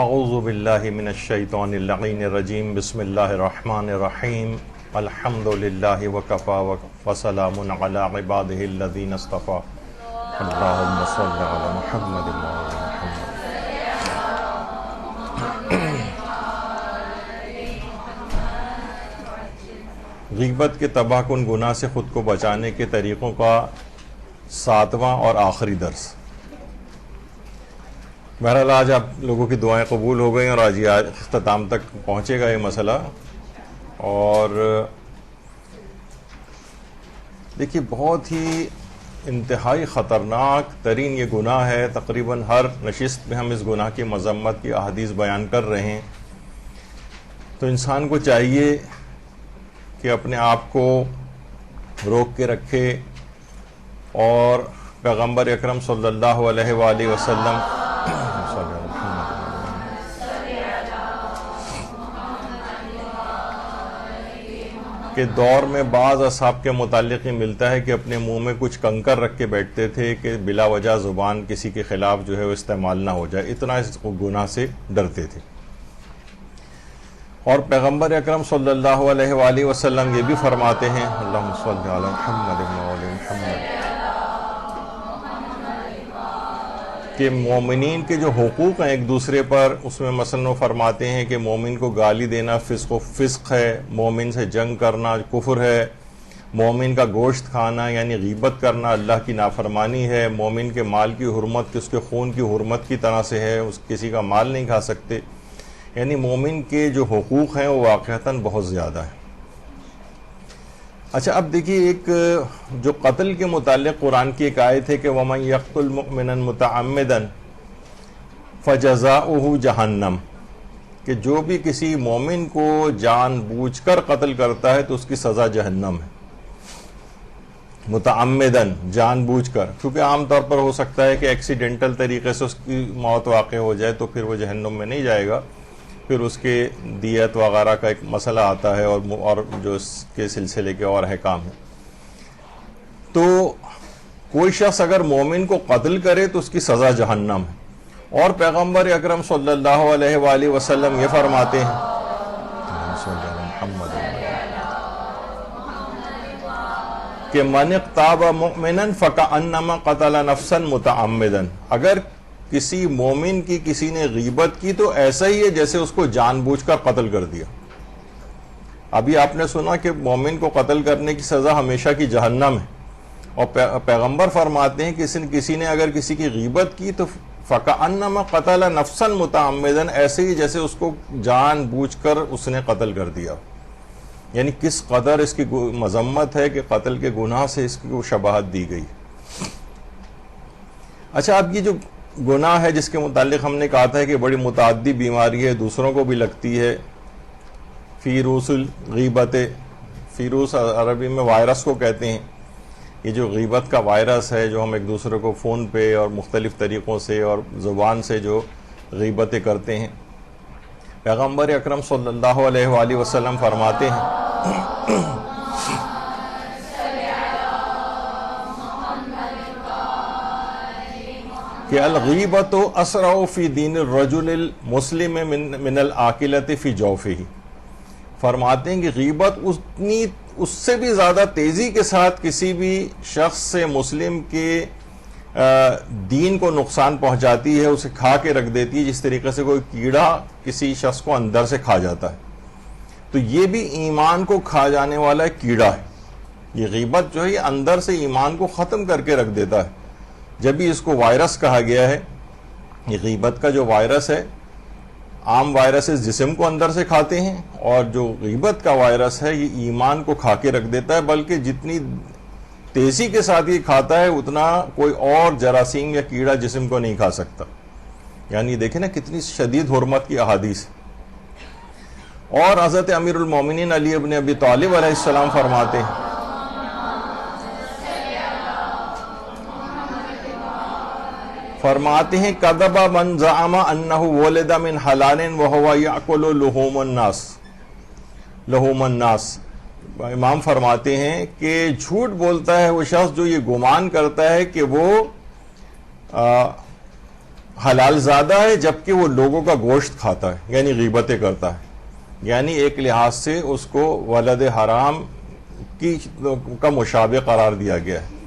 اعوذ باللہ من الشیطان اللعین الرجیم بسم اللہ الرحمن الرحیم الحمد للہ وکفا وسلام علی عبادہ الذین اصطفی اللہم صلی علی محمد وعلی محمد۔ غیبت کے تباہ کن گناہ سے خود کو بچانے کے طریقوں کا 7واں اور آخری درس۔ بہرحال آج آپ لوگوں کی دعائیں قبول ہو گئی اور آج اختتام تک پہنچے گا یہ مسئلہ۔ اور دیکھیے بہت ہی انتہائی خطرناک ترین یہ گناہ ہے، تقریباً ہر نشست میں ہم اس گناہ کی مذمت کی احادیث بیان کر رہے ہیں۔ تو انسان کو چاہیے کہ اپنے آپ کو روک کے رکھے اور پیغمبر اکرم صلی اللہ علیہ وآلہ وسلم کے دور میں بعض اصحاب کے متعلق ہی ملتا ہے کہ اپنے منہ میں کچھ کنکر رکھ کے بیٹھتے تھے کہ بلا وجہ زبان کسی کے خلاف جو ہے وہ استعمال نہ ہو جائے، اتنا اس گناہ سے ڈرتے تھے۔ اور پیغمبر اکرم صلی اللہ علیہ وآلہ وسلم یہ بھی فرماتے ہیں، اللہم صلی علی محمد وعلی محمد، کہ مومنین کے جو حقوق ہیں ایک دوسرے پر، اس میں مثلا وہ فرماتے ہیں کہ مومن کو گالی دینا فسق ہے، مومن سے جنگ کرنا کفر ہے، مومن کا گوشت کھانا یعنی غیبت کرنا اللہ کی نافرمانی ہے، مومن کے مال کی حرمت اس کے خون کی حرمت کی طرح سے ہے، اس کسی کا مال نہیں کھا سکتے، یعنی مومن کے جو حقوق ہیں وہ واقعتاً بہت زیادہ ہیں۔ اچھا اب دیکھیے ایک جو قتل کے متعلق قرآن کی ایک آیت ہے کہ وَمَن يَقْتُلْ مُؤْمِنًا مُتَعَمِّدًا فَجَزَاؤُهُ جَهَنَّمُ، کہ جو بھی کسی مومن کو جان بوجھ کر قتل کرتا ہے تو اس کی سزا جہنم ہے۔ متعمدن، جان بوجھ کر، کیونکہ عام طور پر ہو سکتا ہے کہ ایکسیڈنٹل طریقے سے اس کی موت واقع ہو جائے تو پھر وہ جہنم میں نہیں جائے گا، پھر اس کے دیت وغیرہ کا ایک مسئلہ آتا ہے اور جو اس کے سلسلے کے اور احکام ہیں۔ تو کوئی شخص اگر مومن کو قتل کرے تو اس کی سزا جہنم ہے، اور پیغمبر اکرم صلی اللہ علیہ وآلہ وسلم یہ فرماتے ہیں کہ من اغتاب مؤمنا فکأنما قتل نفسا متعمدا، اگر کسی مومن کی کسی نے غیبت کی تو ایسا ہی ہے جیسے اس کو جان بوجھ کر قتل کر دیا۔ ابھی آپ نے سنا کہ مومن کو قتل کرنے کی سزا ہمیشہ کی جہنم ہے، اور پیغمبر فرماتے ہیں کہ کسی نے اگر کسی کی غیبت کی تو فَكَأَنَّمَا قَتَلَ نَفْسًا مُتَعَمِّدًا، ایسے ہی جیسے اس کو جان بوجھ کر اس نے قتل کر دیا۔ یعنی کس قدر اس کی مذمت ہے کہ قتل کے گناہ سے اس کو شباہت دی گئی۔ اچھا اب یہ جو گناہ ہے جس کے متعلق ہم نے کہا تھا کہ بڑی متعدی بیماری ہے، دوسروں کو بھی لگتی ہے، فیروس الغیبت، فیروس عربی میں وائرس کو کہتے ہیں۔ یہ جو غیبت کا وائرس ہے جو ہم ایک دوسرے کو فون پہ اور مختلف طریقوں سے اور زبان سے جو غیبتیں کرتے ہیں، پیغمبر اکرم صلی اللہ علیہ وآلہ وسلم فرماتے ہیں کہ الغیبت اسرع فی دین الرجل المسلم من العاقلۃ فی جوفہ، فرماتے ہیں کہ غیبت اس سے بھی زیادہ تیزی کے ساتھ کسی بھی شخص سے مسلم کے دین کو نقصان پہنچاتی ہے، اسے کھا کے رکھ دیتی ہے، جس طریقے سے کوئی کیڑا کسی شخص کو اندر سے کھا جاتا ہے۔ تو یہ بھی ایمان کو کھا جانے والا کیڑا ہے، یہ غیبت جو ہے یہ اندر سے ایمان کو ختم کر کے رکھ دیتا ہے۔ جب بھی اس کو وائرس کہا گیا ہے، یہ غیبت کا جو وائرس ہے، عام وائرسز جسم کو اندر سے کھاتے ہیں، اور جو غیبت کا وائرس ہے یہ ایمان کو کھا کے رکھ دیتا ہے، بلکہ جتنی تیزی کے ساتھ یہ کھاتا ہے اتنا کوئی اور جراثیم یا کیڑا جسم کو نہیں کھا سکتا۔ یعنی دیکھیں نا کتنی شدید حرمت کی احادیث۔ اور حضرت امیر المومنین علی ابن ابی طالب علیہ السلام فرماتے ہیں کذب من زعم انہ ولد من حلال وہو یاکل لحوم الناس، امام فرماتے ہیں کہ جھوٹ بولتا ہے وہ شخص جو یہ گمان کرتا ہے کہ وہ حلال زادہ ہے جبکہ وہ لوگوں کا گوشت کھاتا ہے، یعنی غیبتیں کرتا ہے، یعنی ایک لحاظ سے اس کو ولد حرام کا مشابہ قرار دیا گیا ہے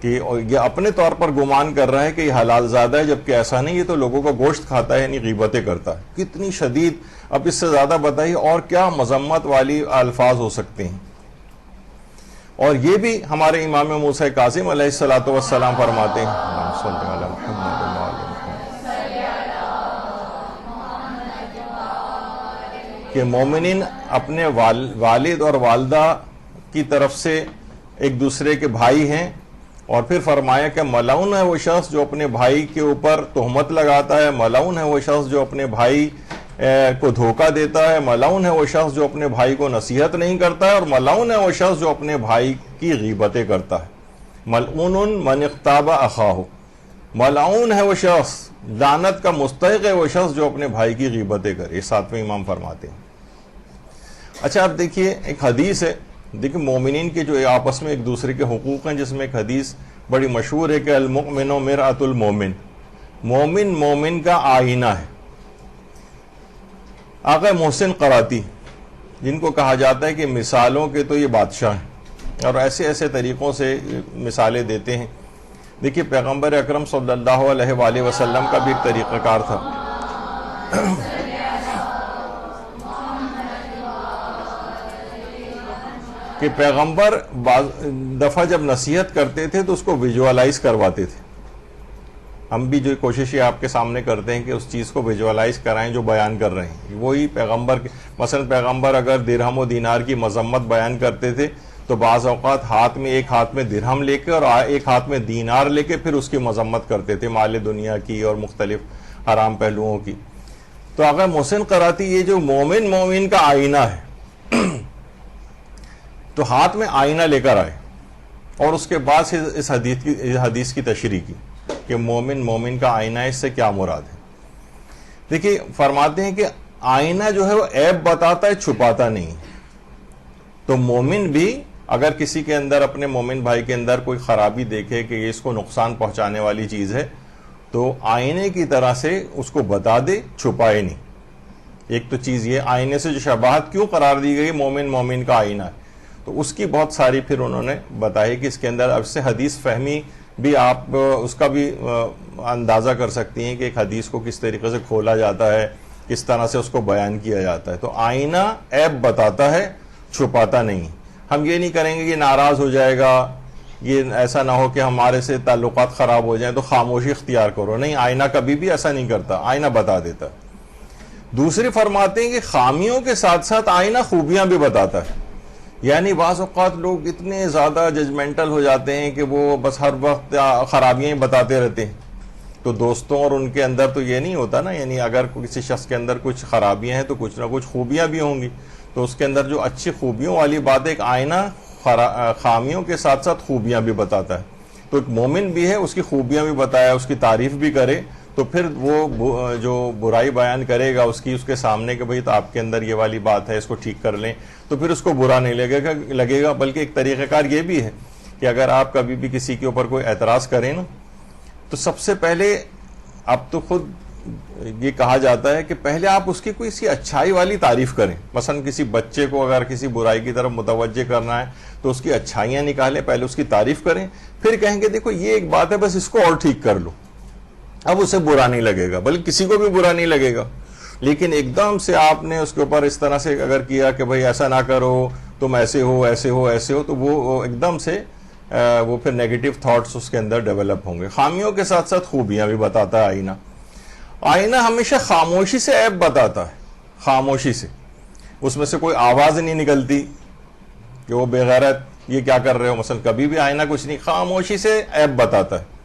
کہ یہ اپنے طور پر گمان کر رہا ہے کہ یہ حلال زادہ ہے، جبکہ ایسا نہیں، یہ تو لوگوں کا گوشت کھاتا ہے، یعنی غیبتیں کرتا ہے۔ کتنی شدید! اب اس سے زیادہ بتائیے اور کیا مذمت والی الفاظ ہو سکتے ہیں۔ اور یہ بھی ہمارے امام موسیٰ کاظم علیہ السلام فرماتے ہیں، اللہم صلی علی محمد و آل محمد، کہ مومنین اپنے والد اور والدہ کی طرف سے ایک دوسرے کے بھائی ہیں، اور پھر فرمایا کہ ملعون ہے وہ شخص جو اپنے بھائی کے اوپر تہمت لگاتا ہے، ملعون ہے وہ شخص جو اپنے بھائی کو دھوکہ دیتا ہے، ملعون ہے وہ شخص جو اپنے بھائی کو نصیحت نہیں کرتا ہے، اور ملعون ہے وہ شخص جو اپنے بھائی کی غیبتیں کرتا ہے۔ ملعون من اغتاب اخاہ، ملعون ہے وہ شخص، لعنت کا مستحق ہے وہ شخص جو اپنے بھائی کی غیبتیں کرے۔ یہ ساتویں امام فرماتے ہیں۔ اچھا اب دیکھیے ایک حدیث ہے، دیکھیں مومنین کے جو آپس میں ایک دوسرے کے حقوق ہیں، جس میں ایک حدیث بڑی مشہور ہے کہ المؤمن مرآۃ المؤمن، مومن مومن کا آئینہ ہے۔ آقا محسن قراتی، جن کو کہا جاتا ہے کہ مثالوں کے تو یہ بادشاہ ہیں، اور ایسے ایسے طریقوں سے مثالیں دیتے ہیں۔ دیکھیے پیغمبر اکرم صلی اللہ علیہ وآلہ وسلم کا بھی ایک طریقہ کار تھا۔ کہ پیغمبر بعض دفعہ جب نصیحت کرتے تھے تو اس کو ویژوالائز کرواتے تھے۔ ہم بھی جو کوششیں آپ کے سامنے کرتے ہیں کہ اس چیز کو ویژوالائز کرائیں جو بیان کر رہے ہیں، وہی پیغمبر مثلا پیغمبر اگر درہم و دینار کی مذمت بیان کرتے تھے تو بعض اوقات ایک ہاتھ میں درہم لے کے اور ایک ہاتھ میں دینار لے کے پھر اس کی مذمت کرتے تھے، مال دنیا کی اور مختلف حرام پہلوؤں کی۔ تو آقا محسن قراتی یہ جو مومن مومن کا آئینہ ہے، تو ہاتھ میں آئینہ لے کر آئے اور اس کے بعد اس حدیث کی تشریح کی کہ مومن مومن کا آئینہ ہے، اس سے کیا مراد ہے۔ دیکھیے فرماتے ہیں کہ آئینہ جو ہے وہ عیب بتاتا ہے، چھپاتا نہیں۔ تو مومن بھی اگر کسی کے اندر، اپنے مومن بھائی کے اندر کوئی خرابی دیکھے کہ یہ اس کو نقصان پہنچانے والی چیز ہے، تو آئینے کی طرح سے اس کو بتا دے، چھپائے نہیں۔ ایک تو چیز یہ آئینے سے جو شباہت کیوں قرار دی گئی مومن مومن کا آئینہ ہے، تو اس کی بہت ساری پھر انہوں نے بتائی کہ اس کے اندر اب سے حدیث فہمی بھی آپ اس کا بھی اندازہ کر سکتی ہیں کہ ایک حدیث کو کس طریقے سے کھولا جاتا ہے، کس طرح سے اس کو بیان کیا جاتا ہے۔ تو آئینہ عیب بتاتا ہے، چھپاتا نہیں۔ ہم یہ نہیں کریں گے کہ ناراض ہو جائے گا، یہ ایسا نہ ہو کہ ہمارے سے تعلقات خراب ہو جائیں تو خاموشی اختیار کرو، نہیں، آئینہ کبھی بھی ایسا نہیں کرتا، آئینہ بتا دیتا ہے۔ دوسری فرماتے ہیں کہ خامیوں کے ساتھ ساتھ آئینہ خوبیاں بھی بتاتا ہے۔ یعنی بعض اوقات لوگ اتنے زیادہ ججمنٹل ہو جاتے ہیں کہ وہ بس ہر وقت خرابیاں ہی بتاتے رہتے ہیں۔ تو دوستوں اور ان کے اندر تو یہ نہیں ہوتا نا، یعنی اگر کسی شخص کے اندر کچھ خرابیاں ہیں تو کچھ نہ کچھ خوبیاں بھی ہوں گی، تو اس کے اندر جو اچھی خوبیوں والی بات ہے، ایک آئینہ خامیوں کے ساتھ ساتھ خوبیاں بھی بتاتا ہے۔ تو ایک مومن بھی ہے، اس کی خوبیاں بھی بتایا، اس کی تعریف بھی کرے، تو پھر وہ جو برائی بیان کرے گا اس کے سامنے کہ بھئی تو آپ کے اندر یہ والی بات ہے، اس کو ٹھیک کر لیں، تو پھر اس کو برا نہیں لگے گا۔ بلکہ ایک طریقہ کار یہ بھی ہے کہ اگر آپ کبھی بھی کسی کے اوپر کوئی اعتراض کریں نا، تو سب سے پہلے اب تو خود یہ کہا جاتا ہے کہ پہلے آپ اس کی کوئی سی اچھائی والی تعریف کریں۔ مثلا کسی بچے کو اگر کسی برائی کی طرف متوجہ کرنا ہے تو اس کی اچھائیاں نکالیں، پہلے اس کی تعریف کریں، پھر کہیں گے دیکھو یہ ایک بات ہے، بس اس کو اور ٹھیک کر لو۔ اب اسے برا نہیں لگے گا، بلکہ کسی کو بھی برا نہیں لگے گا۔ لیکن ایک دم سے آپ نے اس کے اوپر اس طرح سے اگر کیا کہ بھئی ایسا نہ کرو، تم ایسے ہو ایسے ہو ایسے ہو، تو وہ ایک دم سے وہ پھر نیگیٹو تھاٹس اس کے اندر ڈیولپ ہوں گے۔ خامیوں کے ساتھ ساتھ خوبیاں بھی بتاتا ہے آئینہ۔ آئینہ ہمیشہ خاموشی سے عیب بتاتا ہے، خاموشی سے، اس میں سے کوئی آواز نہیں نکلتی کہ وہ بے غیرت یہ کیا کر رہے ہو، مثلا کبھی بھی آئینہ کچھ نہیں، خاموشی سے عیب بتاتا ہے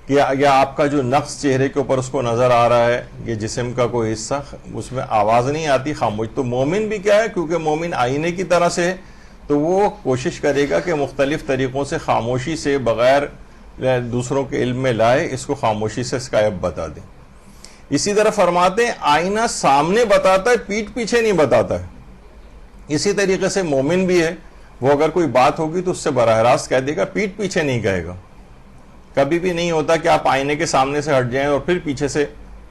کہ یا آپ کا جو نقص چہرے کے اوپر اس کو نظر آ رہا ہے، یہ جسم کا کوئی حصہ، اس میں آواز نہیں آتی، خاموش۔ تو مومن بھی کیا ہے، کیونکہ مومن آئینے کی طرح سے ہے، تو وہ کوشش کرے گا کہ مختلف طریقوں سے خاموشی سے، بغیر دوسروں کے علم میں لائے، اس کو خاموشی سے اس کا عیب بتا دیں۔ اسی طرح فرماتے ہیں آئینہ سامنے بتاتا ہے، پیٹھ پیچھے نہیں بتاتا ہے۔ اسی طریقے سے مومن بھی ہے، وہ اگر کوئی بات ہوگی تو اس سے براہ راست کہہ دے گا، پیٹھ پیچھے نہیں کہے گا۔ کبھی بھی نہیں ہوتا کہ آپ آئینے کے سامنے سے ہٹ جائیں اور پھر پیچھے سے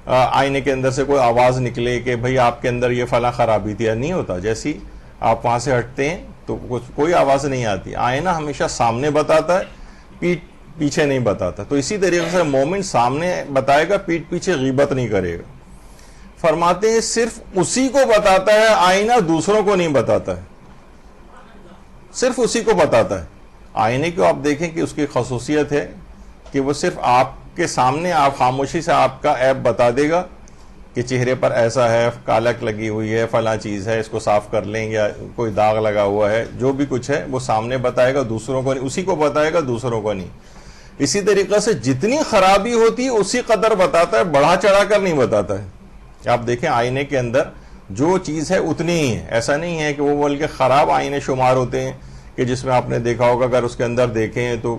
آئینے کے اندر سے کوئی آواز نکلے کہ بھئی آپ کے اندر یہ فلاں خرابی تھی. نہیں ہوتا. جیسی آپ وہاں سے ہٹتے ہیں تو کوئی آواز نہیں آتی. آئینہ ہمیشہ سامنے بتاتا ہے, پیٹھ پیچھے نہیں بتاتا. تو اسی طریقے سے مومن سامنے بتائے گا, پیٹھ پیچھے غیبت نہیں کرے گا. فرماتے ہیں صرف اسی کو بتاتا ہے آئینہ, دوسروں کو نہیں بتاتا ہے, صرف اسی کو بتاتا ہے. آئینے کو آپ دیکھیں کہ اس کی خصوصیت ہے کہ وہ صرف آپ کے سامنے, آپ خاموشی سے آپ کا عیب بتا دے گا کہ چہرے پر ایسا ہے, کالک لگی ہوئی ہے, فلاں چیز ہے, اس کو صاف کر لیں, یا کوئی داغ لگا ہوا ہے, جو بھی کچھ ہے وہ سامنے بتائے گا, دوسروں کو نہیں. اسی کو بتائے گا, دوسروں کو نہیں. اسی طریقے سے جتنی خرابی ہوتی ہے اسی قدر بتاتا ہے, بڑھا چڑھا کر نہیں بتاتا ہے. آپ دیکھیں آئینے کے اندر جو چیز ہے اتنی ہی ہے. ایسا نہیں ہے کہ وہ بلکہ خراب آئینے شمار ہوتے ہیں کہ جس میں آپ نے دیکھا ہوگا اگر اس کے اندر دیکھیں تو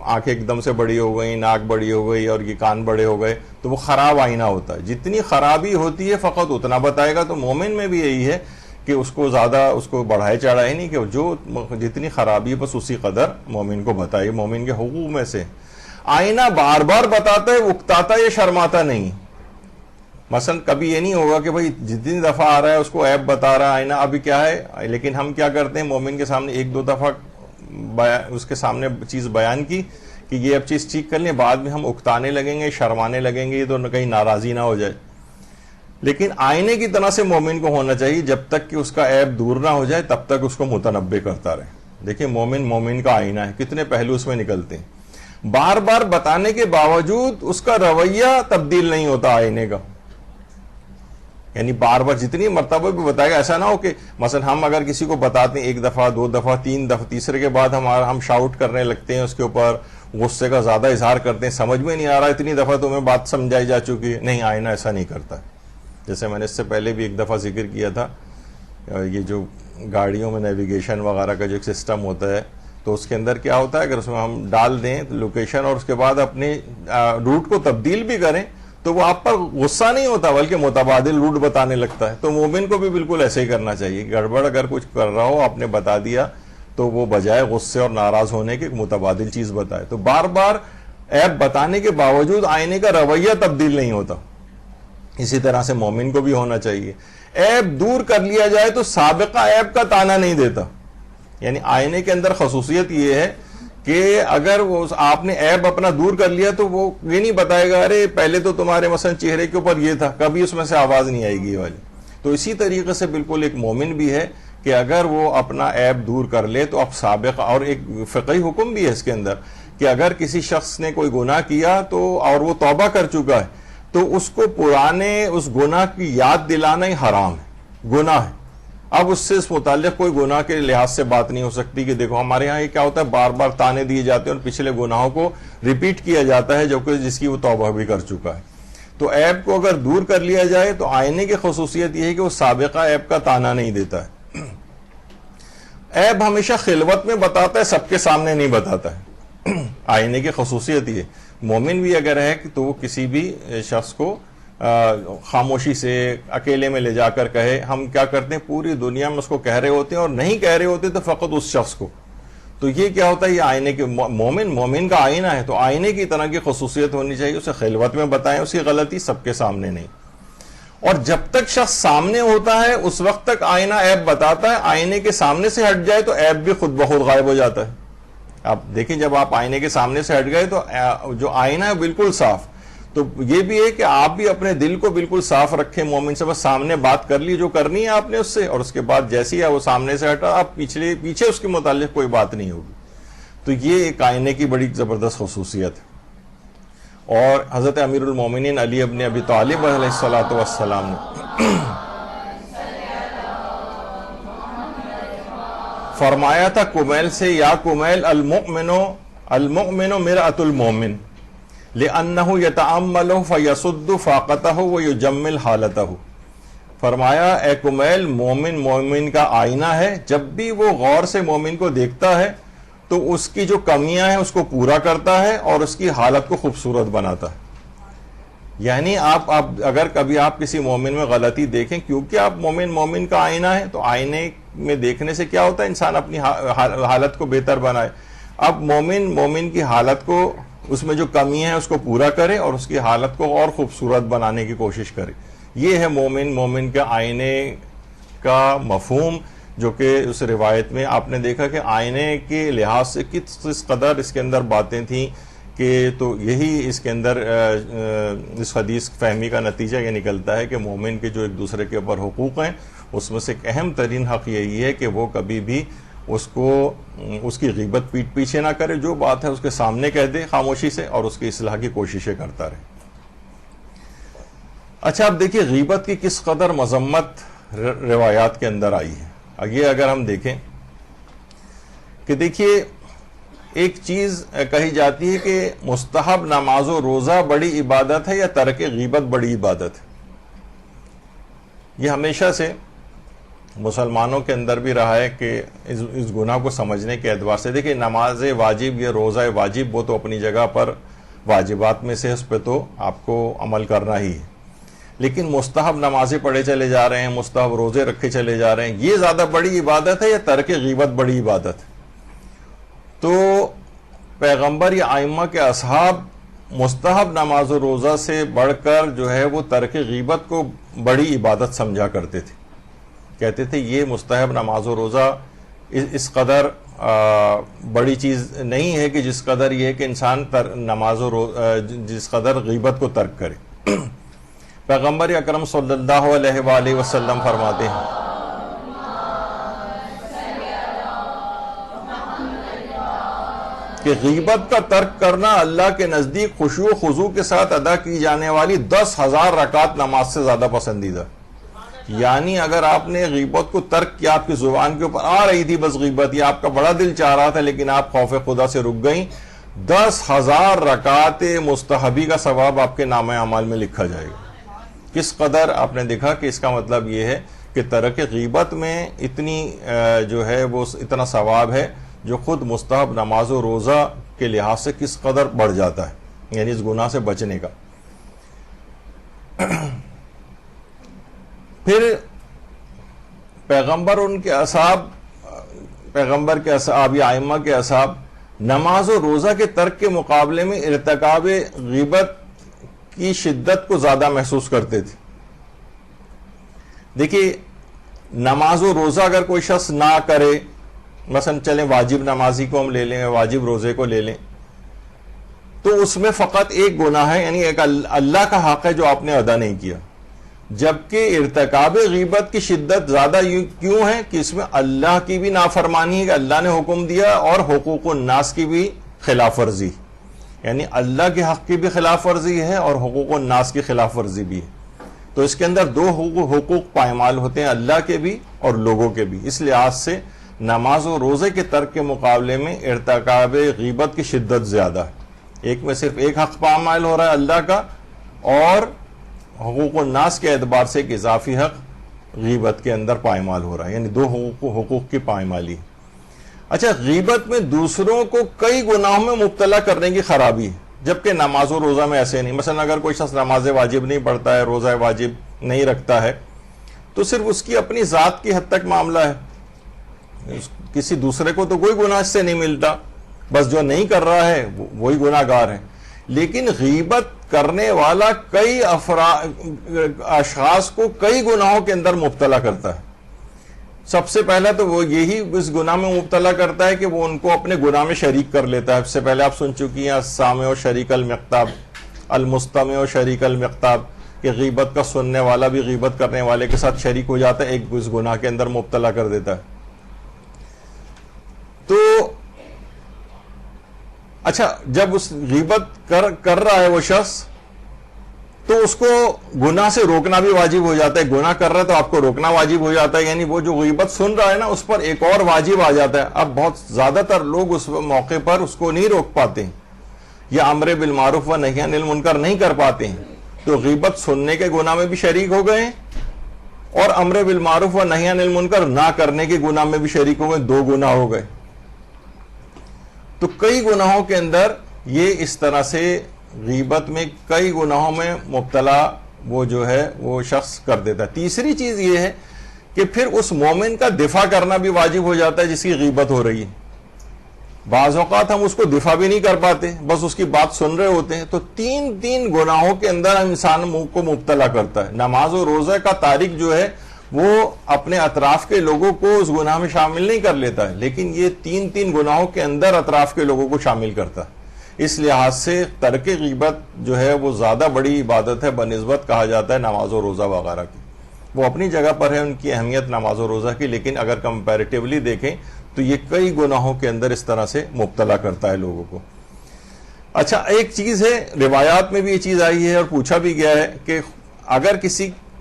آنکھیں ایک دم سے بڑی ہو گئی, ناک بڑی ہو گئی اور یہ کان بڑے ہو گئے, تو وہ خراب آئینہ ہوتا ہے. جتنی خرابی ہوتی ہے فقط اتنا بتائے گا. تو مومن میں بھی یہی ہے کہ اس کو زیادہ اس کو بڑھائے چڑھائے نہیں, کہ جو جتنی خرابی ہے بس اسی قدر مومن کو بتائے. مومن کے حقوق میں سے آئینہ بار بار بتاتا ہے, اکتاتا یا شرماتا نہیں. مثلا کبھی یہ نہیں ہوگا کہ بھئی جتنی دفعہ آ رہا ہے اس کو عیب بتا رہا ہے آئینہ, ابھی کیا ہے. لیکن ہم کیا کرتے ہیں, مومن کے سامنے ایک دو دفعہ اس کے سامنے چیز بیان کی کہ یہ اب چیز ٹھیک کر لیں, بعد میں ہم اکتانے لگیں گے, شرمانے لگیں گے, یہ تو کہیں ناراضی نہ ہو جائے. لیکن آئینے کی طرح سے مومن کو ہونا چاہیے, جب تک کہ اس کا عیب دور نہ ہو جائے تب تک اس کو متنبع کرتا رہے. دیکھیں مومن کا آئینہ ہے, کتنے پہلو اس میں نکلتے ہیں. بار بار بتانے کے باوجود اس کا رویہ تبدیل نہیں ہوتا آئینے کا. یعنی بار بار جتنی مرتبہ بھی بتائے گا, ایسا نہ ہو کہ مثلا ہم اگر کسی کو بتاتے ہیں ایک دفعہ, دو دفعہ, تین دفعہ, تیسرے کے بعد ہم شاؤٹ کرنے لگتے ہیں, اس کے اوپر غصے کا زیادہ اظہار کرتے ہیں, سمجھ میں نہیں آ رہا, اتنی دفعہ تمہیں بات سمجھائی جا چکی ہے. نہیں, آئینہ ایسا نہیں کرتا. جیسے میں نے اس سے پہلے بھی ایک دفعہ ذکر کیا تھا, یہ جو گاڑیوں میں نیویگیشن وغیرہ کا جو ایک سسٹم ہوتا ہے, تو اس کے اندر کیا ہوتا ہے, اگر اس میں ہم ڈال دیں لوکیشن اور اس کے بعد اپنے روٹ کو تبدیل بھی کریں تو وہ آپ پر غصہ نہیں ہوتا بلکہ متبادل روٹ بتانے لگتا ہے. تو مومن کو بھی بالکل ایسے ہی کرنا چاہیے. گڑبڑ اگر کچھ کر رہا ہو, آپ نے بتا دیا, تو وہ بجائے غصے اور ناراض ہونے کے متبادل چیز بتائے. تو بار بار عیب بتانے کے باوجود آئینے کا رویہ تبدیل نہیں ہوتا. اسی طرح سے مومن کو بھی ہونا چاہیے. عیب دور کر لیا جائے تو سابقہ عیب کا تانا نہیں دیتا. یعنی آئینے کے اندر خصوصیت یہ ہے کہ اگر وہ آپ نے عیب اپنا دور کر لیا تو وہ یہ نہیں بتائے گا ارے پہلے تو تمہارے مثلا چہرے کے اوپر یہ تھا, کبھی اس میں سے آواز نہیں آئے گی یہ والی. تو اسی طریقے سے بالکل ایک مومن بھی ہے کہ اگر وہ اپنا عیب دور کر لے تو اب سابقہ, اور ایک فقہی حکم بھی ہے اس کے اندر کہ اگر کسی شخص نے کوئی گناہ کیا تو اور وہ توبہ کر چکا ہے تو اس کو پرانے اس گناہ کی یاد دلانا ہی حرام ہے, گناہ ہے. اب اس سے اس متعلق کوئی گناہ کے لحاظ سے بات نہیں ہو سکتی کہ دیکھو ہمارے ہاں یہ کیا ہوتا ہے, بار بار تانے دیے جاتے ہیں اور پچھلے گناہوں کو ریپیٹ کیا جاتا ہے جو کہ جس کی وہ توبہ بھی کر چکا ہے. تو عیب کو اگر دور کر لیا جائے تو آئینے کی خصوصیت یہ ہے کہ وہ سابقہ عیب کا تانا نہیں دیتا ہے. عیب ہمیشہ خلوت میں بتاتا ہے, سب کے سامنے نہیں بتاتا ہے. آئینے کی خصوصیت یہ, مومن بھی اگر ہے تو وہ کسی بھی شخص کو خاموشی سے اکیلے میں لے جا کر کہے. ہم کیا کرتے ہیں پوری دنیا میں اس کو کہہ رہے ہوتے ہیں, اور نہیں کہہ رہے ہوتے تو فقط اس شخص کو. تو یہ کیا ہوتا ہے, یہ آئینے کے مومن کا آئینہ ہے. تو آئینے کی طرح کی خصوصیت ہونی چاہیے, اسے خلوت میں بتائیں اس کی غلطی, سب کے سامنے نہیں. اور جب تک شخص سامنے ہوتا ہے اس وقت تک آئینہ عیب بتاتا ہے, آئینے کے سامنے سے ہٹ جائے تو عیب بھی خود بخود غائب ہو جاتا ہے. آپ دیکھیں جب آپ آئینے کے سامنے سے ہٹ گئے تو جو آئینہ ہے بالکل صاف. تو یہ بھی ہے کہ آپ بھی اپنے دل کو بالکل صاف رکھیں مومن سے, بس سامنے بات کر لی جو کرنی ہے آپ نے اس سے, اور اس کے بعد جیسی ہے وہ سامنے سے ہٹا, آپ پیچھے اس کے متعلق کوئی بات نہیں ہوگی. تو یہ ایک آئینے کی بڑی زبردست خصوصیت ہے. اور حضرت امیر المومنین علی ابن ابی طالب علیہ الصلوۃ والسلام نے فرمایا تھا کمیل سے, یا کمیل المؤمن مرآۃ المؤمن لأنه يتأمله فيسد فاقته ويجمل حالته. فرمایا اے کمیل, مومن کا آئینہ ہے, جب بھی وہ غور سے مومن کو دیکھتا ہے تو اس کی جو کمیاں ہیں اس کو پورا کرتا ہے اور اس کی حالت کو خوبصورت بناتا ہے. یعنی آپ اگر کبھی آپ کسی مومن میں غلطی دیکھیں, کیونکہ آپ مومن کا آئینہ ہے, تو آئینے میں دیکھنے سے کیا ہوتا ہے, انسان اپنی حالت کو بہتر بنائے. اب مومن کی حالت کو اس میں جو کمی ہے اس کو پورا کرے اور اس کی حالت کو اور خوبصورت بنانے کی کوشش کرے. یہ ہے مومن کے آئینے کا مفہوم, جو کہ اس روایت میں آپ نے دیکھا کہ آئینے کے لحاظ سے کس قدر اس کے اندر باتیں تھیں کہ تو یہی اس کے اندر اس حدیث فہمی کا نتیجہ یہ نکلتا ہے کہ مومن کے جو ایک دوسرے کے اوپر حقوق ہیں اس میں سے ایک اہم ترین حق یہی ہے کہ وہ کبھی بھی اس کی غیبت پیٹ پیچھے نہ کرے, جو بات ہے اس کے سامنے کہہ دے خاموشی سے اور اس کی اصلاح کی کوششیں کرتا رہے. اچھا اب دیکھیے غیبت کی کس قدر مذمت روایات کے اندر آئی ہے. یہ اگر ہم دیکھیں کہ دیکھیے ایک چیز کہی جاتی ہے کہ مستحب نماز و روزہ بڑی عبادت ہے یا ترک غیبت بڑی عبادت ہے. یہ ہمیشہ سے مسلمانوں کے اندر بھی رہا ہے کہ اس گناہ کو سمجھنے کے اعتبار سے دیکھیں نماز واجب یا روزہ واجب وہ تو اپنی جگہ پر واجبات میں سے اس پہ تو آپ کو عمل کرنا ہی ہے, لیکن مستحب نمازیں پڑھے چلے جا رہے ہیں, مستحب روزے رکھے چلے جا رہے ہیں, یہ زیادہ بڑی عبادت ہے یا ترک غیبت بڑی عبادت ہے؟ تو پیغمبر یا ائمہ کے اصحاب مستحب نماز و روزہ سے بڑھ کر جو ہے وہ ترک غیبت کو بڑی عبادت سمجھا کرتے تھے. کہتے تھے یہ مستحب نماز و روزہ اس قدر بڑی چیز نہیں ہے کہ جس قدر یہ ہے کہ انسان جس قدر غیبت کو ترک کرے. پیغمبر اکرم صلی اللہ علیہ وآلہ وسلم فرماتے ہیں کہ غیبت کا ترک کرنا اللہ کے نزدیک خشوع و خضوع کے ساتھ ادا کی جانے والی 10,000 رکعت نماز سے زیادہ پسندیدہ. یعنی اگر آپ نے غیبت کو ترک کیا, آپ کی زبان کے اوپر آ رہی تھی بس غیبت, یہ آپ کا بڑا دل چاہ رہا تھا لیکن آپ خوف خدا سے رک گئیں, 10,000 رکعت مستحبی کا ثواب آپ کے نامہ اعمال میں لکھا جائے گا. کس قدر آپ نے دیکھا کہ اس کا مطلب یہ ہے کہ ترک غیبت میں اتنی جو ہے وہ اتنا ثواب ہے جو خود مستحب نماز و روزہ کے لحاظ سے کس قدر بڑھ جاتا ہے, یعنی اس گناہ سے بچنے کا. پھر پیغمبر کے اصحاب یا ائمہ کے اصحاب نماز و روزہ کے ترک کے مقابلے میں ارتکاب غیبت کی شدت کو زیادہ محسوس کرتے تھے. دیکھیے نماز و روزہ اگر کوئی شخص نہ کرے, مثلا چلیں واجب نمازی کو ہم لے لیں, واجب روزے کو لے لیں, تو اس میں فقط ایک گناہ ہے, یعنی ایک اللہ کا حق ہے جو آپ نے ادا نہیں کیا. جبکہ ارتکاب غیبت کی شدت زیادہ کیوں ہے کہ اس میں اللہ کی بھی نافرمانی ہے کہ اللہ نے حکم دیا, اور حقوق الناس کی بھی خلاف ورزی, یعنی اللہ کے حق کی بھی خلاف ورزی ہے اور حقوق الناس کی خلاف ورزی بھی ہے. تو اس کے اندر دو حقوق پائمال ہوتے ہیں, اللہ کے بھی اور لوگوں کے بھی. اس لحاظ سے نماز و روزے کے ترک کے مقابلے میں ارتکاب غیبت کی شدت زیادہ ہے. ایک میں صرف ایک حق پائمال ہو رہا ہے اللہ کا, اور حقوق الناس کے اعتبار سے ایک اضافی حق غیبت کے اندر پائمال ہو رہا ہے, یعنی دو حقوق کی پائمالی. اچھا, غیبت میں دوسروں کو کئی گناہوں میں مبتلا کرنے کی خرابی ہے, جبکہ نماز و روزہ میں ایسے نہیں. مثلا اگر کوئی شخص نماز واجب نہیں پڑھتا ہے, روزہ واجب نہیں رکھتا ہے, تو صرف اس کی اپنی ذات کی حد تک معاملہ ہے, کسی دوسرے کو تو کوئی گناہ اس سے نہیں ملتا, بس جو نہیں کر رہا ہے وہی گناہ گار ہے. لیکن غیبت کرنے والا کئی اشخاص کو کئی گناہوں کے اندر مبتلا کرتا ہے. سب سے پہلا تو وہ یہی اس گناہ میں مبتلا کرتا ہے کہ وہ ان کو اپنے گناہ میں شریک کر لیتا ہے. اس سے پہلے آپ سن چکی ہیں السامع و شریک المقتاب, المستمع و شریک المقتاب, کہ غیبت کا سننے والا بھی غیبت کرنے والے کے ساتھ شریک ہو جاتا ہے, ایک اس گناہ کے اندر مبتلا کر دیتا ہے. تو اچھا, جب اس غیبت کر رہا ہے وہ شخص, تو اس کو گناہ سے روکنا بھی واجب ہو جاتا ہے. گناہ کر رہا ہے تو آپ کو روکنا واجب ہو جاتا ہے, یعنی وہ جو غیبت سن رہا ہے نا اس پر ایک اور واجب آ جاتا ہے. اب بہت زیادہ تر لوگ اس موقع پر اس کو نہیں روک پاتے ہیں, یا امر بالمعروف و نہی عن المنکر نہیں کر پاتے ہیں, تو غیبت سننے کے گناہ میں بھی شریک ہو گئے اور امر بالمعروف و نہی عن المنکر نہ کرنے کے گناہ میں بھی شریک ہو گئے, دو گناہ ہو گئے. تو کئی گناہوں کے اندر یہ اس طرح سے غیبت میں کئی گناہوں میں مبتلا وہ جو ہے وہ شخص کر دیتا ہے. تیسری چیز یہ ہے کہ پھر اس مومن کا دفاع کرنا بھی واجب ہو جاتا ہے جس کی غیبت ہو رہی ہے. بعض اوقات ہم اس کو دفاع بھی نہیں کر پاتے، بس اس کی بات سن رہے ہوتے ہیں. تو تین گناہوں کے اندر انسان کو مبتلا کرتا ہے. نماز و روزہ کا تارک جو ہے وہ اپنے اطراف کے لوگوں کو اس گناہ میں شامل نہیں کر لیتا ہے، لیکن یہ تین گناہوں کے اندر اطراف کے لوگوں کو شامل کرتا ہے. اس لحاظ سے ترک غیبت جو ہے وہ زیادہ بڑی عبادت ہے بنسبت کہا جاتا ہے نماز و روزہ وغیرہ کی. وہ اپنی جگہ پر ہے ان کی اہمیت نماز و روزہ کی، لیکن اگر کمپیریٹیولی دیکھیں تو یہ کئی گناہوں کے اندر اس طرح سے مبتلا کرتا ہے لوگوں کو. اچھا، ایک چیز ہے، روایات میں بھی یہ چیز آئی ہے اور پوچھا بھی گیا ہے کہ اگر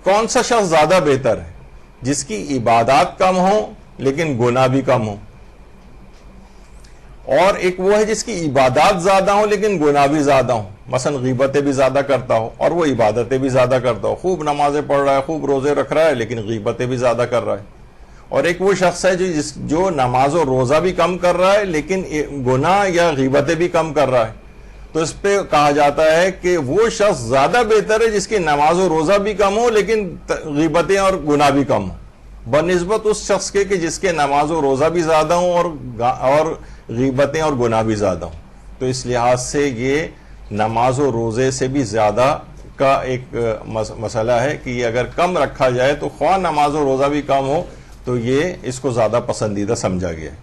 کون سا شخص زیادہ بہتر ہے، جس کی عبادات کم ہوں لیکن گناہ بھی کم ہوں، اور ایک وہ ہے جس کی عبادات زیادہ ہوں لیکن گناہ بھی زیادہ ہوں. مثلا غیبتیں بھی زیادہ کرتا ہو اور وہ عبادتیں بھی زیادہ کرتا ہو، خوب نمازیں پڑھ رہا ہے، خوب روزے رکھ رہا ہے، لیکن غیبتیں بھی زیادہ کر رہا ہے. اور ایک وہ شخص ہے جو نماز و روزہ بھی کم کر رہا ہے لیکن گناہ یا غیبتیں بھی کم کر رہا ہے. تو اس پہ کہا جاتا ہے کہ وہ شخص زیادہ بہتر ہے جس کی نماز و روزہ بھی کم ہو لیکن غیبتیں اور گناہ بھی کم ہو، بنسبت اس شخص کے کہ جس کے نماز و روزہ بھی زیادہ ہوں اور غیبتیں اور گناہ بھی زیادہ ہوں. تو اس لحاظ سے یہ نماز و روزے سے بھی زیادہ کا ایک مسئلہ ہے کہ یہ اگر کم رکھا جائے تو خواہ نماز و روزہ بھی کم ہو تو یہ اس کو زیادہ پسندیدہ سمجھا گیا ہے.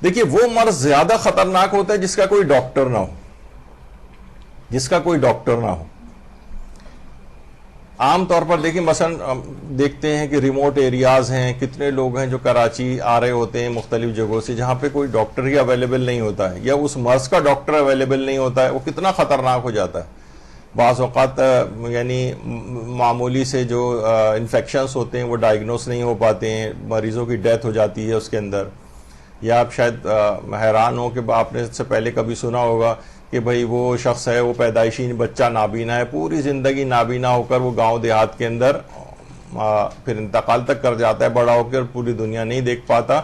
دیکھیے، وہ مرض زیادہ خطرناک ہوتا ہے جس کا کوئی ڈاکٹر نہ ہو، جس کا کوئی ڈاکٹر نہ ہو. عام طور پر دیکھیں، مثلا دیکھتے ہیں کہ ریموٹ ایریاز ہیں، کتنے لوگ ہیں جو کراچی آ رہے ہوتے ہیں مختلف جگہوں سے جہاں پہ کوئی ڈاکٹر ہی اویلیبل نہیں ہوتا ہے یا اس مرض کا ڈاکٹر اویلیبل نہیں ہوتا ہے. وہ کتنا خطرناک ہو جاتا ہے. بعض اوقات یعنی معمولی سے جو انفیکشنز ہوتے ہیں وہ ڈائگنوز نہیں ہو پاتے ہیں، مریضوں کی ڈیتھ ہو جاتی ہے اس کے اندر. یا آپ شاید حیران ہو کہ آپ نے اس سے پہلے کبھی سنا ہوگا کہ بھئی وہ شخص ہے، وہ پیدائشی بچہ نابینا ہے، پوری زندگی نابینا ہو کر وہ گاؤں دیہات کے اندر پھر انتقال تک کر جاتا ہے، بڑا ہو کر پوری دنیا نہیں دیکھ پاتا.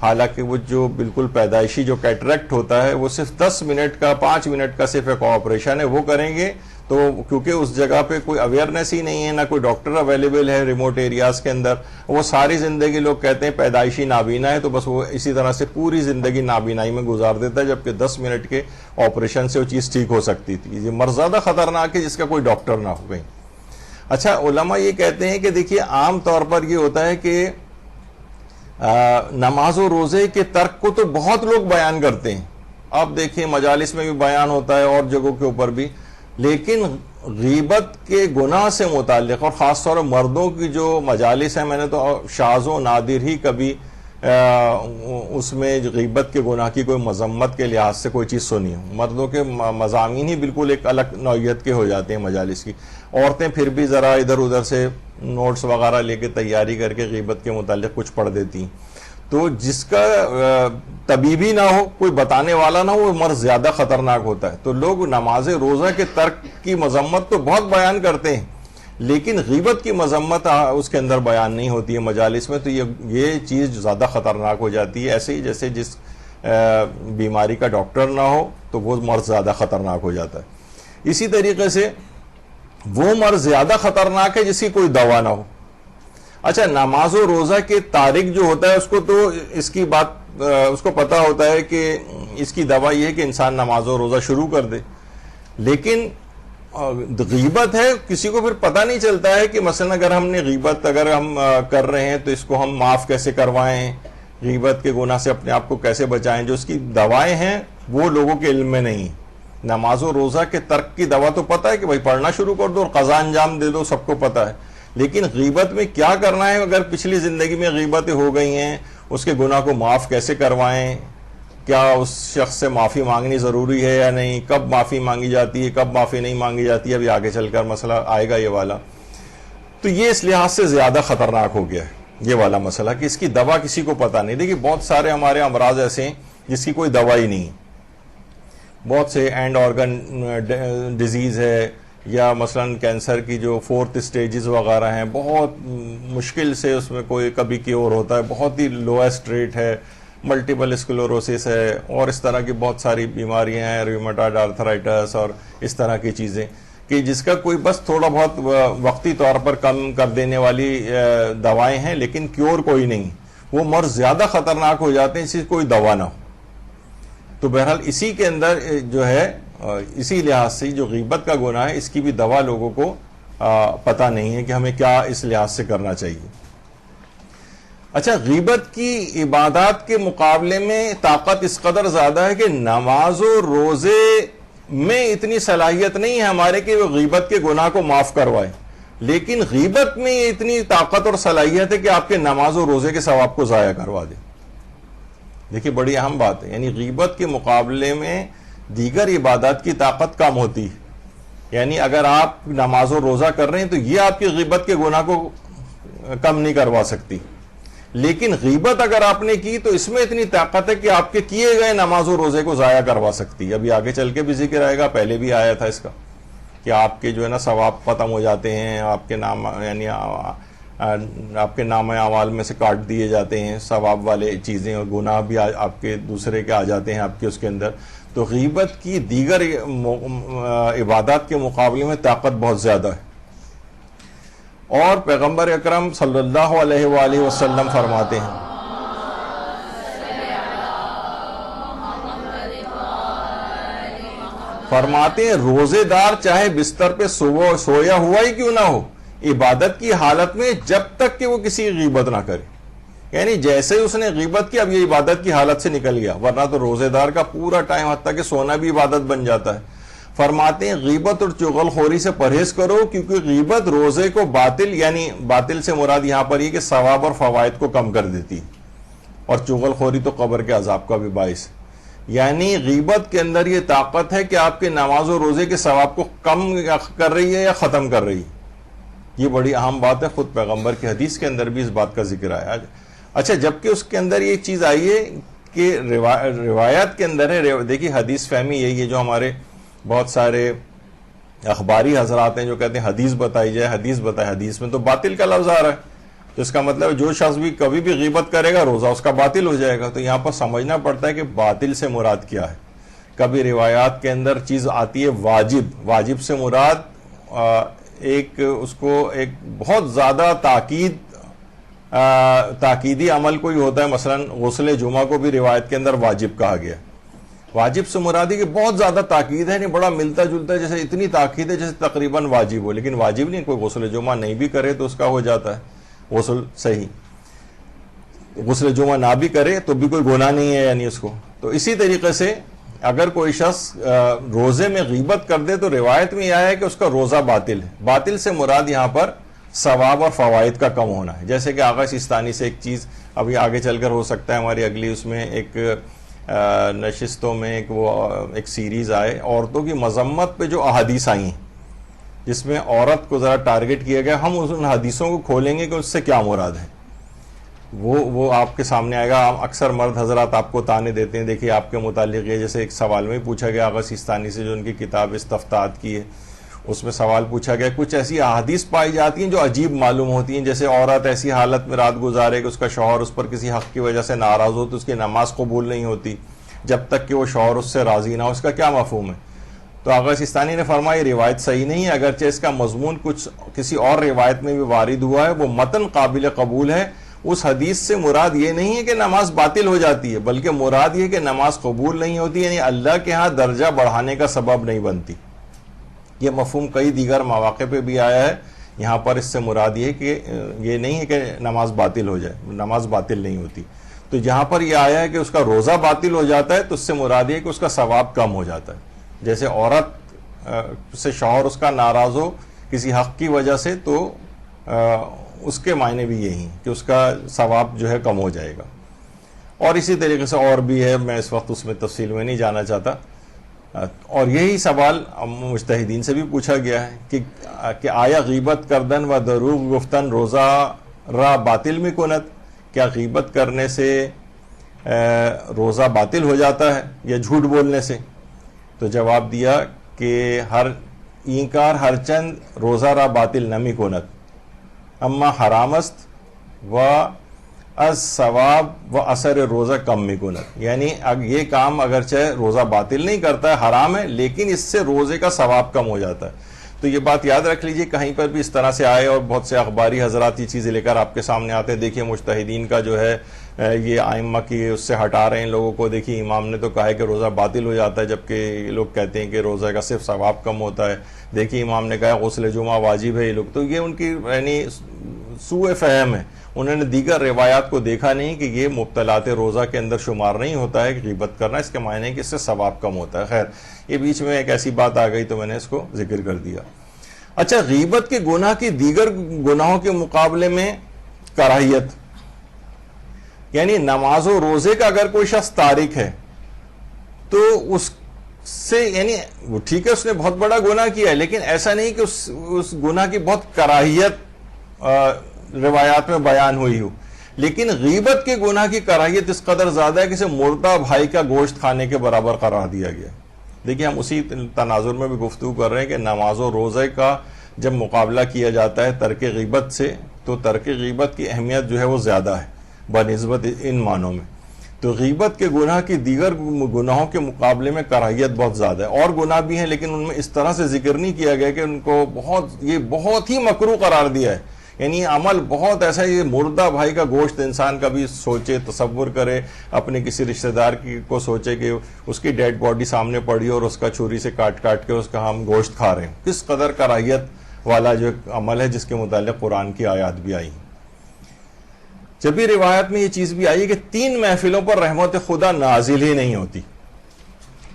حالانکہ وہ جو بالکل پیدائشی جو کیٹریکٹ ہوتا ہے وہ صرف 10 منٹ کا 5 منٹ کا صرف ایک آپریشن ہے، وہ کریں گے. تو کیونکہ اس جگہ پہ کوئی اویئرنیس ہی نہیں ہے، نہ کوئی ڈاکٹر اویلیبل ہے ریموٹ ایریاز کے اندر، وہ ساری زندگی لوگ کہتے ہیں پیدائشی نابینا ہے، تو بس وہ اسی طرح سے پوری زندگی نابینائی میں گزار دیتا ہے، جبکہ 10 منٹ کے آپریشن سے وہ چیز ٹھیک ہو سکتی تھی. یہ مرض زیادہ خطرناک ہے جس کا کوئی ڈاکٹر نہ ہو گئی. اچھا، علماء یہ کہتے ہیں کہ دیکھیے، عام طور پر یہ ہوتا ہے کہ نماز و روزے کے ترک کو تو بہت لوگ بیان کرتے ہیں. آپ دیکھیں مجالس میں بھی بیان ہوتا ہے اور جگہوں کے اوپر بھی، لیکن غیبت کے گناہ سے متعلق اور خاص طور پر مردوں کی جو مجالس ہیں، میں نے تو شاذ و نادر ہی کبھی اس میں غیبت کے گناہ کی کوئی مذمت کے لحاظ سے کوئی چیز سنی ہو. مردوں کے مضامین ہی بالکل ایک الگ نوعیت کے ہو جاتے ہیں مجالس کی. عورتیں پھر بھی ذرا ادھر ادھر سے نوٹس وغیرہ لے کے تیاری کر کے غیبت کے متعلق کچھ پڑھ دیتی ہیں. تو جس کا طبیبی نہ ہو، کوئی بتانے والا نہ ہو، وہ مرض زیادہ خطرناک ہوتا ہے. تو لوگ نماز روزہ کے ترک کی مذمت تو بہت بیان کرتے ہیں، لیکن غیبت کی مذمت اس کے اندر بیان نہیں ہوتی ہے مجالس میں. تو یہ چیز زیادہ خطرناک ہو جاتی ہے. ایسے ہی جیسے جس بیماری کا ڈاکٹر نہ ہو تو وہ مرض زیادہ خطرناک ہو جاتا ہے. اسی طریقے سے وہ مرض زیادہ خطرناک ہے جس کی کوئی دوا نہ ہو. اچھا، نماز و روزہ کے تارک جو ہوتا ہے اس کو تو اس کی بات اس کو پتا ہوتا ہے کہ اس کی دوا یہ ہے کہ انسان نماز و روزہ شروع کر دے. لیکن غیبت ہے، کسی کو پھر پتہ نہیں چلتا ہے کہ مثلا اگر ہم نے غیبت اگر ہم کر رہے ہیں تو اس کو ہم معاف کیسے کروائیں، غیبت کے گناہ سے اپنے آپ کو کیسے بچائیں. جو اس کی دوائیں ہیں وہ لوگوں کے علم میں نہیں. نماز و روزہ کے ترک کی دوا تو پتہ ہے کہ بھائی پڑھنا شروع کر دو اور قضا انجام دے دو، سب کو پتہ ہے. لیکن غیبت میں کیا کرنا ہے، اگر پچھلی زندگی میں غیبتیں ہو گئی ہیں اس کے گناہ کو معاف کیسے کروائیں، کیا اس شخص سے معافی مانگنی ضروری ہے یا نہیں، کب معافی مانگی جاتی ہے، کب معافی نہیں مانگی جاتی ہے، ابھی آگے چل کر مسئلہ آئے گا یہ والا. تو یہ اس لحاظ سے زیادہ خطرناک ہو گیا ہے یہ والا مسئلہ کہ اس کی دوا کسی کو پتہ نہیں. دیکھیے بہت سارے ہمارے امراض ایسے ہیں جس کی کوئی دوا ہی نہیں. بہت سے اینڈ آرگن ڈیزیز ہے، یا مثلا کینسر کی جو 4th سٹیجز وغیرہ ہیں، بہت مشکل سے اس میں کوئی کبھی کیور ہوتا ہے، بہت ہی لویسٹ ریٹ ہے. ملٹیپل اسکلوروسس ہے اور اس طرح کی بہت ساری بیماریاں ہیں، ریومیٹائڈ آرتھرائٹس اور اس طرح کی چیزیں کہ جس کا کوئی بس تھوڑا بہت وقتی طور پر کم کر دینے والی دوائیں ہیں، لیکن کیور کوئی نہیں. وہ مرض زیادہ خطرناک ہو جاتے ہیں جس کی کوئی دوا نہ ہو. تو بہرحال اسی کے اندر جو ہے اسی لحاظ سے جو غیبت کا گناہ ہے اس کی بھی دوا لوگوں کو پتہ نہیں ہے کہ ہمیں کیا اس لحاظ سے کرنا چاہیے. اچھا، غیبت کی عبادات کے مقابلے میں طاقت اس قدر زیادہ ہے کہ نماز و روزے میں اتنی صلاحیت نہیں ہے ہمارے کہ وہ غیبت کے گناہ کو معاف کروائے، لیکن غیبت میں یہ اتنی طاقت اور صلاحیت ہے کہ آپ کے نماز و روزے کے ثواب کو ضائع کروا دے. دیکھیے بڑی اہم بات ہے، یعنی غیبت کے مقابلے میں دیگر عبادات کی طاقت کم ہوتی ہے. یعنی اگر آپ نماز و روزہ کر رہے ہیں تو یہ آپ کی غیبت کے گناہ کو کم نہیں کروا سکتی، لیکن غیبت اگر آپ نے کی تو اس میں اتنی طاقت ہے کہ آپ کے کیے گئے نماز و روزے کو ضائع کروا سکتی ہے. ابھی آگے چل کے بھی ذکر آئے گا، پہلے بھی آیا تھا اس کا کہ آپ کے جو ہے نا ثواب ختم ہو جاتے ہیں، آپ کے نام یعنی آپ کے نام اعمال میں سے کاٹ دیے جاتے ہیں ثواب والے چیزیں، اور گناہ بھی آپ کے دوسرے کے آ جاتے ہیں آپ کے اس کے اندر. تو غیبت کی دیگر عبادات کے مقابلے میں طاقت بہت زیادہ ہے. اور پیغمبر اکرم صلی اللہ علیہ وآلہ وسلم فرماتے ہیں روزے دار چاہے بستر پہ سویا ہوا ہی کیوں نہ ہو، عبادت کی حالت میں جب تک کہ وہ کسی غیبت نہ کرے. یعنی جیسے ہی اس نے غیبت کی اب یہ عبادت کی حالت سے نکل گیا، ورنہ تو روزے دار کا پورا ٹائم حتیٰ کہ سونا بھی عبادت بن جاتا ہے. فرماتے ہیں غیبت اور چغل خوری سے پرہیز کرو، کیونکہ غیبت روزے کو باطل، یعنی باطل سے مراد یہاں پر یہ کہ ثواب اور فوائد کو کم کر دیتی، اور چغل خوری تو قبر کے عذاب کا بھی باعث ہے. یعنی غیبت کے اندر یہ طاقت ہے کہ آپ کے نماز و روزے کے ثواب کو کم کر رہی ہے یا ختم کر رہی ہے. یہ بڑی اہم بات ہے، خود پیغمبر کی حدیث کے اندر بھی اس بات کا ذکر آیا. اچھا، جبکہ اس کے اندر یہ چیز آئی ہے کہ روایات کے اندر ہے، دیکھیے حدیث فہمی یہی ہے جو ہمارے بہت سارے اخباری حضرات ہیں جو کہتے ہیں حدیث بتائی جائے، حدیث بتائے. حدیث میں تو باطل کا لفظ آ رہا ہے، تو اس کا مطلب ہے جو شخص بھی کبھی بھی غیبت کرے گا روزہ اس کا باطل ہو جائے گا. تو یہاں پر سمجھنا پڑتا ہے کہ باطل سے مراد کیا ہے. کبھی روایات کے اندر چیز آتی ہے واجب، واجب سے مراد ایک اس کو ایک بہت زیادہ تاکیدی عمل کوئی ہوتا ہے. مثلا غسل جمعہ کو بھی روایت کے اندر واجب کہا گیا. واجب سے مراد ہے کہ بہت زیادہ تاکید ہے، نہیں بڑا ملتا جلتا ہے، جیسے اتنی تاکید ہے جیسے تقریباً واجب ہو، لیکن واجب نہیں. کوئی غسل جمعہ نہیں بھی کرے تو اس کا ہو جاتا ہے غسل صحیح، غسل جمعہ نہ بھی کرے تو بھی کوئی گناہ نہیں ہے یعنی اس کو. تو اسی طریقے سے اگر کوئی شخص روزے میں غیبت کر دے تو روایت میں یہ آیا ہے کہ اس کا روزہ باطل ہے. باطل سے مراد یہاں پر ثواب اور فوائد کا کم ہونا ہے. جیسے کہ آغا سیستانی سے ایک چیز ابھی آگے چل کر ہو سکتا ہے ہماری اگلی اس میں ایک نشستوں میں ایک سیریز آئے عورتوں کی مذمت پہ جو احادیث آئی ہیں جس میں عورت کو ذرا ٹارگٹ کیا گیا. ہم ان حدیثوں کو کھولیں گے کہ اس سے کیا مراد ہے، وہ آپ کے سامنے آئے گا. اکثر مرد حضرات آپ کو تانے دیتے ہیں. دیکھیے آپ کے متعلق یہ جیسے ایک سوال میں پوچھا گیا آغا سیستانی سے جو ان کی کتاب استفتاء کی ہے، اس میں سوال پوچھا گیا کچھ ایسی احادیث پائی جاتی ہیں جو عجیب معلوم ہوتی ہیں، جیسے عورت ایسی حالت میں رات گزارے کہ اس کا شوہر اس پر کسی حق کی وجہ سے ناراض ہو تو اس کی نماز قبول نہیں ہوتی جب تک کہ وہ شوہر اس سے راضی نہ ہو. اس کا کیا مفہوم ہے؟ تو آغا سیستانی نے فرمایا یہ روایت صحیح نہیں ہے، اگرچہ اس کا مضمون کچھ کسی اور روایت میں بھی وارد ہوا ہے، وہ متن قابل قبول ہے. اس حدیث سے مراد یہ نہیں ہے کہ نماز باطل ہو جاتی ہے، بلکہ مراد یہ کہ نماز قبول نہیں ہوتی، یعنی اللہ کے ہاں درجہ بڑھانے کا سبب نہیں بنتی. یہ مفہوم کئی دیگر مواقع پہ بھی آیا ہے. یہاں پر اس سے مراد یہ کہ یہ نہیں ہے کہ نماز باطل ہو جائے، نماز باطل نہیں ہوتی. تو جہاں پر یہ آیا ہے کہ اس کا روزہ باطل ہو جاتا ہے تو اس سے مراد یہ کہ اس کا ثواب کم ہو جاتا ہے. جیسے عورت سے شوہر اس کا ناراض ہو کسی حق کی وجہ سے تو اس کے معنی بھی یہی کہ اس کا ثواب جو ہے کم ہو جائے گا. اور اسی طریقے سے اور بھی ہے، میں اس وقت اس میں تفصیل میں نہیں جانا چاہتا. اور یہی سوال مجتہدین سے بھی پوچھا گیا ہے کہ آیا غیبت کردن و دروغ گفتن روزہ را باطل میں کنت، کیا غیبت کرنے سے روزہ باطل ہو جاتا ہے یا جھوٹ بولنے سے؟ تو جواب دیا کہ ہر اینکار ہر چند روزہ را باطل نمی کنت اما حرام است و از ثواب و اثر روزہ کم می کنت. یعنی یہ کام اگرچہ روزہ باطل نہیں کرتا ہے، حرام ہے، لیکن اس سے روزے کا ثواب کم ہو جاتا ہے. تو یہ بات یاد رکھ لیجئے، کہیں پر بھی اس طرح سے آئے اور بہت سے اخباری حضرات یہ چیزیں لے کر آپ کے سامنے آتے ہیں، دیکھیے مجتہدین کا جو ہے یہ ائمہ کی اس سے ہٹا رہے ہیں لوگوں کو، دیکھیے امام نے تو کہا ہے کہ روزہ باطل ہو جاتا ہے، جبکہ لوگ کہتے ہیں کہ روزہ کا صرف ثواب کم ہوتا ہے، دیکھیے امام نے کہا غسل جمعہ واجب ہے، یہ لوگ تو یہ ان کی یعنی سوء فہم ہے، انہوں نے دیگر روایات کو دیکھا نہیں کہ یہ مبتلات روزہ کے اندر شمار نہیں ہوتا ہے غیبت کرنا، اس کے معنی ہے کہ اس سے ثواب کم ہوتا ہے۔ خیر یہ بیچ میں ایک ایسی بات آ گئی تو میں نے اس کو ذکر کر دیا۔ اچھا، غیبت کے گناہ کی دیگر گناہوں کے مقابلے میں کراہیت، یعنی نماز و روزے کا اگر کوئی شخص تارک ہے تو اس سے یعنی وہ ٹھیک ہے اس نے بہت بڑا گناہ کیا ہے، لیکن ایسا نہیں کہ اس گناہ کی بہت کراہیت روایات میں بیان ہوئی ہو، لیکن غیبت کے گناہ کی کراہیت اس قدر زیادہ ہے کہ اسے مردہ بھائی کا گوشت کھانے کے برابر قرار دیا گیا۔ دیکھیں ہم اسی تناظر میں بھی گفتگو کر رہے ہیں کہ نماز و روزے کا جب مقابلہ کیا جاتا ہے ترک غیبت سے، تو ترک غیبت کی اہمیت جو ہے وہ زیادہ ہے بنسبت ان معنوں میں۔ تو غیبت کے گناہ کی دیگر گناہوں کے مقابلے میں کراہیت بہت زیادہ ہے، اور گناہ بھی ہیں لیکن ان میں اس طرح سے ذکر نہیں کیا گیا کہ ان کو بہت ہی مکروہ قرار دیا ہے، یعنی عمل بہت ایسا ہے، یہ مردہ بھائی کا گوشت انسان کبھی سوچے، تصور کرے، اپنے کسی رشتہ دار کو سوچے کہ اس کی ڈیڈ باڈی سامنے پڑی اور اس کا چھری سے کاٹ کے اس کا ہم گوشت کھا رہے ہیں، کس قدر کراہیت والا جو عمل ہے جس کے متعلق قرآن کی آیات بھی آئی۔ جب بھی روایت میں یہ چیز بھی آئی کہ 3 محفلوں پر رحمت خدا نازل ہی نہیں ہوتی،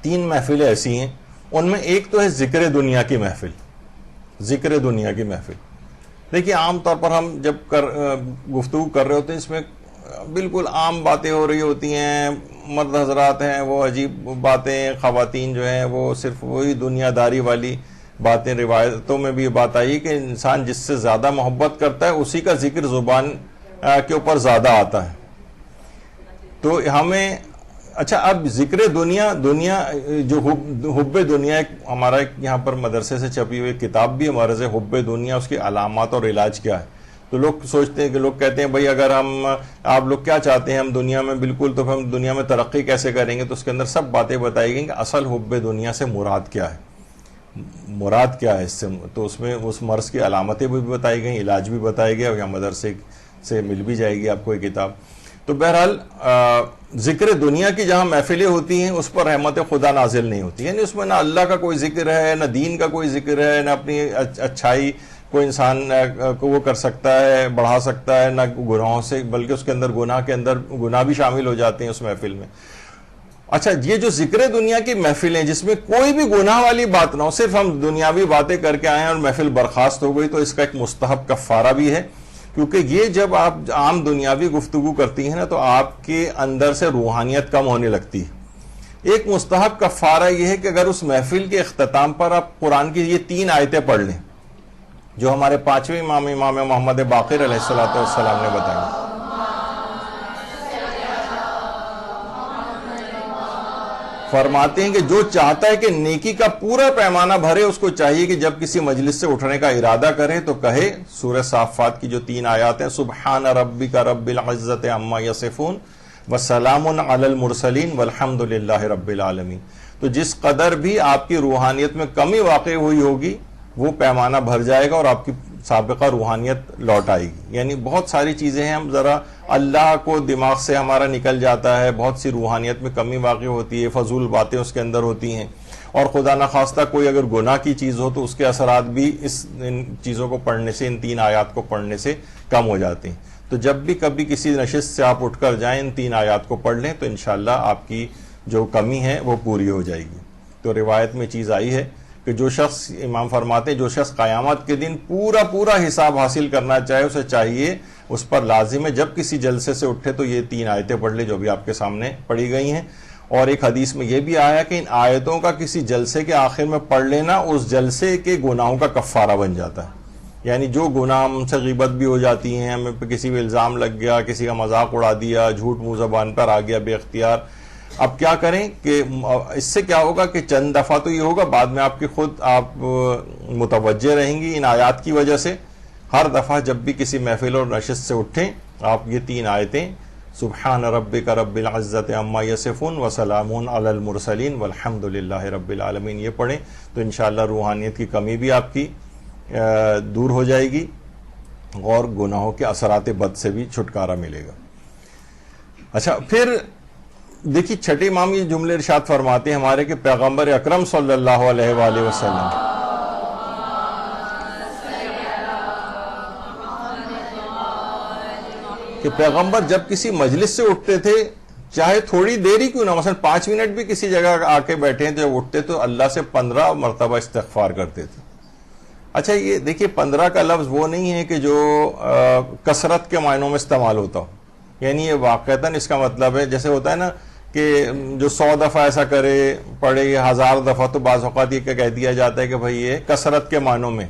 3 محفلیں ایسی ہیں، ان میں ایک تو ہے ذکر دنیا کی محفل، ذکر دنیا کی محفل۔ دیکھیے عام طور پر ہم جب گفتگو کر رہے ہوتے ہیں اس میں بالکل عام باتیں ہو رہی ہوتی ہیں، مرد حضرات ہیں وہ عجیب باتیں، خواتین جو ہیں وہ صرف وہی دنیا داری والی باتیں، روایتوں میں بھی یہ بات آئی کہ انسان جس سے زیادہ محبت کرتا ہے اسی کا ذکر زبان کے اوپر زیادہ آتا ہے۔ تو ہمیں اچھا اب ذکر دنیا جو حب دنیا، ہمارا یہاں پر مدرسے سے چھپی ہوئی کتاب بھی ہمارے سے حب دنیا، اس کی علامات اور علاج کیا ہے، تو لوگ سوچتے ہیں کہ لوگ کہتے ہیں بھائی اگر آپ لوگ کیا چاہتے ہیں ہم دنیا میں بالکل، تو ہم دنیا میں ترقی کیسے کریں گے، تو اس کے اندر سب باتیں بتائی گئی کہ اصل حب دنیا سے مراد کیا ہے، مراد کیا ہے اس سے، تو اس میں اس مرض کی علامتیں بھی بتائی گئیں، علاج بھی بتایا گیا، اور یہاں مدرسے سے مل بھی جائے گی آپ کو یہ کتاب۔ تو بہرحال ذکر دنیا کی جہاں محفلیں ہوتی ہیں اس پر رحمت خدا نازل نہیں ہوتی، یعنی اس میں نہ اللہ کا کوئی ذکر ہے، نہ دین کا کوئی ذکر ہے، نہ اپنی اچھائی کوئی انسان کو وہ کر سکتا ہے، بڑھا سکتا ہے، نہ گناہوں سے، بلکہ اس کے اندر گناہ بھی شامل ہو جاتے ہیں اس محفل میں۔ اچھا یہ جو ذکر دنیا کی محفلیں جس میں کوئی بھی گناہ والی بات نہ ہو، صرف ہم دنیاوی باتیں کر کے آئے اور محفل برخاست ہو گئی، تو اس کا ایک مستحب کفارہ بھی ہے، کیونکہ یہ جب آپ عام دنیاوی گفتگو کرتی ہیں نا تو آپ کے اندر سے روحانیت کم ہونے لگتی ہے۔ ایک مستحب کفارہ یہ ہے کہ اگر اس محفل کے اختتام پر آپ قرآن کی یہ 3 آیتیں پڑھ لیں جو ہمارے 5ویں امام محمد باقر علیہ السلام نے بتائی۔ فرماتے ہیں کہ جو چاہتا ہے کہ نیکی کا پورا پیمانہ بھرے، اس کو چاہیے کہ جب کسی مجلس سے اٹھنے کا ارادہ کرے تو کہے سورہ صافات کی جو 3 آیات ہیں، سبحان ربک رب العزت عما یصفون وسلام علی المرسلین والحمد للہ رب العالمین۔ تو جس قدر بھی آپ کی روحانیت میں کمی واقع ہوئی ہوگی وہ پیمانہ بھر جائے گا اور آپ کی سابقہ روحانیت لوٹ آئے گی۔ یعنی بہت ساری چیزیں ہیں، ہم ذرا اللہ کو دماغ سے ہمارا نکل جاتا ہے، بہت سی روحانیت میں کمی واقع ہوتی ہے، فضول باتیں اس کے اندر ہوتی ہیں، اور خدا نخواستہ کوئی اگر گناہ کی چیز ہو تو اس کے اثرات بھی ان چیزوں کو پڑھنے سے، ان 3 آیات کو پڑھنے سے کم ہو جاتے ہیں۔ تو جب بھی کبھی کسی نشست سے آپ اٹھ کر جائیں، ان 3 آیات کو پڑھ لیں تو انشاءاللہ آپ کی جو کمی ہے وہ پوری ہو جائے گی۔ تو روایت میں چیز آئی ہے کہ جو شخص، امام فرماتے ہیں جو شخص قیامت کے دن پورا حساب حاصل کرنا چاہے، اسے چاہیے، اس پر لازم ہے جب کسی جلسے سے اٹھے تو یہ 3 آیتیں پڑھ لے جو بھی آپ کے سامنے پڑھی گئی ہیں۔ اور ایک حدیث میں یہ بھی آیا کہ ان آیتوں کا کسی جلسے کے آخر میں پڑھ لینا اس جلسے کے گناہوں کا کفارہ بن جاتا ہے۔ یعنی جو گناہ ہم سے غیبت بھی ہو جاتی ہیں، ہمیں پہ کسی بھی الزام لگ گیا، کسی کا مذاق اڑا دیا، جھوٹ منہ زبان پر آ گیا بے اختیار، اب کیا کریں کہ اس سے کیا ہوگا کہ چند دفعہ تو یہ ہوگا، بعد میں آپ متوجہ رہیں گی ان آیات کی وجہ سے۔ ہر دفعہ جب بھی کسی محفل اور نشست سے اٹھیں آپ یہ 3 آیتیں سبحان ربک رب العزت عما یصفون وسلام علی المرسلین والحمد للہ رب العالمین. یہ پڑھیں تو انشاءاللہ روحانیت کی کمی بھی آپ کی دور ہو جائے گی اور گناہوں کے اثرات بد سے بھی چھٹکارا ملے گا. اچھا پھر دیکھیے چھٹے امام یہ جملے ارشاد فرماتے ہیں ہمارے کہ پیغمبر اکرم صلی اللہ علیہ وآلہ وسلم کہ پیغمبر جب کسی مجلس سے اٹھتے تھے چاہے تھوڑی دیر ہی کیوں نہ، مثلا 5 منٹ بھی کسی جگہ آ کے بیٹھے ہیں تو جب اٹھتے تو اللہ سے 15 مرتبہ استغفار کرتے تھے. اچھا یہ دیکھیے 15 کا لفظ وہ نہیں ہے کہ جو کثرت کے معنوں میں استعمال ہوتا ہو، یعنی یہ واقعتاً اس کا مطلب ہے جیسے ہوتا ہے نا کہ جو 100 دفعہ ایسا کرے پڑھے یہ 1000 دفعہ، تو بعض اوقات یہ کہہ دیا جاتا ہے کہ بھئی یہ کثرت کے معنوں میں.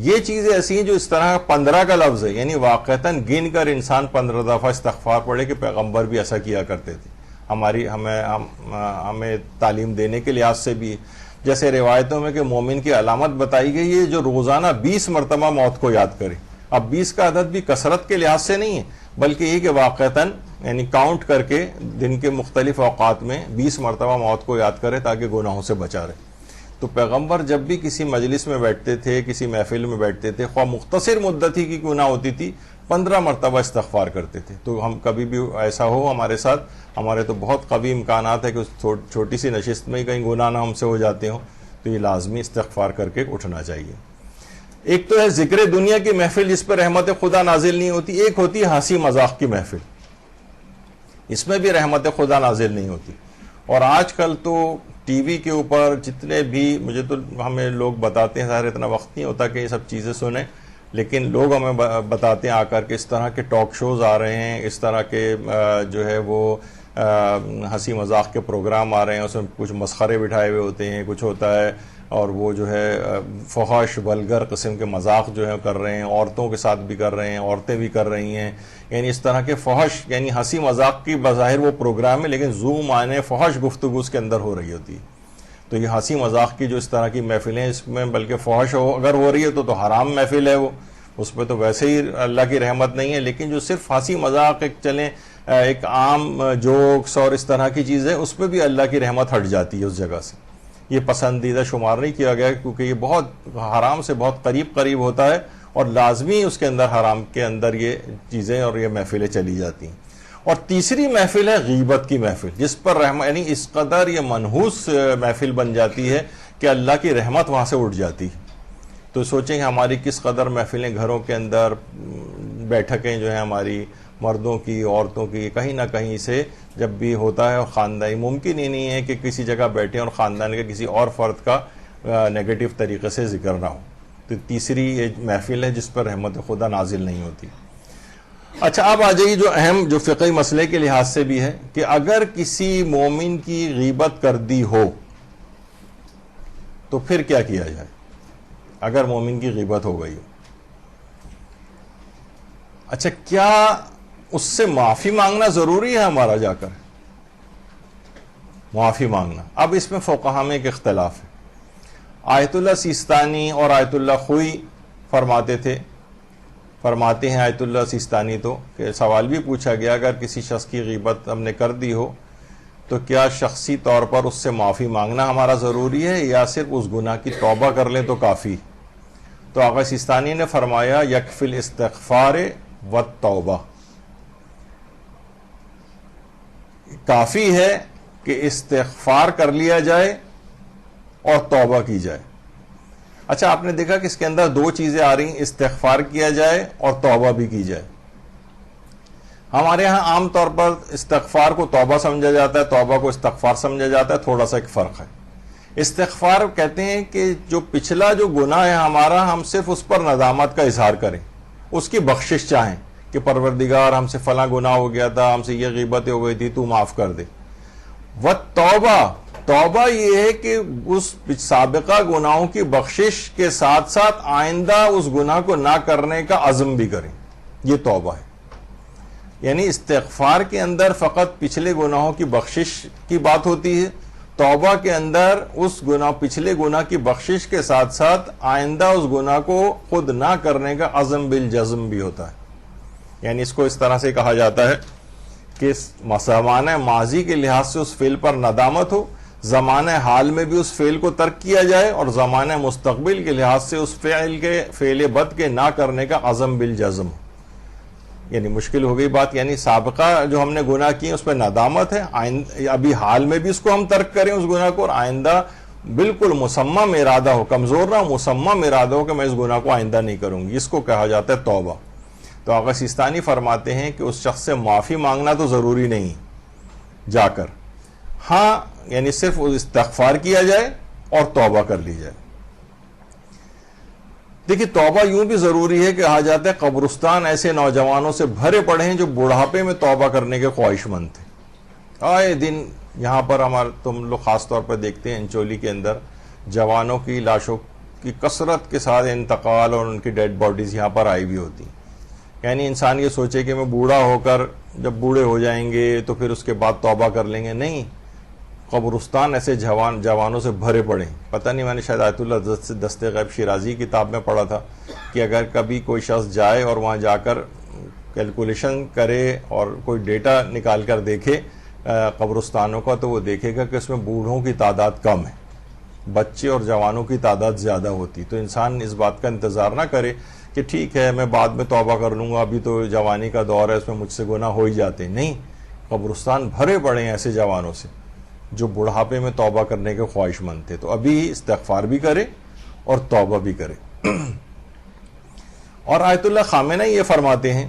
یہ چیزیں ایسی ہیں جو اس طرح 15 کا لفظ ہے، یعنی واقعتاً گن کر انسان 15 دفعہ استغفار پڑھے کہ پیغمبر بھی ایسا کیا کرتے تھے. ہمیں تعلیم دینے کے لحاظ سے بھی جیسے روایتوں میں کہ مومن کی علامت بتائی گئی ہے جو روزانہ 20 مرتبہ موت کو یاد کرے. اب 20 کا عدد بھی کثرت کے لحاظ سے نہیں ہے بلکہ یہ کہ واقعتاً یعنی کاؤنٹ کر کے دن کے مختلف اوقات میں 20 مرتبہ موت کو یاد کرے تاکہ گناہوں سے بچا رہے. تو پیغمبر جب بھی کسی مجلس میں بیٹھتے تھے، کسی محفل میں بیٹھتے تھے، خواہ مختصر مدت ہی کی کیوں نہ ہوتی تھی، 15 مرتبہ استغفار کرتے تھے. تو ہم کبھی بھی ایسا ہو ہمارے ساتھ، ہمارے تو بہت قوی امکانات ہے کہ اس چھوٹی سی نشست میں ہی کہیں گناہ نہ ہم سے ہو جاتے ہوں، تو یہ لازمی استغفار کر کے اٹھنا چاہیے. ایک تو ہے ذکر دنیا کی محفل جس پر رحمت خدا نازل نہیں ہوتی، ایک ہوتی ہے ہنسی مذاق کی محفل، اس میں بھی رحمت خدا نازل نہیں ہوتی. اور آج کل تو ٹی وی کے اوپر جتنے بھی مجھے تو ہمیں لوگ بتاتے ہیں، ظاہر اتنا وقت نہیں ہوتا کہ یہ سب چیزیں سنیں، لیکن لوگ ہمیں بتاتے ہیں آ کر کے اس طرح کے ٹاک شوز آ رہے ہیں، اس طرح کے جو ہے وہ ہنسی مذاق کے پروگرام آ رہے ہیں، اس میں کچھ مسخرے بٹھائے ہوئے ہوتے ہیں، کچھ ہوتا ہے اور وہ جو ہے فحش ولگر قسم کے مذاق جو ہے کر رہے ہیں، عورتوں کے ساتھ بھی کر رہے ہیں، عورتیں بھی کر رہی ہیں. یعنی اس طرح کے فحش یعنی ہنسی مذاق کی بظاہر وہ پروگرام ہے لیکن ذو معنی فحش گفتگو اس کے اندر ہو رہی ہوتی ہے. تو یہ ہنسی مذاق کی جو اس طرح کی محفلیں اس میں بلکہ فحش اگر ہو رہی ہے تو حرام محفل ہے وہ، اس پہ تو ویسے ہی اللہ کی رحمت نہیں ہے. لیکن جو صرف ہنسی مذاق ایک چلیں ایک عام جوکس اور اس طرح کی چیزیں، اس پہ بھی اللہ کی رحمت ہٹ جاتی ہے اس جگہ سے. یہ پسندیدہ شمار نہیں کیا گیا کیونکہ یہ بہت حرام سے بہت قریب ہوتا ہے اور لازمی اس کے اندر حرام کے اندر یہ چیزیں اور یہ محفلیں چلی جاتی ہیں. اور تیسری محفل ہے غیبت کی محفل جس پر یعنی اس قدر یہ منحوس محفل بن جاتی ہے کہ اللہ کی رحمت وہاں سے اٹھ جاتی ہے. تو سوچیں کہ ہماری کس قدر محفلیں گھروں کے اندر، بیٹھکیں جو ہیں ہماری مردوں کی عورتوں کی کہیں نہ کہیں سے جب بھی ہوتا ہے، اور خاندانی ممکن ہی نہیں ہے کہ کسی جگہ بیٹھیں اور خاندان کے کسی اور فرد کا نیگیٹو طریقے سے ذکر نہ ہو. تو تیسری یہ محفل ہے جس پر رحمت خدا نازل نہیں ہوتی. اچھا اب آ جائیے جو اہم جو فقہی مسئلے کے لحاظ سے بھی ہے کہ اگر کسی مومن کی غیبت کر دی ہو تو پھر کیا کیا جائے اگر مومن کی غیبت ہو گئی ہو. اچھا کیا اس سے معافی مانگنا ضروری ہے ہمارا جا کر معافی مانگنا؟ اب اس میں فقہا میں ایک اختلاف ہے. آیت اللہ سیستانی اور آیت اللہ خوئی فرماتے ہیں آیت اللہ سیستانی تو کہ سوال بھی پوچھا گیا اگر کسی شخص کی غیبت ہم نے کر دی ہو تو کیا شخصی طور پر اس سے معافی مانگنا ہمارا ضروری ہے یا صرف اس گناہ کی توبہ کر لیں تو کافی؟ تو آقا سیستانی نے فرمایا یکفی الاستغفار والتوبہ، کافی ہے کہ استغفار کر لیا جائے اور توبہ کی جائے. اچھا آپ نے دیکھا کہ اس کے اندر دو چیزیں آ رہی ہیں، استغفار کیا جائے اور توبہ بھی کی جائے. ہمارے ہاں عام طور پر استغفار کو توبہ سمجھا جاتا ہے، توبہ کو استغفار سمجھا جاتا ہے، تھوڑا سا ایک فرق ہے. استغفار کہتے ہیں کہ جو پچھلا جو گناہ ہے ہمارا ہم صرف اس پر ندامت کا اظہار کریں، اس کی بخشش چاہیں کہ پروردگار ہم سے فلاں گناہ ہو گیا تھا، ہم سے یہ غیبتیں ہو گئی تھی، تو معاف کر دے. توبہ یہ ہے کہ اس سابقہ گناہوں کی بخشش کے ساتھ ساتھ آئندہ اس گناہ کو نہ کرنے کا عزم بھی کریں، یہ توبہ ہے. یعنی استغفار کے اندر فقط پچھلے گناہوں کی بخشش کی بات ہوتی ہے، توبہ کے اندر اس پچھلے گناہ کی بخشش کے ساتھ ساتھ آئندہ اس گناہ کو خود نہ کرنے کا عزم بالجزم بھی ہوتا ہے. یعنی اس کو اس طرح سے کہا جاتا ہے کہ زمانہ ماضی کے لحاظ سے اس فعل پر ندامت ہو، زمانہ حال میں بھی اس فعل کو ترک کیا جائے، اور زمانہ مستقبل کے لحاظ سے اس فعل بد کے نہ کرنے کا عزم بالجزم ہو۔ یعنی مشکل ہو گئی بات، یعنی سابقہ جو ہم نے گناہ کیے اس پہ ندامت ہے، ابھی حال میں بھی اس کو ہم ترک کریں اس گناہ کو، اور آئندہ بالکل مصمم ارادہ ہو، کمزور نہ مصمم ارادہ ہو کہ میں اس گناہ کو آئندہ نہیں کروں گی، اس کو کہا جاتا ہے توبہ۔ تو آقا سیستانی فرماتے ہیں کہ اس شخص سے معافی مانگنا تو ضروری نہیں جا کر، ہاں یعنی صرف استغفار کیا جائے اور توبہ کر لی جائے۔ دیکھیے توبہ یوں بھی ضروری ہے کہ کہا جاتا ہے قبرستان ایسے نوجوانوں سے بھرے پڑے ہیں جو بڑھاپے میں توبہ کرنے کے خواہش مند تھے۔ آئے دن یہاں پر تم لوگ خاص طور پر دیکھتے ہیں انچولی کے اندر جوانوں کی لاشوں کی کثرت کے ساتھ انتقال اور ان کی ڈیڈ باڈیز یہاں پر آئی ہوئی ہوتی ہیں۔ یعنی انسان یہ سوچے کہ میں بوڑھا ہو کر جب بوڑھے ہو جائیں گے تو پھر اس کے بعد توبہ کر لیں گے، نہیں، قبرستان ایسے جوانوں سے بھرے پڑے ہیں۔ پتہ نہیں، میں نے شاید آیت اللہ دست غیب شیرازی کتاب میں پڑھا تھا کہ اگر کبھی کوئی شخص جائے اور وہاں جا کر کیلکولیشن کرے اور کوئی ڈیٹا نکال کر دیکھے قبرستانوں کا، تو وہ دیکھے گا کہ اس میں بوڑھوں کی تعداد کم ہے، بچے اور جوانوں کی تعداد زیادہ ہوتی۔ تو انسان اس بات کا انتظار نہ کرے کہ ٹھیک ہے میں بعد میں توبہ کر لوں گا، ابھی تو جوانی کا دور ہے، اس میں مجھ سے گناہ ہو ہی جاتے ہیں۔ نہیں، قبرستان بھرے پڑے ہیں ایسے جوانوں سے جو بڑھاپے میں توبہ کرنے کے خواہش مند تھے۔ تو ابھی استغفار بھی کرے اور توبہ بھی کرے۔ اور آیت اللہ خامنہ یہ فرماتے ہیں،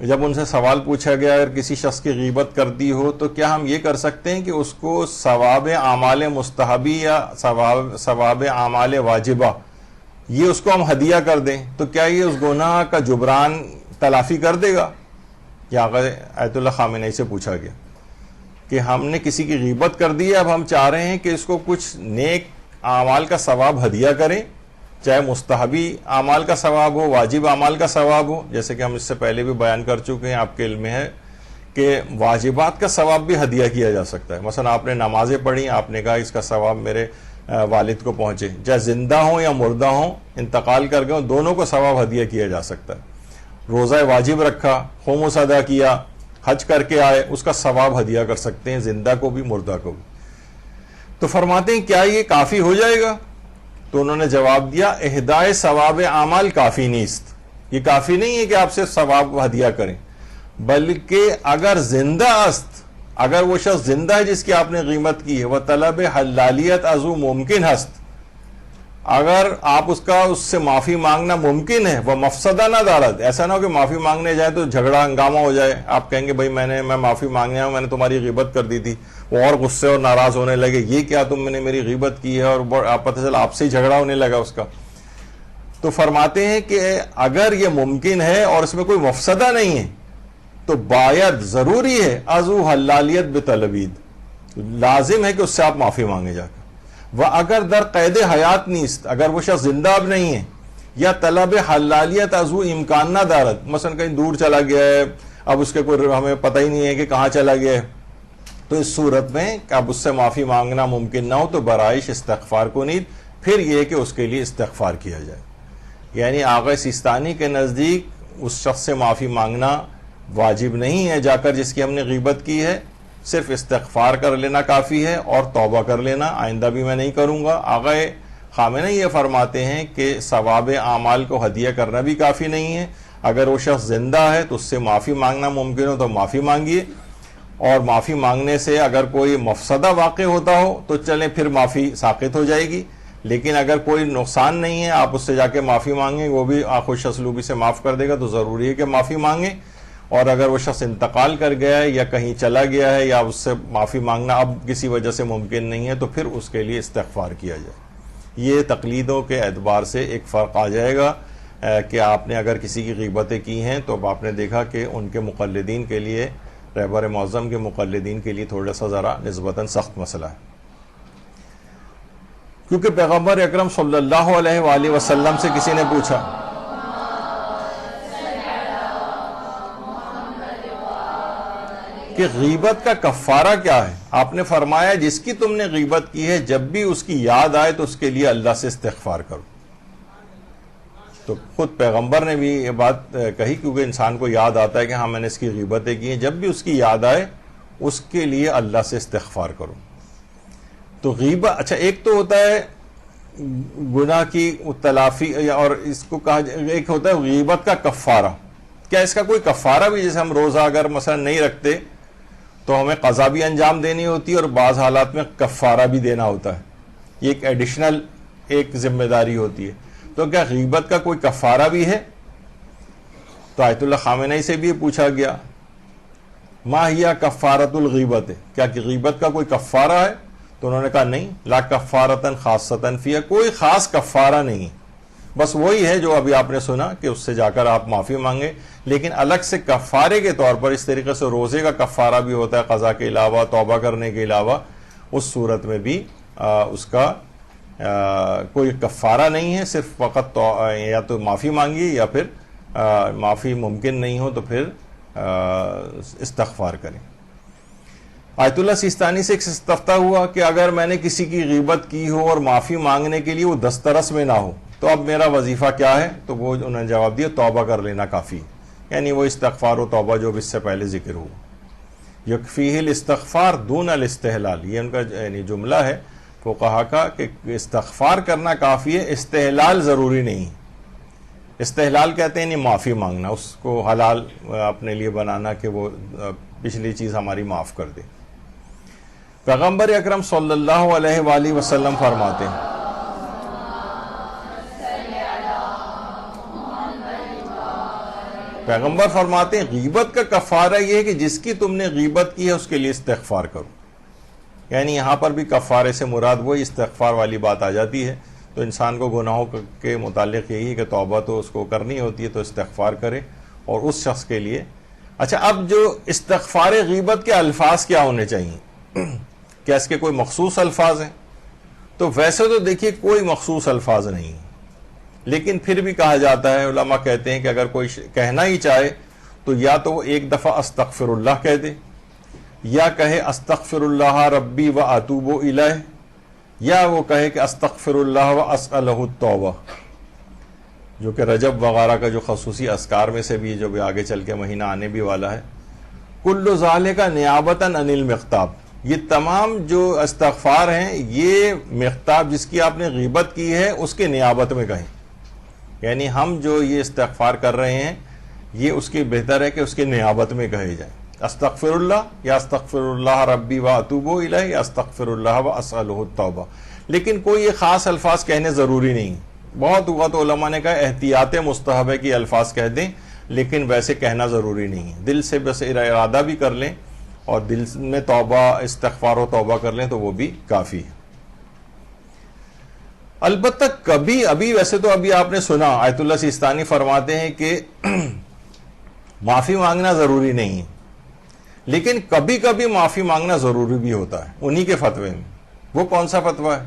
جب ان سے سوال پوچھا گیا اگر کسی شخص کی غیبت کر دی ہو تو کیا ہم یہ کر سکتے ہیں کہ اس کو ثواب اعمال مستحبی یا ثواب اعمال واجبہ یہ اس کو ہم ہدیہ کر دیں تو کیا یہ اس گناہ کا جبران تلافی کر دے گا؟ یہ آیت اللہ خامنہ سے پوچھا گیا کہ ہم نے کسی کی غیبت کر دی ہے، اب ہم چاہ رہے ہیں کہ اس کو کچھ نیک اعمال کا ثواب ہدیہ کریں، چاہے مستحبی اعمال کا ثواب ہو، واجب اعمال کا ثواب ہو، جیسے کہ ہم اس سے پہلے بھی بیان کر چکے ہیں، آپ کے علم میں ہے کہ واجبات کا ثواب بھی ہدیہ کیا جا سکتا ہے۔ مثلا آپ نے نمازیں پڑھی، آپ نے کہا اس کا ثواب میرے والد کو پہنچے، چاہے زندہ ہوں یا مردہ ہوں، انتقال کر گئے، دونوں کو ثواب ہدیہ کیا جا سکتا ہے۔ روزہ واجب رکھا، خمس ادا کیا، حج کر کے آئے، اس کا ثواب ہدیہ کر سکتے ہیں، زندہ کو بھی مردہ کو بھی۔ تو فرماتے ہیں کیا یہ کافی ہو جائے گا؟ تو انہوں نے جواب دیا اہدائے ثواب اعمال کافی نیست، یہ کافی نہیں ہے کہ آپ سے ثواب ہدیہ کریں، بلکہ اگر زندہ است، اگر وہ شخص زندہ ہے جس کی آپ نے غیبت کی ہے، وہ طلب حلالیت ازو ممکن ہست، اگر آپ اس سے معافی مانگنا ممکن ہے، وہ مفسدہ نہ دارد، ایسا نہ ہو کہ معافی مانگنے جائے تو جھگڑا ہنگامہ ہو جائے، آپ کہیں گے بھائی میں معافی مانگنے آیا ہوں، میں نے تمہاری غیبت کر دی تھی، وہ اور غصے اور ناراض ہونے لگے، یہ کیا تم نے میری غیبت کی ہے، اور آپ پتہ چلا آپ سے ہی جھگڑا ہونے لگا اس کا۔ تو فرماتے ہیں کہ اگر یہ ممکن ہے اور اس میں کوئی مفسدہ نہیں ہے تو باید ضروری ہے ازو حلالیت بطلبید، لازم ہے کہ اس سے آپ معافی مانگے جا کر۔ وہ اگر در قید حیات نیست، اگر وہ شخص زندہ اب نہیں ہے، یا طلب حلالیت ازو امکان نہ دارت، مثلا کہیں دور چلا گیا ہے، اب اس کے کوئی ہمیں پتہ ہی نہیں ہے کہ کہاں چلا گیا ہے، تو اس صورت میں کہ اب اس سے معافی مانگنا ممکن نہ ہو تو برائش استغفار کو نیت، پھر یہ کہ اس کے لیے استغفار کیا جائے۔ یعنی آقا سیستانی کے نزدیک اس شخص سے معافی مانگنا واجب نہیں ہے جا کر جس کی ہم نے غیبت کی ہے، صرف استغفار کر لینا کافی ہے اور توبہ کر لینا، آئندہ بھی میں نہیں کروں گا۔ آقا خامنہ یہ فرماتے ہیں کہ ثواب اعمال کو ہدیہ کرنا بھی کافی نہیں ہے، اگر وہ شخص زندہ ہے تو اس سے معافی مانگنا ممکن ہو تو معافی مانگیے، اور معافی مانگنے سے اگر کوئی مفسدہ واقع ہوتا ہو تو چلیں پھر معافی ساقط ہو جائے گی، لیکن اگر کوئی نقصان نہیں ہے آپ اس سے جا کے معافی مانگیں، وہ بھی خوش اسلوبی سے معاف کر دے گا، تو ضروری ہے کہ معافی مانگیں۔ اور اگر وہ شخص انتقال کر گیا ہے یا کہیں چلا گیا ہے یا اس سے معافی مانگنا اب کسی وجہ سے ممکن نہیں ہے تو پھر اس کے لیے استغفار کیا جائے۔ یہ تقلیدوں کے اعتبار سے ایک فرق آ جائے گا کہ آپ نے اگر کسی کی غیبتیں کی ہیں تو اب آپ نے دیکھا کہ ان کے مقلدین کے لیے، رہبر معظم کے مقلدین کے لیے تھوڑا سا ذرا نسبتاً سخت مسئلہ ہے، کیونکہ پیغمبر اکرم صلی اللہ علیہ وآلہ وسلم سے کسی نے پوچھا کہ غیبت کا کفارہ کیا ہے؟ آپ نے فرمایا جس کی تم نے غیبت کی ہے جب بھی اس کی یاد آئے تو اس کے لیے اللہ سے استغفار کرو۔ تو خود پیغمبر نے بھی یہ بات کہی، کیونکہ انسان کو یاد آتا ہے کہ ہاں میں نے اس کی غیبتیں کی ہیں، جب بھی اس کی یاد آئے اس کے لیے اللہ سے استغفار کرو. تو غیبت، اچھا ایک تو ہوتا ہے گناہ کی تلافی، اور اس کو کہا ایک ہوتا ہے غیبت کا کفارہ. کیا اس کا کوئی کفارہ بھی، جیسے ہم روزہ اگر مثلا نہیں رکھتے تو ہمیں قضا بھی انجام دینی ہوتی ہے اور بعض حالات میں کفارہ بھی دینا ہوتا ہے، یہ ایک ایڈیشنل ایک ذمہ داری ہوتی ہے. تو کیا غیبت کا کوئی کفارہ بھی ہے؟ تو آیت اللہ خامنہی سے بھی یہ پوچھا گیا، ما ہی کفارۃ الغیبت، کیا کہ غیبت کا کوئی کفارہ ہے؟ تو انہوں نے کہا نہیں، لا کفارۃ خاصۃ فیہ، کوئی خاص کفارہ نہیں، بس وہی ہے جو ابھی آپ نے سنا کہ اس سے جا کر آپ معافی مانگیں. لیکن الگ سے کفارے کے طور پر اس طریقے سے روزے کا کفارہ بھی ہوتا ہے قضا کے علاوہ، توبہ کرنے کے علاوہ، اس صورت میں بھی اس کا کوئی کفارہ نہیں ہے، صرف فقط یا تو معافی مانگیے یا پھر معافی ممکن نہیں ہو تو پھر استغفار کریں. آیت اللہ سیستانی سے ایک استفتاء ہوا کہ اگر میں نے کسی کی غیبت کی ہو اور معافی مانگنے کے لیے وہ دسترس میں نہ ہو تو اب میرا وظیفہ کیا ہے؟ تو وہ انہوں نے جواب دیا توبہ کر لینا کافی، یعنی وہ استغفار و توبہ جو اس سے پہلے ذکر ہوا. یکفیہ الاستغفار دون الاستحلال، یہ ان کا یعنی جملہ ہے فقہا کا کہ استغفار کرنا کافی ہے، استحلال ضروری نہیں. استحلال کہتے ہیں یعنی معافی مانگنا، اس کو حلال اپنے لیے بنانا کہ وہ پچھلی چیز ہماری معاف کر دے. پیغمبر اکرم صلی اللہ علیہ وآلہ وسلم فرماتے ہیں، پیغمبر فرماتے ہیں غیبت کا کفارہ یہ ہے کہ جس کی تم نے غیبت کی ہے اس کے لیے استغفار کرو. یعنی یہاں پر بھی کفارے سے مراد وہی استغفار والی بات آ جاتی ہے. تو انسان کو گناہوں کے متعلق یہی ہے کہ توبہ تو اس کو کرنی ہوتی ہے، تو استغفار کرے. اور اس شخص کے لیے اچھا اب جو استغفار غیبت کے الفاظ کیا ہونے چاہیے؟ کیا اس کے کوئی مخصوص الفاظ ہیں؟ تو ویسے تو دیکھیے کوئی مخصوص الفاظ نہیں، لیکن پھر بھی کہا جاتا ہے، علماء کہتے ہیں کہ اگر کوئی کہنا ہی چاہے تو یا تو وہ ایک دفعہ استغفر اللہ کہہ دے، یا کہے استغفر اللہ ربی و اتوب الیہ، یا وہ کہے کہ استغفر اللہ و اسألہ التوبہ، جو کہ رجب وغیرہ کا جو خصوصی اذکار میں سے بھی جو بھی آگے چل کے مہینہ آنے بھی والا ہے. کل ذالک نیابۃ عن المغتاب، یہ تمام جو استغفار ہیں یہ مغتاب جس کی آپ نے غیبت کی ہے اس کے نیابت میں کہیں. یعنی ہم جو یہ استغفار کر رہے ہیں یہ اس کی بہتر ہے کہ اس کے نیابت میں کہے جائیں، استغفر اللہ یا استغفر اللہ ربی و اتوب الیہ یا استغفر اللہ و اسألہ التوبہ. لیکن کوئی یہ خاص الفاظ کہنے ضروری نہیں. بہت ہوا تو علماء نے کہا احتیاط مستحب ہے کہ الفاظ کہہ دیں، لیکن ویسے کہنا ضروری نہیں ہے. دل سے بس ارادہ بھی کر لیں اور دل میں توبہ استغفار و توبہ کر لیں تو وہ بھی کافی ہے. البتہ کبھی ابھی ویسے تو ابھی آپ نے سنا آیت اللہ سیستانی فرماتے ہیں کہ معافی مانگنا ضروری نہیں ہے، لیکن کبھی کبھی معافی مانگنا ضروری بھی ہوتا ہے انہی کے فتوے میں. وہ کون سا فتویٰ ہے؟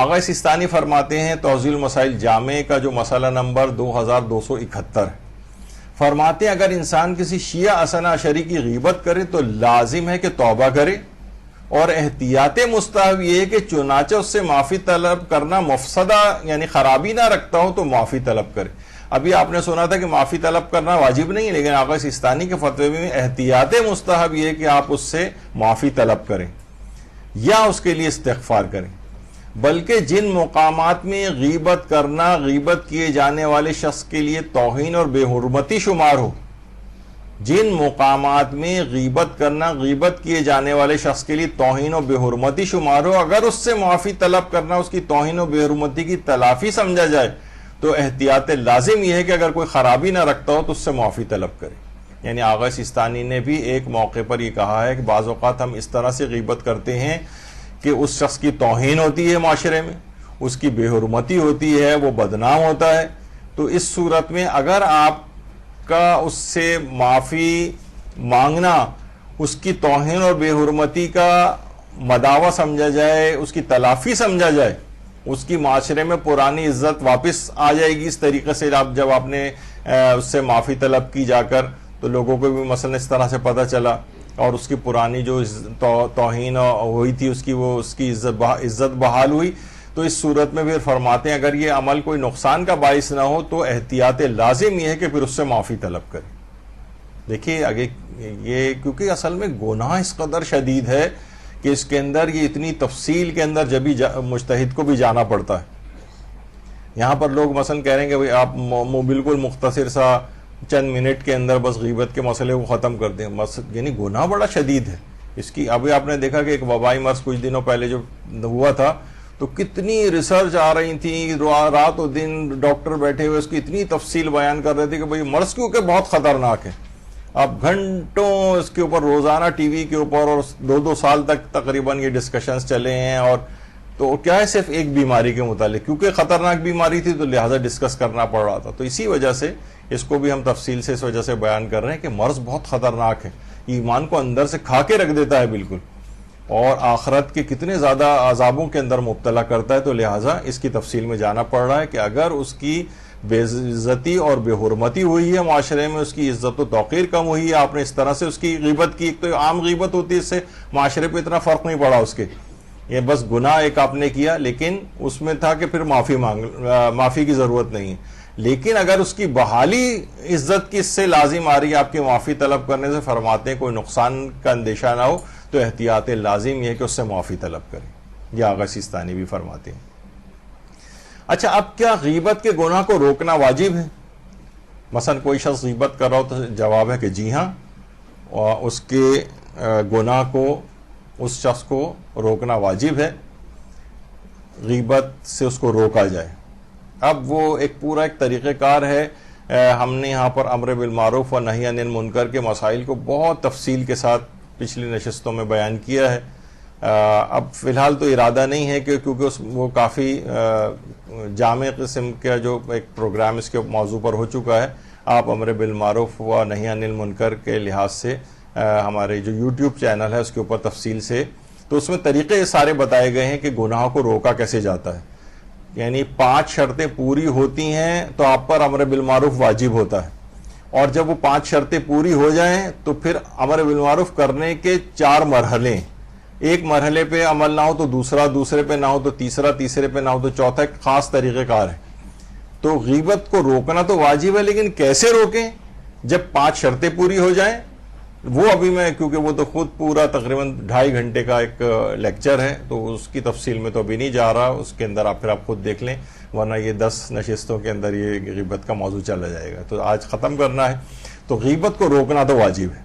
آغا سیستانی فرماتے ہیں توضیح المسائل جامع کا جو مسئلہ نمبر 2271 ہے، فرماتے ہیں اگر انسان کسی شیعہ اثنا عشری کی غیبت کرے تو لازم ہے کہ توبہ کرے، اور احتیاط مستحب یہ ہے کہ چنانچہ اس سے معافی طلب کرنا مفسدہ یعنی خرابی نہ رکھتا ہو تو معافی طلب کرے. ابھی آپ نے سنا تھا کہ معافی طلب کرنا واجب نہیں ہے، لیکن آغا سیستانی کے فتوے میں احتیاط مستحب یہ ہے کہ آپ اس سے معافی طلب کریں یا اس کے لیے استغفار کریں. بلکہ جن مقامات میں غیبت کرنا غیبت کیے جانے والے شخص کے لیے توہین اور بے حرمتی شمار ہو، جن مقامات میں غیبت کرنا غیبت کیے جانے والے شخص کے لیے توہین اور بے حرمتی شمار ہو، اگر اس سے معافی طلب کرنا اس کی توہین اور بے حرمتی کی تلافی سمجھا جائے تو احتیاط لازم یہ ہے کہ اگر کوئی خرابی نہ رکھتا ہو تو اس سے معافی طلب کرے. یعنی آغا سیستانی نے بھی ایک موقع پر یہ کہا ہے کہ بعض اوقات ہم اس طرح سے غیبت کرتے ہیں کہ اس شخص کی توہین ہوتی ہے معاشرے میں، اس کی بے حرمتی ہوتی ہے، وہ بدنام ہوتا ہے. تو اس صورت میں اگر آپ کا اس سے معافی مانگنا اس کی توہین اور بے حرمتی کا مداوع سمجھا جائے، اس کی تلافی سمجھا جائے، اس کی معاشرے میں پرانی عزت واپس آ جائے گی اس طریقے سے جب آپ نے اس سے معافی طلب کی جا کر، تو لوگوں کو بھی مثلا اس طرح سے پتہ چلا اور اس کی پرانی جو توہین ہوئی تھی اس کی عزت بحال ہوئی، تو اس صورت میں پھر فرماتے ہیں اگر یہ عمل کوئی نقصان کا باعث نہ ہو تو احتیاط لازم یہ ہے کہ پھر اس سے معافی طلب کرے. دیکھیے آگے یہ کیونکہ اصل میں گناہ اس قدر شدید ہے کہ اس کے اندر یہ اتنی تفصیل کے اندر جب مجتہد کو بھی جانا پڑتا ہے. یہاں پر لوگ مثلا کہہ رہے ہیں کہ بھئی آپ بالکل مختصر سا چند منٹ کے اندر بس غیبت کے مسئلے کو ختم کر دیں، یعنی گناہ بڑا شدید ہے اس کی. ابھی آپ نے دیکھا کہ ایک وبائی مرض کچھ دنوں پہلے جو ہوا تھا تو کتنی ریسرچ آ رہی تھی، رات و دن ڈاکٹر بیٹھے ہوئے اس کی اتنی تفصیل بیان کر رہے تھے کہ بھئی مرض کیونکہ بہت خطرناک ہے. اب گھنٹوں اس کے اوپر روزانہ ٹی وی کے اوپر اور 2 سال تک تقریباً یہ ڈسکشنز چلے ہیں. اور تو کیا ہے صرف ایک بیماری کے متعلق، کیونکہ خطرناک بیماری تھی تو لہٰذا ڈسکس کرنا پڑ رہا تھا. تو اسی وجہ سے اس کو بھی ہم تفصیل سے اس وجہ سے بیان کر رہے ہیں کہ مرض بہت خطرناک ہے، ایمان کو اندر سے کھا کے رکھ دیتا ہے بالکل، اور آخرت کے کتنے زیادہ عذابوں کے اندر مبتلا کرتا ہے. تو لہٰذا اس کی تفصیل میں جانا پڑ رہا ہے کہ اگر اس کی بے عزتی اور بے حرمتی ہوئی ہے معاشرے میں، اس کی عزت و توقیر کم ہوئی ہے، آپ نے اس طرح سے اس کی غیبت کی، ایک تو عام غیبت ہوتی ہے، اس سے معاشرے پہ اتنا فرق نہیں پڑا اس کے، یہ بس گناہ ایک آپ نے کیا لیکن اس میں تھا کہ پھر معافی کی ضرورت نہیں ہے. لیکن اگر اس کی بحالی عزت کی اس سے لازم آ رہی ہے آپ کی معافی طلب کرنے سے، فرماتے ہیں کوئی نقصان کا اندیشہ نہ ہو تو احتیاط لازم یہ ہے کہ اس سے معافی طلب کریں. یہ آغا سیستانی بھی فرماتے ہیں. اچھا، اب کیا غیبت کے گناہ کو روکنا واجب ہے؟ مثلا کوئی شخص غیبت کر رہا ہو تو جواب ہے کہ جی ہاں، اور اس کے گناہ کو اس شخص کو روکنا واجب ہے، غیبت سے اس کو روکا جائے. اب وہ ایک پورا ایک طریقہ کار ہے. ہم نے یہاں پر امر بالمعروف و نہی عن المنکر کے مسائل کو بہت تفصیل کے ساتھ پچھلی نشستوں میں بیان کیا ہے. اب فی الحال تو ارادہ نہیں ہے کہ کیونکہ وہ کافی جامع قسم کا جو ایک پروگرام اس کے موضوع پر ہو چکا ہے. آپ امر بالمعروف و نہی عن المنکر کے لحاظ سے ہمارے جو یوٹیوب چینل ہے اس کے اوپر تفصیل سے تو اس میں طریقے سارے بتائے گئے ہیں کہ گناہ کو روکا کیسے جاتا ہے. یعنی 5 شرطیں پوری ہوتی ہیں تو آپ پر امر بالمعروف واجب ہوتا ہے، اور جب وہ 5 شرطیں پوری ہو جائیں تو پھر امر بالمعروف کرنے کے 4 مرحلے، ایک مرحلے پہ عمل نہ ہو تو دوسرا، دوسرے پہ نہ ہو تو تیسرا، تیسرے پہ نہ ہو تو چوتھا، ایک خاص طریقہ کار ہے. تو غیبت کو روکنا تو واجب ہے، لیکن کیسے روکیں؟ جب 5 شرطیں پوری ہو جائیں. وہ ابھی میں کیونکہ وہ تو خود پورا تقریباً 2.5 گھنٹے کا ایک لیکچر ہے تو اس کی تفصیل میں تو ابھی نہیں جا رہا، اس کے اندر آپ خود دیکھ لیں، ورنہ یہ 10 نشستوں کے اندر یہ غیبت کا موضوع چلا جائے گا. تو آج ختم کرنا ہے. تو غیبت کو روکنا تو واجب ہے،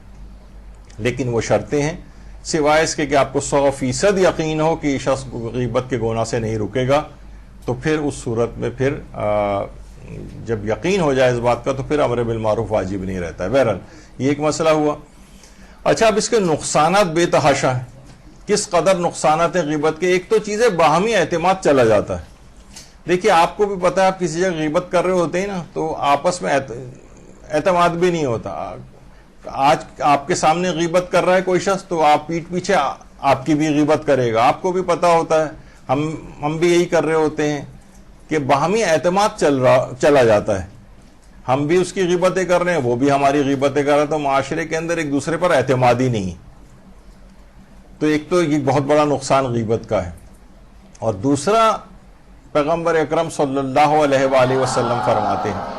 لیکن وہ شرطیں ہیں، سوائے اس کے کہ آپ کو 100% یقین ہو کہ یہ شخص غیبت کے گناہ سے نہیں رکے گا، تو پھر اس صورت میں پھر جب یقین ہو جائے اس بات کا تو پھر امر بالمعروف واجب نہیں رہتا ہے. بہرحال یہ ایک مسئلہ ہوا. اچھا، اب اس کے نقصانات بے تحاشا ہیں. کس قدر نقصانات ہیں غیبت کے؟ ایک تو چیزیں باہمی اعتماد چلا جاتا ہے. دیکھیے آپ کو بھی پتا ہے، آپ کسی جگہ غیبت کر رہے ہوتے ہیں نا تو آپس میں اعتماد بھی نہیں ہوتا. آج آپ کے سامنے غیبت کر رہا ہے کوئی شخص تو آپ پیٹھ پیچھے آپ کی بھی غیبت کرے گا. آپ کو بھی پتا ہوتا ہے، ہم بھی یہی کر رہے ہوتے ہیں کہ باہمی اعتماد چلا جاتا ہے. ہم بھی اس کی غیبتیں کر رہے ہیں، وہ بھی ہماری غیبتیں کر رہے ہیں، تو معاشرے کے اندر ایک دوسرے پر اعتماد ہی نہیں. تو ایک تو یہ بہت بڑا نقصان غیبت کا ہے. اور دوسرا، پیغمبر اکرم صلی اللہ علیہ وآلہ وسلم فرماتے ہیں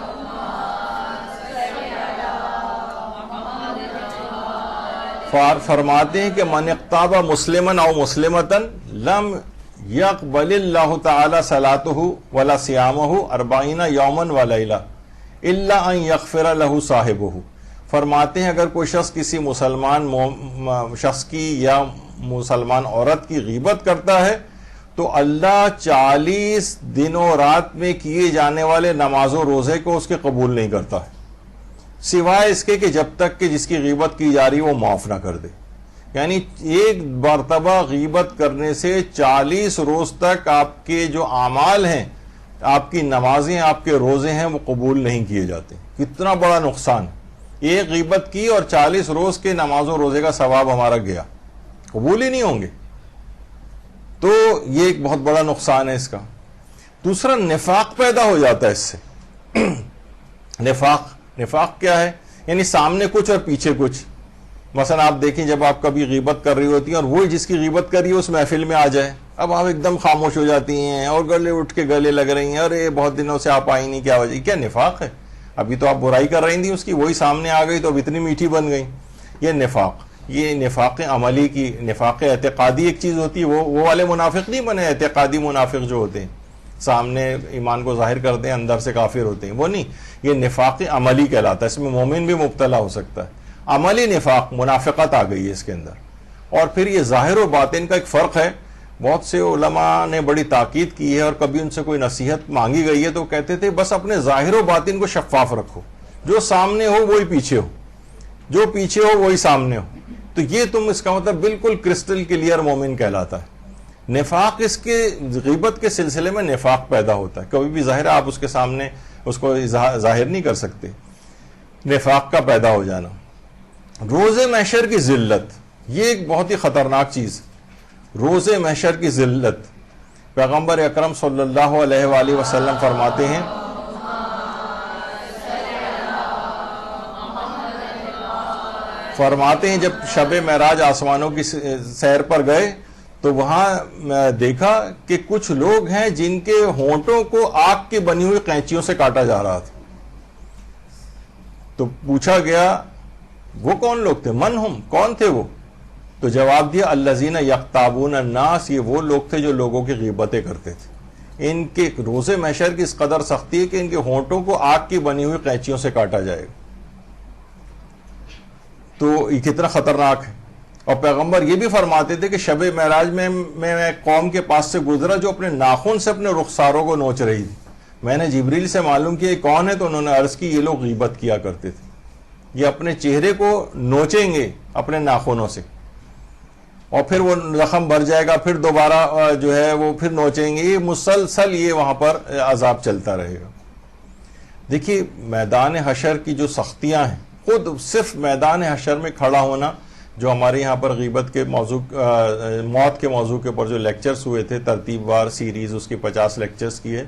کہ من اغتاب مسلما او مسلمتا لم یقبل اللہ تعالی صلاتہ ولا صیامہ 40 یوما ولیلہ الا ان یغفر لہ صاحبہ. فرماتے ہیں اگر کوئی شخص کسی مسلمان شخص کی یا مسلمان عورت کی غیبت کرتا ہے تو اللہ 40 دن و رات میں کیے جانے والے نماز و روزے کو اس کے قبول نہیں کرتا ہے، سوائے اس کے کہ جب تک کہ جس کی غیبت کی جا رہی وہ معاف نہ کر دے. یعنی ایک مرتبہ غیبت کرنے سے 40 روز تک آپ کے جو اعمال ہیں، آپ کی نمازیں، آپ کے روزے ہیں، وہ قبول نہیں کیے جاتے. کتنا بڑا نقصان! ایک غیبت کی اور 40 روز کے نماز و روزے کا ثواب ہمارا گیا، قبول ہی نہیں ہوں گے. تو یہ ایک بہت بڑا نقصان ہے اس کا. دوسرا، نفاق پیدا ہو جاتا ہے اس سے. نفاق کیا ہے؟ یعنی سامنے کچھ اور پیچھے کچھ. مثلا آپ دیکھیں جب آپ کبھی غیبت کر رہی ہوتی ہیں اور وہ جس کی غیبت کر رہی ہے اس محفل میں آ جائے اب آپ ایک دم خاموش ہو جاتی ہیں اور گلے اٹھ کے گلے لگ رہی ہیں، ارے بہت دنوں سے آپ آئی نہیں، کیا وجہ؟ کیا نفاق ہے؟ ابھی تو آپ برائی کر رہی تھیں اس کی، وہی سامنے آ گئی تو اب اتنی میٹھی بن گئی. یہ نفاق، یہ نفاق عملی کی، نفاق اعتقادی ایک چیز ہوتی ہے. وہ والے منافق نہیں بنے، اعتقادی منافق جو ہوتے ہیں سامنے ایمان کو ظاہر کرتے ہیں اندر سے کافر ہوتے ہیں، وہ نہیں. یہ نفاق عملی کہلاتا ہے، اس میں مومن بھی مبتلا ہو سکتا ہے. عملی نفاق، منافقت آ گئی ہے اس کے اندر. اور پھر یہ ظاہر و باطن کا ایک فرق ہے. بہت سے علماء نے بڑی تاکید کی ہے، اور کبھی ان سے کوئی نصیحت مانگی گئی ہے تو کہتے تھے بس اپنے ظاہر و باطن کو شفاف رکھو، جو سامنے ہو وہی پیچھے ہو، جو پیچھے ہو وہی سامنے ہو. تو یہ تم اس کا مطلب بالکل کرسٹل کلیئر مومن کہلاتا ہے. نفاق اس کے غیبت کے سلسلے میں نفاق پیدا ہوتا ہے. کبھی بھی ظاہر آپ اس کے سامنے اس کو ظاہر نہیں کر سکتے. نفاق کا پیدا ہو جانا. روز محشر کی ذلت، یہ ایک بہت ہی خطرناک چیز. روز محشر کی ذلت، پیغمبر اکرم صلی اللہ علیہ وآلہ وسلم فرماتے ہیں جب شب معراج آسمانوں کی سیر پر گئے تو وہاں دیکھا کہ کچھ لوگ ہیں جن کے ہونٹوں کو آگ کی بنی ہوئی قینچیوں سے کاٹا جا رہا تھا. تو پوچھا گیا وہ کون لوگ تھے؟ من ہم، کون تھے وہ؟ تو جواب دیا الذین یغتابون الناس، یہ وہ لوگ تھے جو لوگوں کی غیبتیں کرتے تھے. ان کے روز محشر کی اس قدر سختی ہے کہ ان کے ہونٹوں کو آگ کی بنی ہوئی قینچیوں سے کاٹا جائے گا. تو یہ کتنا خطرناک ہے. اور پیغمبر یہ بھی فرماتے تھے کہ شب معراج میں ایک قوم کے پاس سے گزرا جو اپنے ناخن سے اپنے رخساروں کو نوچ رہی تھی. میں نے جبریل سے معلوم کیا یہ کون ہے، تو انہوں نے عرض کی یہ لوگ غیبت کیا کرتے تھے. یہ اپنے چہرے کو نوچیں گے اپنے ناخنوں سے، اور پھر وہ زخم بھر جائے گا، پھر دوبارہ جو ہے وہ پھر نوچیں گے. یہ مسلسل یہ وہاں پر عذاب چلتا رہے گا. دیکھیے میدان حشر کی جو سختیاں ہیں، خود صرف میدان حشر میں کھڑا ہونا، جو ہمارے یہاں پر غیبت کے موضوع، موت کے موضوع کے اوپر جو لیکچرز ہوئے تھے، ترتیب وار سیریز اس کی 50 لیکچرز کی ہے،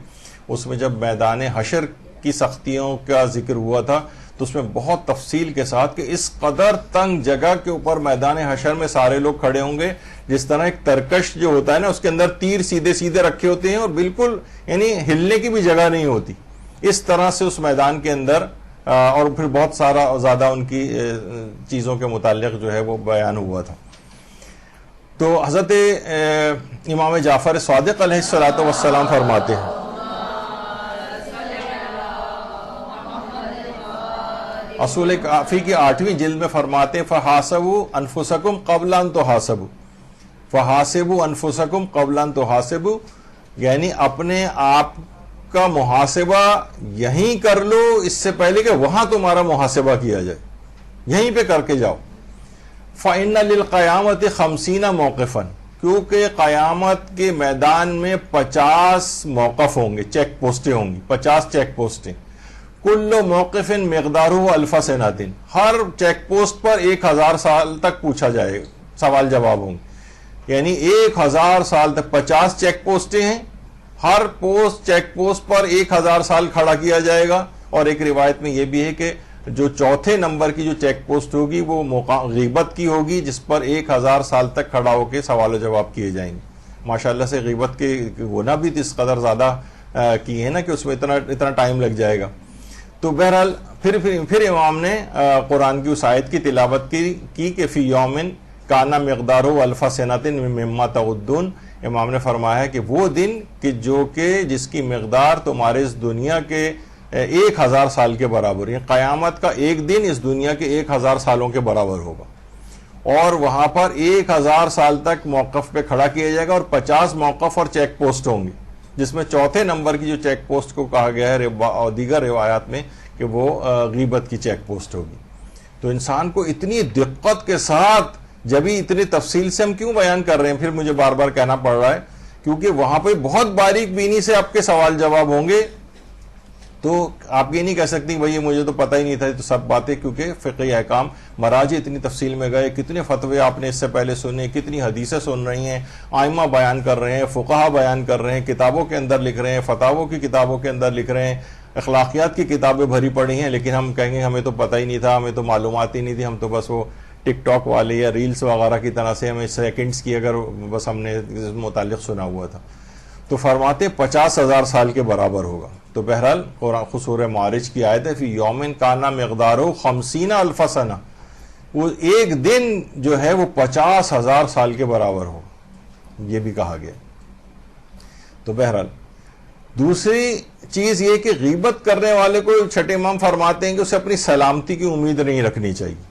اس میں جب میدان حشر کی سختیوں کا ذکر ہوا تھا تو اس میں بہت تفصیل کے ساتھ کہ اس قدر تنگ جگہ کے اوپر میدان حشر میں سارے لوگ کھڑے ہوں گے، جس طرح ایک ترکش جو ہوتا ہے نا اس کے اندر تیر سیدھے سیدھے رکھے ہوتے ہیں اور بالکل یعنی ہلنے کی بھی جگہ نہیں ہوتی. اس طرح سے اس میدان کے اندر، اور پھر بہت سارا زیادہ ان کی چیزوں کے متعلق جو ہے وہ بیان ہوا تھا. تو حضرت امام جعفر صادق علیہ الصلوۃ والسلام فرماتے ہیں، اصول کافی کی 8ویں جلد میں فرماتے ہیں فحاسبوا انفسکم قبل ان تحاسبوا، فحاسبوا انفسکم قبل ان تحاسبوا، یعنی اپنے آپ کا محاسبہ یہیں کر لو اس سے پہلے کہ وہاں تمہارا محاسبہ کیا جائے، یہیں پہ کر کے جاؤ. فإن للقیامت 50 موقفا، کیونکہ قیامت کے میدان میں 50 موقف ہوں گے، چیک پوسٹیں ہوں گی، 50 چیک پوسٹیں. کل موقف مقدارہ 1000 سنۃ، ہر چیک پوسٹ پر 1000 سال تک پوچھا جائے گا، سوال جواب ہوں گے. یعنی 1000 سال تک 50 چیک پوسٹیں ہیں، ہر چیک پوسٹ پر 1000 سال کھڑا کیا جائے گا. اور ایک روایت میں یہ بھی ہے کہ جو چوتھے نمبر کی جو چیک پوسٹ ہوگی وہ غیبت کی ہوگی، جس پر 1000 سال تک کھڑا ہو کے سوال و جواب کیے جائیں گے. ماشاءاللہ سے غیبت کے گناہ بھی اس قدر زیادہ کی ہے نا کہ اس میں اتنا ٹائم لگ جائے گا. تو بہرحال پھر امام نے قرآن کی اس آیت کی تلاوت کی کہ فی یومن کانا مقدارہ 1000 سنۃ مما تعدون. امام نے فرمایا کہ وہ دن کہ جس کی مقدار تمہارے اس دنیا کے 1000 سال کے برابر ہے. قیامت کا ایک دن اس دنیا کے 1000 سالوں کے برابر ہوگا، اور وہاں پر 1000 سال تک موقف پہ کھڑا کیا جائے گا، اور 50 موقف اور چیک پوسٹ ہوں گے، جس میں چوتھے نمبر کی جو چیک پوسٹ کو کہا گیا ہے اور دیگر روایات میں کہ وہ غیبت کی چیک پوسٹ ہوگی. تو انسان کو اتنی دقت کے ساتھ، جبھی اتنی تفصیل سے ہم کیوں بیان کر رہے ہیں، پھر مجھے بار بار کہنا پڑ رہا ہے، کیونکہ وہاں پہ بہت باریک بینی سے آپ کے سوال جواب ہوں گے. تو آپ یہ نہیں کہہ سکتی بھائی مجھے تو پتہ ہی نہیں تھا. تو سب باتیں کیونکہ فقہی احکام مراجع اتنی تفصیل میں گئے، کتنے فتوے آپ نے اس سے پہلے سنے، کتنی حدیثیں سن رہی ہیں، ائمہ بیان کر رہے ہیں، فقہا بیان کر رہے ہیں، کتابوں کے اندر لکھ رہے ہیں، فتاووں کی کتابوں کے اندر لکھ رہے ہیں، اخلاقیات کی کتابیں بھری پڑی ہیں، لیکن ہم کہیں گے ہمیں تو پتہ ہی نہیں تھا، ہمیں تو معلومات ہی نہیں تھی، ہم تو بس وہ ٹک ٹاک والے یا ریلز وغیرہ کی طرح سے ہمیں سیکنڈز کی اگر بس ہم نے اس متعلق سنا ہوا تھا. تو فرماتے 50,000 سال کے برابر ہوگا. تو بہرحال قرآن سورہ معارج کی آیت ہے فی یوم کانا مقدارہ 50,000 سنہ، وہ ایک دن جو ہے وہ 50,000 سال کے برابر ہو، یہ بھی کہا گیا. تو بہرحال دوسری چیز یہ کہ غیبت کرنے والے کو چھٹے امام فرماتے ہیں کہ اسے اپنی سلامتی کی امید نہیں رکھنی چاہیے.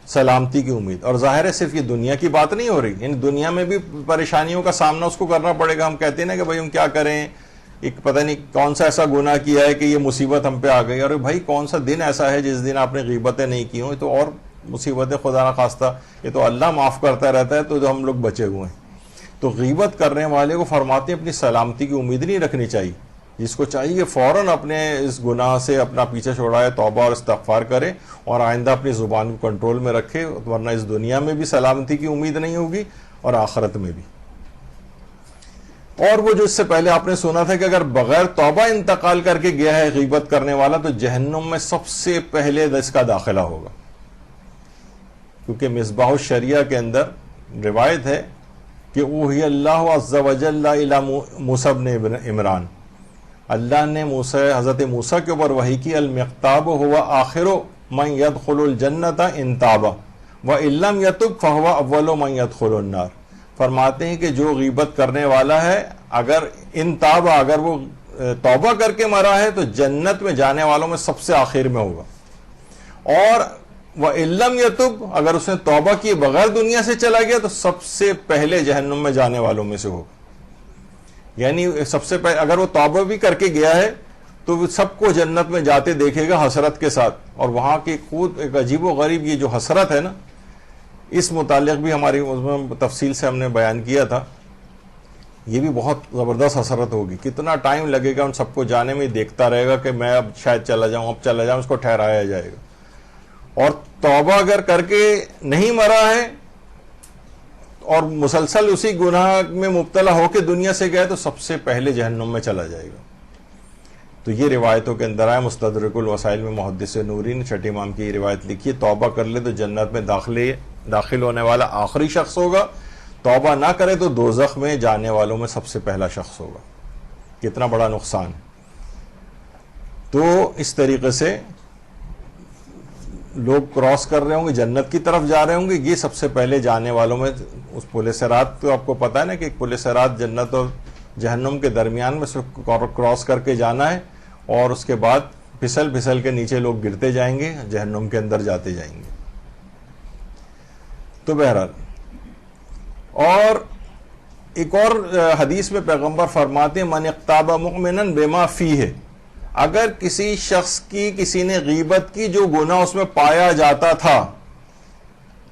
سلامتی کی امید، اور ظاہر ہے صرف یہ دنیا کی بات نہیں ہو رہی، یعنی دنیا میں بھی پریشانیوں کا سامنا اس کو کرنا پڑے گا. ہم کہتے ہیں نا کہ بھائی ہم کیا کریں، ایک پتہ نہیں کون سا ایسا گناہ کیا ہے کہ یہ مصیبت ہم پہ آ گئی. اور بھائی کون سا دن ایسا ہے جس دن آپ نے غیبتیں نہیں کی ہوں، تو اور مصیبتیں خدا نخواستہ، یہ تو اللہ معاف کرتا رہتا ہے، تو ہم لوگ بچے ہوئے ہیں. تو غیبت کرنے والے کو فرماتے ہیں اپنی سلامتی کی امید نہیں رکھنی چاہیے. جس کو چاہیے کہ فوراً اپنے اس گناہ سے اپنا پیچھے چھوڑائے، توبہ اور استغفار کرے، اور آئندہ اپنی زبان کو کنٹرول میں رکھے، ورنہ اس دنیا میں بھی سلامتی کی امید نہیں ہوگی اور آخرت میں بھی. اور وہ جو اس سے پہلے آپ نے سنا تھا کہ اگر بغیر توبہ انتقال کر کے گیا ہے غیبت کرنے والا تو جہنم میں سب سے پہلے اس کا داخلہ ہوگا. کیونکہ مصباح الشریعہ کے اندر روایت ہے کہ اوحی اللہ عز وجل الی موسیٰ بن عمران، اللہ نے حضرت موسیٰ کے اوپر وحی کی المقتاب ہوا آخر من يدخل الجنت ان تاب وان لم يتب فهو اول من يدخل النار. فرماتے ہیں کہ جو غیبت کرنے والا ہے اگر ان تاب، اگر وہ توبہ کر کے مرا ہے تو جنت میں جانے والوں میں سب سے آخر میں ہوگا. اور وَإِن لَمْ يَتُبْ، اگر اس نے توبہ کیے بغیر دنیا سے چلا گیا تو سب سے پہلے جہنم میں جانے والوں میں سے ہوگا. یعنی سب سے پہلے اگر وہ توبہ بھی کر کے گیا ہے تو وہ سب کو جنت میں جاتے دیکھے گا حسرت کے ساتھ. اور وہاں کی خود ایک عجیب و غریب یہ جو حسرت ہے نا، اس متعلق بھی ہماری تفصیل سے ہم نے بیان کیا تھا. یہ بھی بہت زبردست حسرت ہوگی. کتنا ٹائم لگے گا ان سب کو جانے میں، دیکھتا رہے گا کہ میں اب شاید چلا جاؤں، اب چلا جاؤں، اس کو ٹھہرایا جائے گا. اور توبہ اگر کر کے نہیں مرا ہے اور مسلسل اسی گناہ میں مبتلا ہو کے دنیا سے گئے تو سب سے پہلے جہنم میں چلا جائے گا. تو یہ روایتوں کے اندر آئے. مستدرک الوسائل میں محدث نوری نے چھٹے امام کی یہ روایت لکھی ہے، توبہ کر لے تو جنت میں داخل ہونے والا آخری شخص ہوگا، توبہ نہ کرے تو دوزخ میں جانے والوں میں سب سے پہلا شخص ہوگا. کتنا بڑا نقصان ہے. تو اس طریقے سے لوگ کراس کر رہے ہوں گے، جنت کی طرف جا رہے ہوں گے، یہ سب سے پہلے جانے والوں میں اس پل صراط. تو آپ کو پتا ہے نا کہ ایک پل صراط جنت اور جہنم کے درمیان میں کراس کر کے جانا ہے، اور اس کے بعد پھسل پھسل کے نیچے لوگ گرتے جائیں گے، جہنم کے اندر جاتے جائیں گے. تو بہرحال، اور ایک اور حدیث میں پیغمبر فرماتے ہیں من اقتاب مؤمنا بما فیہ، اگر کسی شخص کی کسی نے غیبت کی جو گناہ اس میں پایا جاتا تھا،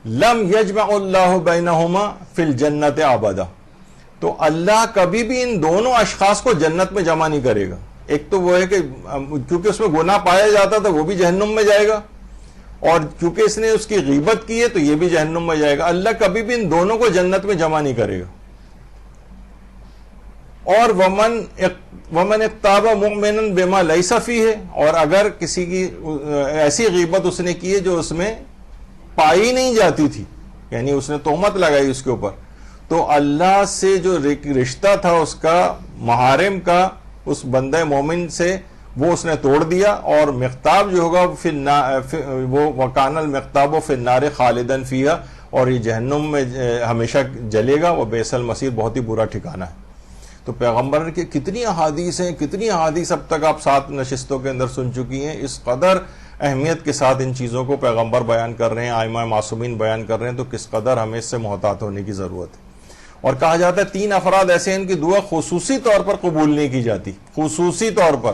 لم یجمع اللہ بینہما فی الجنت ابدا، تو اللہ کبھی بھی ان دونوں اشخاص کو جنت میں جمع نہیں کرے گا. ایک تو وہ ہے کہ کیونکہ اس میں گناہ پایا جاتا تھا وہ بھی جہنم میں جائے گا، اور کیونکہ اس نے اس کی غیبت کی ہے تو یہ بھی جہنم میں جائے گا. اللہ کبھی بھی ان دونوں کو جنت میں جمع نہیں کرے گا. اور ومن اقتاب مؤمنا بما لیس فیہ، اور اگر کسی کی ایسی غیبت اس نے کی ہے جو اس میں پائی نہیں جاتی تھی، یعنی اس نے تہمت لگائی اس کے اوپر، تو اللہ سے جو رشتہ تھا اس کا محارم کا اس بندہ مومن سے وہ اس نے توڑ دیا، اور مقتاب جو ہوگا وہ وکان المقتاب فی النار خالدا فیہا، اور یہ جہنم میں ہمیشہ جلے گا. وہ بئس المصیر، بہت ہی برا ٹھکانہ ہے. تو پیغمبر کی کتنی احادیث ہیں، کتنی احادیث اب تک آپ 7 نشستوں کے اندر سن چکی ہیں. اس قدر اہمیت کے ساتھ ان چیزوں کو پیغمبر بیان کر رہے ہیں، ائمہ معصومین بیان کر رہے ہیں، تو کس قدر ہمیں اس سے محتاط ہونے کی ضرورت ہے. اور کہا جاتا ہے 3 افراد ایسے ہیں ان کی دعا خصوصی طور پر قبول نہیں کی جاتی، خصوصی طور پر.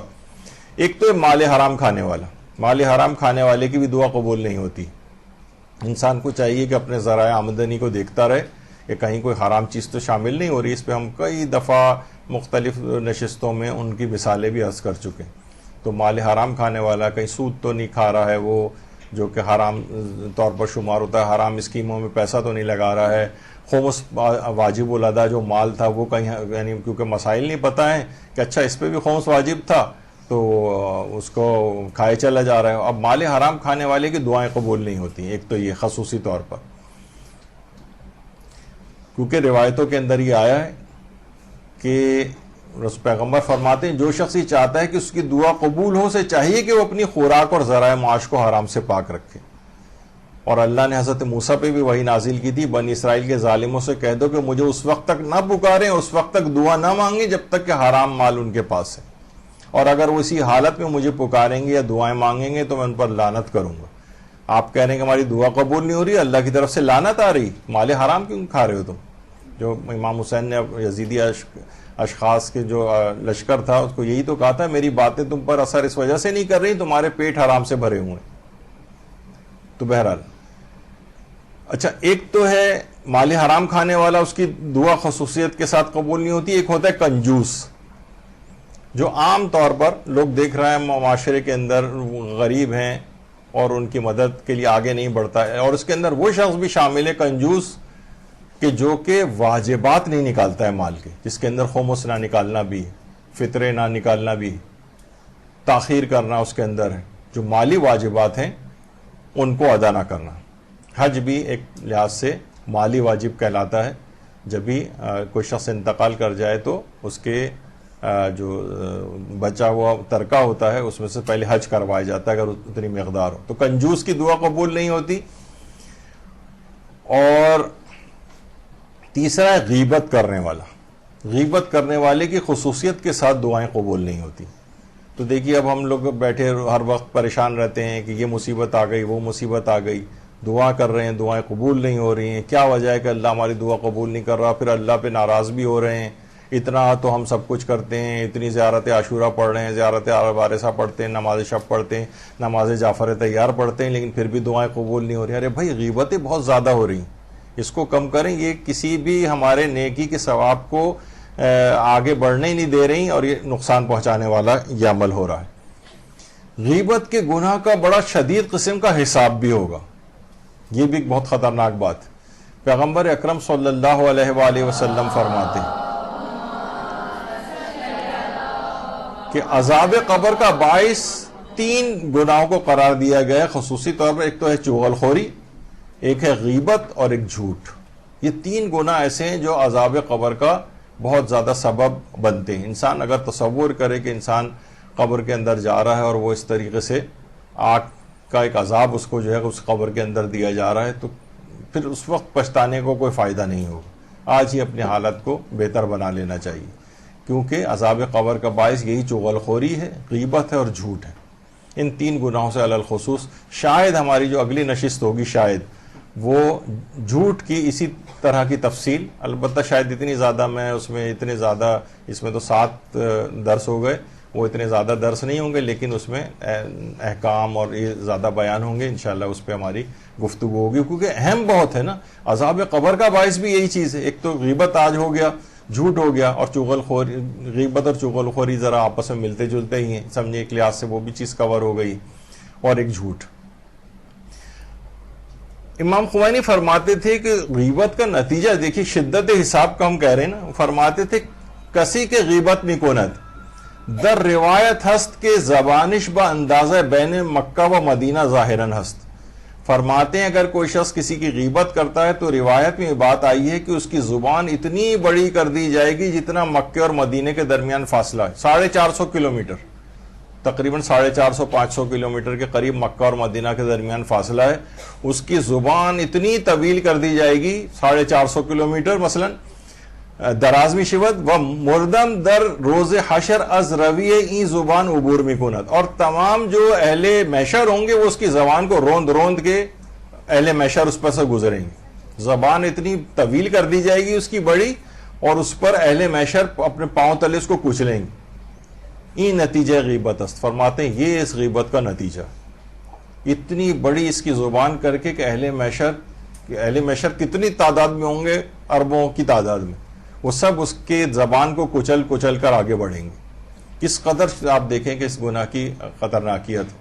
ایک تو مال حرام کھانے والا، مال حرام کھانے والے کی بھی دعا قبول نہیں ہوتی. انسان کو چاہیے کہ اپنے ذرائع آمدنی کو دیکھتا رہے کہ کہیں کوئی حرام چیز تو شامل نہیں ہو رہی. اس پہ ہم کئی دفعہ مختلف نشستوں میں ان کی مثالیں بھی عرض کر چکے. تو مال حرام کھانے والا کہیں سود تو نہیں کھا رہا ہے وہ، جو کہ حرام طور پر شمار ہوتا ہے، حرام اسکیموں میں پیسہ تو نہیں لگا رہا ہے، خمس واجب الادا جو مال تھا وہ کہیں، یعنی کیونکہ مسائل نہیں پتہ ہیں کہ اچھا اس پہ بھی خمس واجب تھا تو اس کو کھائے چلا جا رہا ہے. اب مال حرام کھانے والے کی دعائیں قبول نہیں ہوتی. ایک تو یہ خصوصی طور پر، کیونکہ روایتوں کے اندر یہ آیا ہے کہ پیغمبر فرماتے ہیں جو شخص یہ چاہتا ہے کہ اس کی دعا قبول ہو، سے چاہیے کہ وہ اپنی خوراک اور ذرائع معاش کو حرام سے پاک رکھے. اور اللہ نے حضرت موسیٰ پہ بھی وحی نازل کی تھی، بنی اسرائیل کے ظالموں سے کہہ دو کہ مجھے اس وقت تک نہ پکاریں، اس وقت تک دعا نہ مانگیں جب تک کہ حرام مال ان کے پاس ہے، اور اگر وہ اسی حالت میں مجھے پکاریں گے یا دعائیں مانگیں گے تو میں ان پر لعنت کروں گا. آپ کہہ رہے ہیں کہ ہماری دعا قبول نہیں ہو رہی، اللہ کی طرف سے لعنت آ رہی، مال حرام کیوں کھا رہے ہو تم؟ جو امام حسین نے یزیدی اشخاص کے جو لشکر تھا اس کو یہی تو کہا تھا، میری باتیں تم پر اثر اس وجہ سے نہیں کر رہی، تمہارے پیٹ حرام سے بھرے ہوئے. تو بہرحال اچھا، ایک تو ہے مال حرام کھانے والا، اس کی دعا خصوصیت کے ساتھ قبول نہیں ہوتی. ایک ہوتا ہے کنجوس، جو عام طور پر لوگ دیکھ رہے ہیں معاشرے کے اندر غریب ہیں اور ان کی مدد کے لیے آگے نہیں بڑھتا ہے. اور اس کے اندر وہ شخص بھی شامل ہے کنجوس کہ جو کہ واجبات نہیں نکالتا ہے مال کے، جس کے اندر خمس نہ نکالنا بھی ہے، فطرے نہ نکالنا بھی ہے، تاخیر کرنا اس کے اندر ہے، جو مالی واجبات ہیں ان کو ادا نہ کرنا. حج بھی ایک لحاظ سے مالی واجب کہلاتا ہے. جب بھی کوئی شخص انتقال کر جائے تو اس کے جو بچا ہوا ترکہ ہوتا ہے اس میں سے پہلے حج کروایا جاتا ہے اگر اتنی مقدار ہو. تو کنجوس کی دعا قبول نہیں ہوتی. اور تیسرا ہے غیبت کرنے والا. غیبت کرنے والے کی خصوصیت کے ساتھ دعائیں قبول نہیں ہوتی. تو دیکھیے اب ہم لوگ بیٹھے ہر وقت پریشان رہتے ہیں کہ یہ مصیبت آ گئی، وہ مصیبت آ گئی، دعا کر رہے ہیں، دعائیں قبول نہیں ہو رہی ہیں. کیا وجہ ہے کہ اللہ ہماری دعا قبول نہیں کر رہا؟ پھر اللہ پہ ناراض بھی ہو رہے ہیں. اتنا تو ہم سب کچھ کرتے ہیں، اتنی زیارت عاشورہ پڑھ رہے ہیں، زیارت وارثہ پڑھتے ہیں، نماز شب پڑھتے ہیں، نماز جعفر طیار پڑھتے ہیں، لیکن پھر بھی دعائیں قبول نہیں ہو رہی. ارے بھائی غیبتیں بہت زیادہ ہو رہی ہیں، اس کو کم کریں. یہ کسی بھی ہمارے نیکی کے ثواب کو آگے بڑھنے ہی نہیں دے رہی اور یہ نقصان پہنچانے والا یہ عمل ہو رہا ہے. غیبت کے گناہ کا بڑا شدید قسم کا حساب بھی ہوگا. یہ بھی ایک بہت خطرناک بات. پیغمبر اکرم صلی اللہ علیہ وآلہ وسلم فرماتے ہیں کہ عذاب قبر کا باعث 3 گناہوں کو قرار دیا گیا ہے خصوصی طور پر. ایک تو ہے چغل خوری، ایک ہے غیبت اور ایک جھوٹ. یہ 3 گناہ ایسے ہیں جو عذاب قبر کا بہت زیادہ سبب بنتے ہیں. انسان اگر تصور کرے کہ انسان قبر کے اندر جا رہا ہے اور وہ اس طریقے سے آگ کا ایک عذاب اس کو جو ہے اس قبر کے اندر دیا جا رہا ہے، تو پھر اس وقت پچھتانے کو کوئی فائدہ نہیں ہوگا. آج ہی اپنی حالت کو بہتر بنا لینا چاہیے، کیونکہ عذاب قبر کا باعث یہی چغل خوری ہے، غیبت ہے اور جھوٹ ہے. ان 3 گناہوں سے علی الخصوص شاید ہماری جو اگلی نشست ہوگی شاید وہ جھوٹ کی اسی طرح کی تفصیل، البتہ شاید اتنی زیادہ اس میں تو 7 درس ہو گئے، وہ اتنے زیادہ درس نہیں ہوں گے، لیکن اس میں احکام اور یہ زیادہ بیان ہوں گے. انشاءاللہ اس پہ ہماری گفتگو ہوگی، کیونکہ اہم بہت ہے نا. عذاب قبر کا باعث بھی یہی چیز ہے. ایک تو غیبت آج ہو گیا، جھوٹ ہو گیا، اور چغل خوری. غیبت اور چغل خوری ذرا آپس میں ملتے جلتے ہی ہیں، سمجھے ایک لحاظ سے وہ بھی چیز کور ہو گئی. اور ایک جھوٹ. امام خمینی فرماتے تھے کہ غیبت کا نتیجہ دیکھیے، شدت حساب کا ہم کہہ رہے ہیں نا. فرماتے تھے کسی کے غیبت میں کند در روایت ہست کے زبانش با اندازہ بین مکہ و مدینہ ظاہراً ہست. فرماتے ہیں اگر کوئی شخص کسی کی غیبت کرتا ہے تو روایت میں یہ بات آئی ہے کہ اس کی زبان اتنی بڑی کر دی جائے گی جتنا مکہ اور مدینہ کے درمیان فاصلہ ہے، 450 کلومیٹر، تقریباً 450-500 کلومیٹر کے قریب مکہ اور مدینہ کے درمیان فاصلہ ہے. اس کی زبان اتنی طویل کر دی جائے گی، 450 کلومیٹر مثلاً دراز می شود و مردم در روز حشر از رویہ این زبان عبور می کند. اور تمام جو اہل محشر ہوں گے وہ اس کی زبان کو روند روند کے اہل محشر اس پر سے گزریں گے. زبان اتنی طویل کر دی جائے گی اس کی بڑی، اور اس پر اہل محشر اپنے پاؤں تلے اس کو کچلیں گے. یہ نتیجہ غیبت است. فرماتے ہیں یہ اس غیبت کا نتیجہ، اتنی بڑی اس کی زبان کر کے کہ اہل محشر کتنی تعداد میں ہوں گے، اربوں کی تعداد میں، وہ سب اس کے زبان کو کچل کچل کر آگے بڑھیں گے. کس قدر آپ دیکھیں کہ اس گناہ کی خطرناکیت.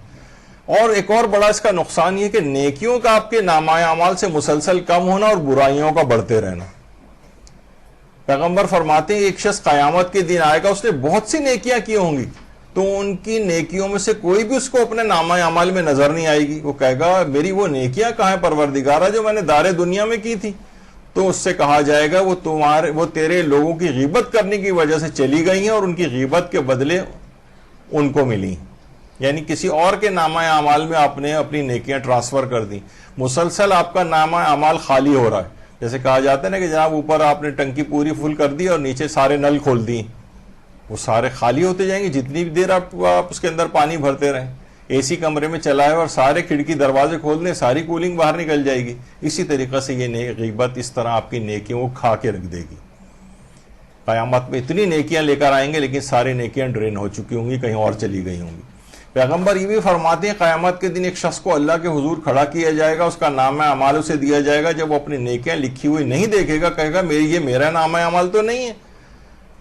اور ایک اور بڑا اس کا نقصان یہ کہ نیکیوں کا آپ کے نامۂ اعمال سے مسلسل کم ہونا اور برائیوں کا بڑھتے رہنا. پیغمبر فرماتے ہیں ایک شخص قیامت کے دن آئے گا، اس نے بہت سی نیکیاں کی ہوں گی، تو ان کی نیکیوں میں سے کوئی بھی اس کو اپنے نامہ اعمال میں نظر نہیں آئے گی. وہ کہے گا میری وہ نیکیاں کہاں ہیں پروردگارہ جو میں نے دار دنیا میں کی تھی؟ تو اس سے کہا جائے گا وہ تیرے لوگوں کی غیبت کرنے کی وجہ سے چلی گئی ہیں اور ان کی غیبت کے بدلے ان کو ملی. یعنی کسی اور کے نامہ اعمال میں آپ نے اپنی نیکیاں ٹرانسفر کر دی. مسلسل آپ کا نامہ اعمال خالی ہو رہا ہے. جیسے کہا جاتا ہے نا کہ جناب اوپر آپ نے ٹنکی پوری فل کر دی اور نیچے سارے نل کھول دی, وہ سارے خالی ہوتے جائیں گے جتنی بھی دیر آپ اس کے اندر پانی بھرتے رہیں. اے سی کمرے میں چلائے اور سارے کھڑکی دروازے کھول دیں, ساری کولنگ باہر نکل جائے گی. اسی طریقے سے یہ غیبت اس طرح آپ کی نیکیوں کو کھا کے رکھ دے گی. قیامت میں اتنی نیکیاں لے کر آئیں گے لیکن ساری نیکیاں ڈرین ہو چکی ہوں گی, کہیں اور چلی گئی ہوں گی. پیغمبر یہ بھی فرماتے ہیں قیامت کے دن ایک شخص کو اللہ کے حضور کھڑا کیا جائے گا, اس کا نامہ اعمال اسے دیا جائے گا. جب وہ اپنی نیکیاں لکھی ہوئی نہیں دیکھے گا کہے گا یہ میرا نامہ اعمال تو نہیں ہے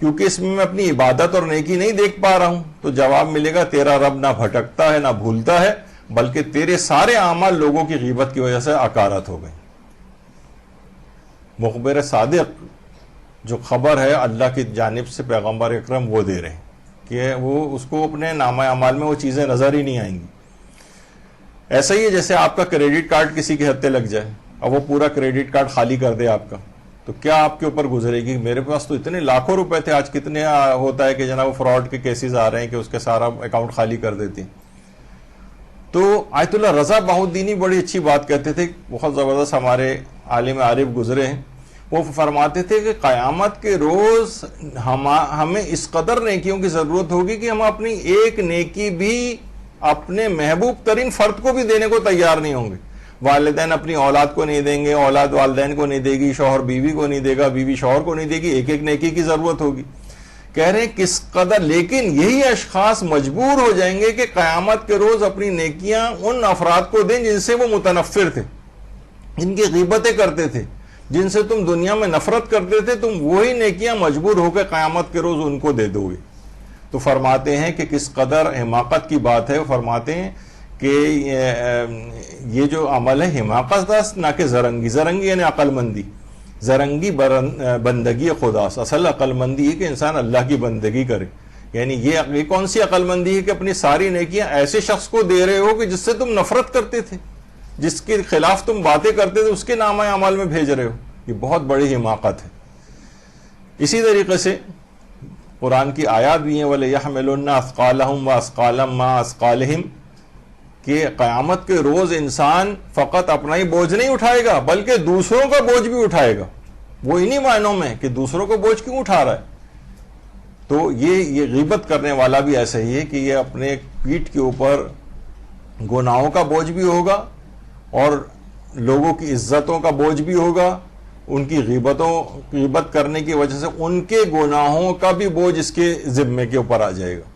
کیونکہ اس میں اپنی عبادت اور نیکی نہیں دیکھ پا رہا ہوں. تو جواب ملے گا تیرا رب نہ بھٹکتا ہے نہ بھولتا ہے بلکہ تیرے سارے اعمال لوگوں کی غیبت کی وجہ سے عکارت ہو گئے. مخبر صادق جو خبر ہے اللہ کی جانب سے پیغمبر اکرم وہ دے رہے ہیں کہ وہ اس کو اپنے نامہ اعمال میں وہ چیزیں نظر ہی نہیں آئیں گی. ایسا ہی ہے جیسے آپ کا کریڈٹ کارڈ کسی کے ہتھے لگ جائے اور وہ پورا کریڈٹ کارڈ خالی کر دے آپ کا, تو کیا آپ کے اوپر گزرے گی میرے پاس تو اتنے لاکھوں روپے تھے, آج کتنے ہوتا ہے کہ جناب فراڈ کے کیسز آ رہے ہیں کہ اس کے سارا اکاؤنٹ خالی کر دیتے ہیں. تو آیت اللہ رضا بہاؤالدینی بڑی اچھی بات کہتے تھے, بہت زبردست ہمارے عالم عارف گزرے ہیں. وہ فرماتے تھے کہ قیامت کے روز ہمیں اس قدر نیکیوں کی ضرورت ہوگی کہ ہم اپنی ایک نیکی بھی اپنے محبوب ترین فرد کو بھی دینے کو تیار نہیں ہوں گے. والدین اپنی اولاد کو نہیں دیں گے, اولاد والدین کو نہیں دے گی, شوہر بیوی کو نہیں دے گا, بیوی شوہر کو نہیں دے گی, ایک ایک نیکی کی ضرورت ہوگی. کہہ رہے ہیں کس قدر, لیکن یہی اشخاص مجبور ہو جائیں گے کہ قیامت کے روز اپنی نیکیاں ان افراد کو دیں جن سے وہ متنفر تھے, جن کی غیبتیں کرتے تھے, جن سے تم دنیا میں نفرت کرتے تھے, تم وہی نیکیاں مجبور ہو کے قیامت کے روز ان کو دے دو گے. تو فرماتے ہیں کہ کس قدر حماقت کی بات ہے. وہ فرماتے ہیں کہ یہ جو عمل ہے حماقت نہ کہ زرنگی یعنی عقل مندی, زرنگی بندگی خدا. اصل عقل مندی ہے کہ انسان اللہ کی بندگی کرے. یعنی یہ کون سی عقل مندی ہے کہ اپنی ساری نیکیاں ایسے شخص کو دے رہے ہو کہ جس سے تم نفرت کرتے تھے, جس کے خلاف تم باتیں کرتے تھے, اس کے نامہ اعمال میں بھیج رہے ہو. یہ بہت بڑی حماقت ہے. اسی طریقے سے قرآن کی آیات بھی ہیں وَلَيَحْمِلُنَّ أَثْقَالَهُمْ وَأَثْقَالًا مَّا أَثْقَالِهِمْ کہ قیامت کے روز انسان فقط اپنا ہی بوجھ نہیں اٹھائے گا بلکہ دوسروں کا بوجھ بھی اٹھائے گا. وہ انہی معنوں میں کہ دوسروں کو بوجھ کیوں اٹھا رہا ہے. تو یہ غیبت کرنے والا بھی ایسا ہی ہے کہ یہ اپنے پیٹھ کے اوپر گناہوں کا بوجھ بھی ہوگا اور لوگوں کی عزتوں کا بوجھ بھی ہوگا. ان کی غیبت کرنے کی وجہ سے ان کے گناہوں کا بھی بوجھ اس کے ذمے کے اوپر آ جائے گا.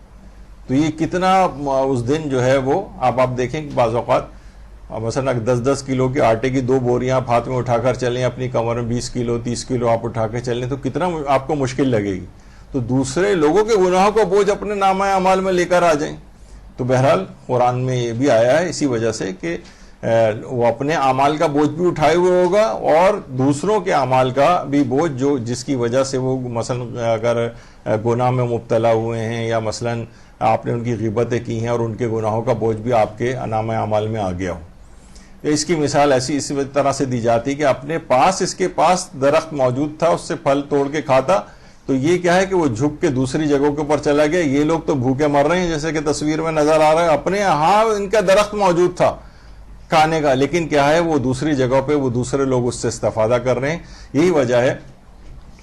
تو یہ کتنا اس دن جو ہے وہ آپ دیکھیں کہ بعض اوقات مثلا 10-10 کلو کے آٹے کی 2 بوریاں آپ ہاتھ میں اٹھا کر چلیں, اپنی کمر میں 20 کلو 30 کلو آپ اٹھا کے چلیں تو کتنا آپ کو مشکل لگے گی. تو دوسرے لوگوں کے گناہوں کا بوجھ اپنے نامہ اعمال میں لے کر آ جائیں. تو بہرحال قرآن میں یہ بھی آیا ہے اسی وجہ سے کہ وہ اپنے اعمال کا بوجھ بھی اٹھائے ہوئے ہوگا اور دوسروں کے اعمال کا بھی بوجھ جس کی وجہ سے وہ مثلا اگر گناہ میں مبتلا ہوئے ہیں یا مثلا آپ نے ان کی غیبتیں کی ہیں اور ان کے گناہوں کا بوجھ بھی آپ کے نامہ اعمال میں آ گیا ہو. اس کی مثال ایسی اسی طرح سے دی جاتی کہ اپنے پاس اس کے پاس درخت موجود تھا, اس سے پھل توڑ کے کھاتا, تو یہ کیا ہے کہ وہ جھک کے دوسری جگہوں کے اوپر چلا گیا. یہ لوگ تو بھوکے مر رہے ہیں جیسے کہ تصویر میں نظر آ رہا ہے, اپنے ہاں ان کا درخت موجود تھا کھانے کا, لیکن کیا ہے وہ دوسری جگہ پہ وہ دوسرے لوگ اس سے استفادہ کر رہے ہیں. یہی وجہ ہے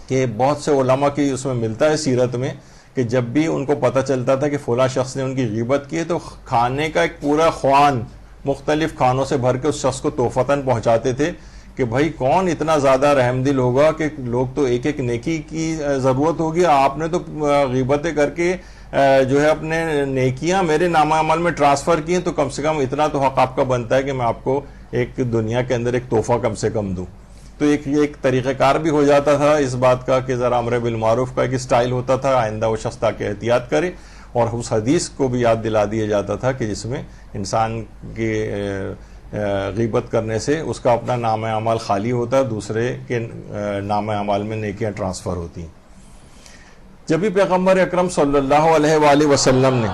کہ بہت سے علماء کی اس میں ملتا ہے سیرت میں کہ جب بھی ان کو پتہ چلتا تھا کہ فلاں شخص نے ان کی غیبت کی ہے تو کھانے کا ایک پورا خوان مختلف کھانوں سے بھر کے اس شخص کو تحفتاً پہنچاتے تھے کہ بھائی کون اتنا زیادہ رحم دل ہوگا کہ لوگ تو ایک ایک نیکی کی ضرورت ہوگی, آپ نے تو غیبتیں کر کے جو ہے اپنے نیکیاں میرے نامہ عمل میں ٹرانسفر کی ہیں, تو کم سے کم اتنا تو حق آپ کا بنتا ہے کہ میں آپ کو ایک دنیا کے اندر ایک تحفہ کم سے کم دوں. تو ایک طریقہ کار بھی ہو جاتا تھا اس بات کا کہ ذرا امر بالمعروف کا ایک اسٹائل ہوتا تھا, آئندہ وہ شخص تاکہ احتیاط کرے, اور اس حدیث کو بھی یاد دلا دیا جاتا تھا کہ جس میں انسان کے غیبت کرنے سے اس کا اپنا نامہ اعمال خالی ہوتا ہے, دوسرے کے نامہ اعمال میں نیکیاں ٹرانسفر ہوتی ہیں. جب بھی پیغمبر اکرم صلی اللہ علیہ وآلہ وسلم نے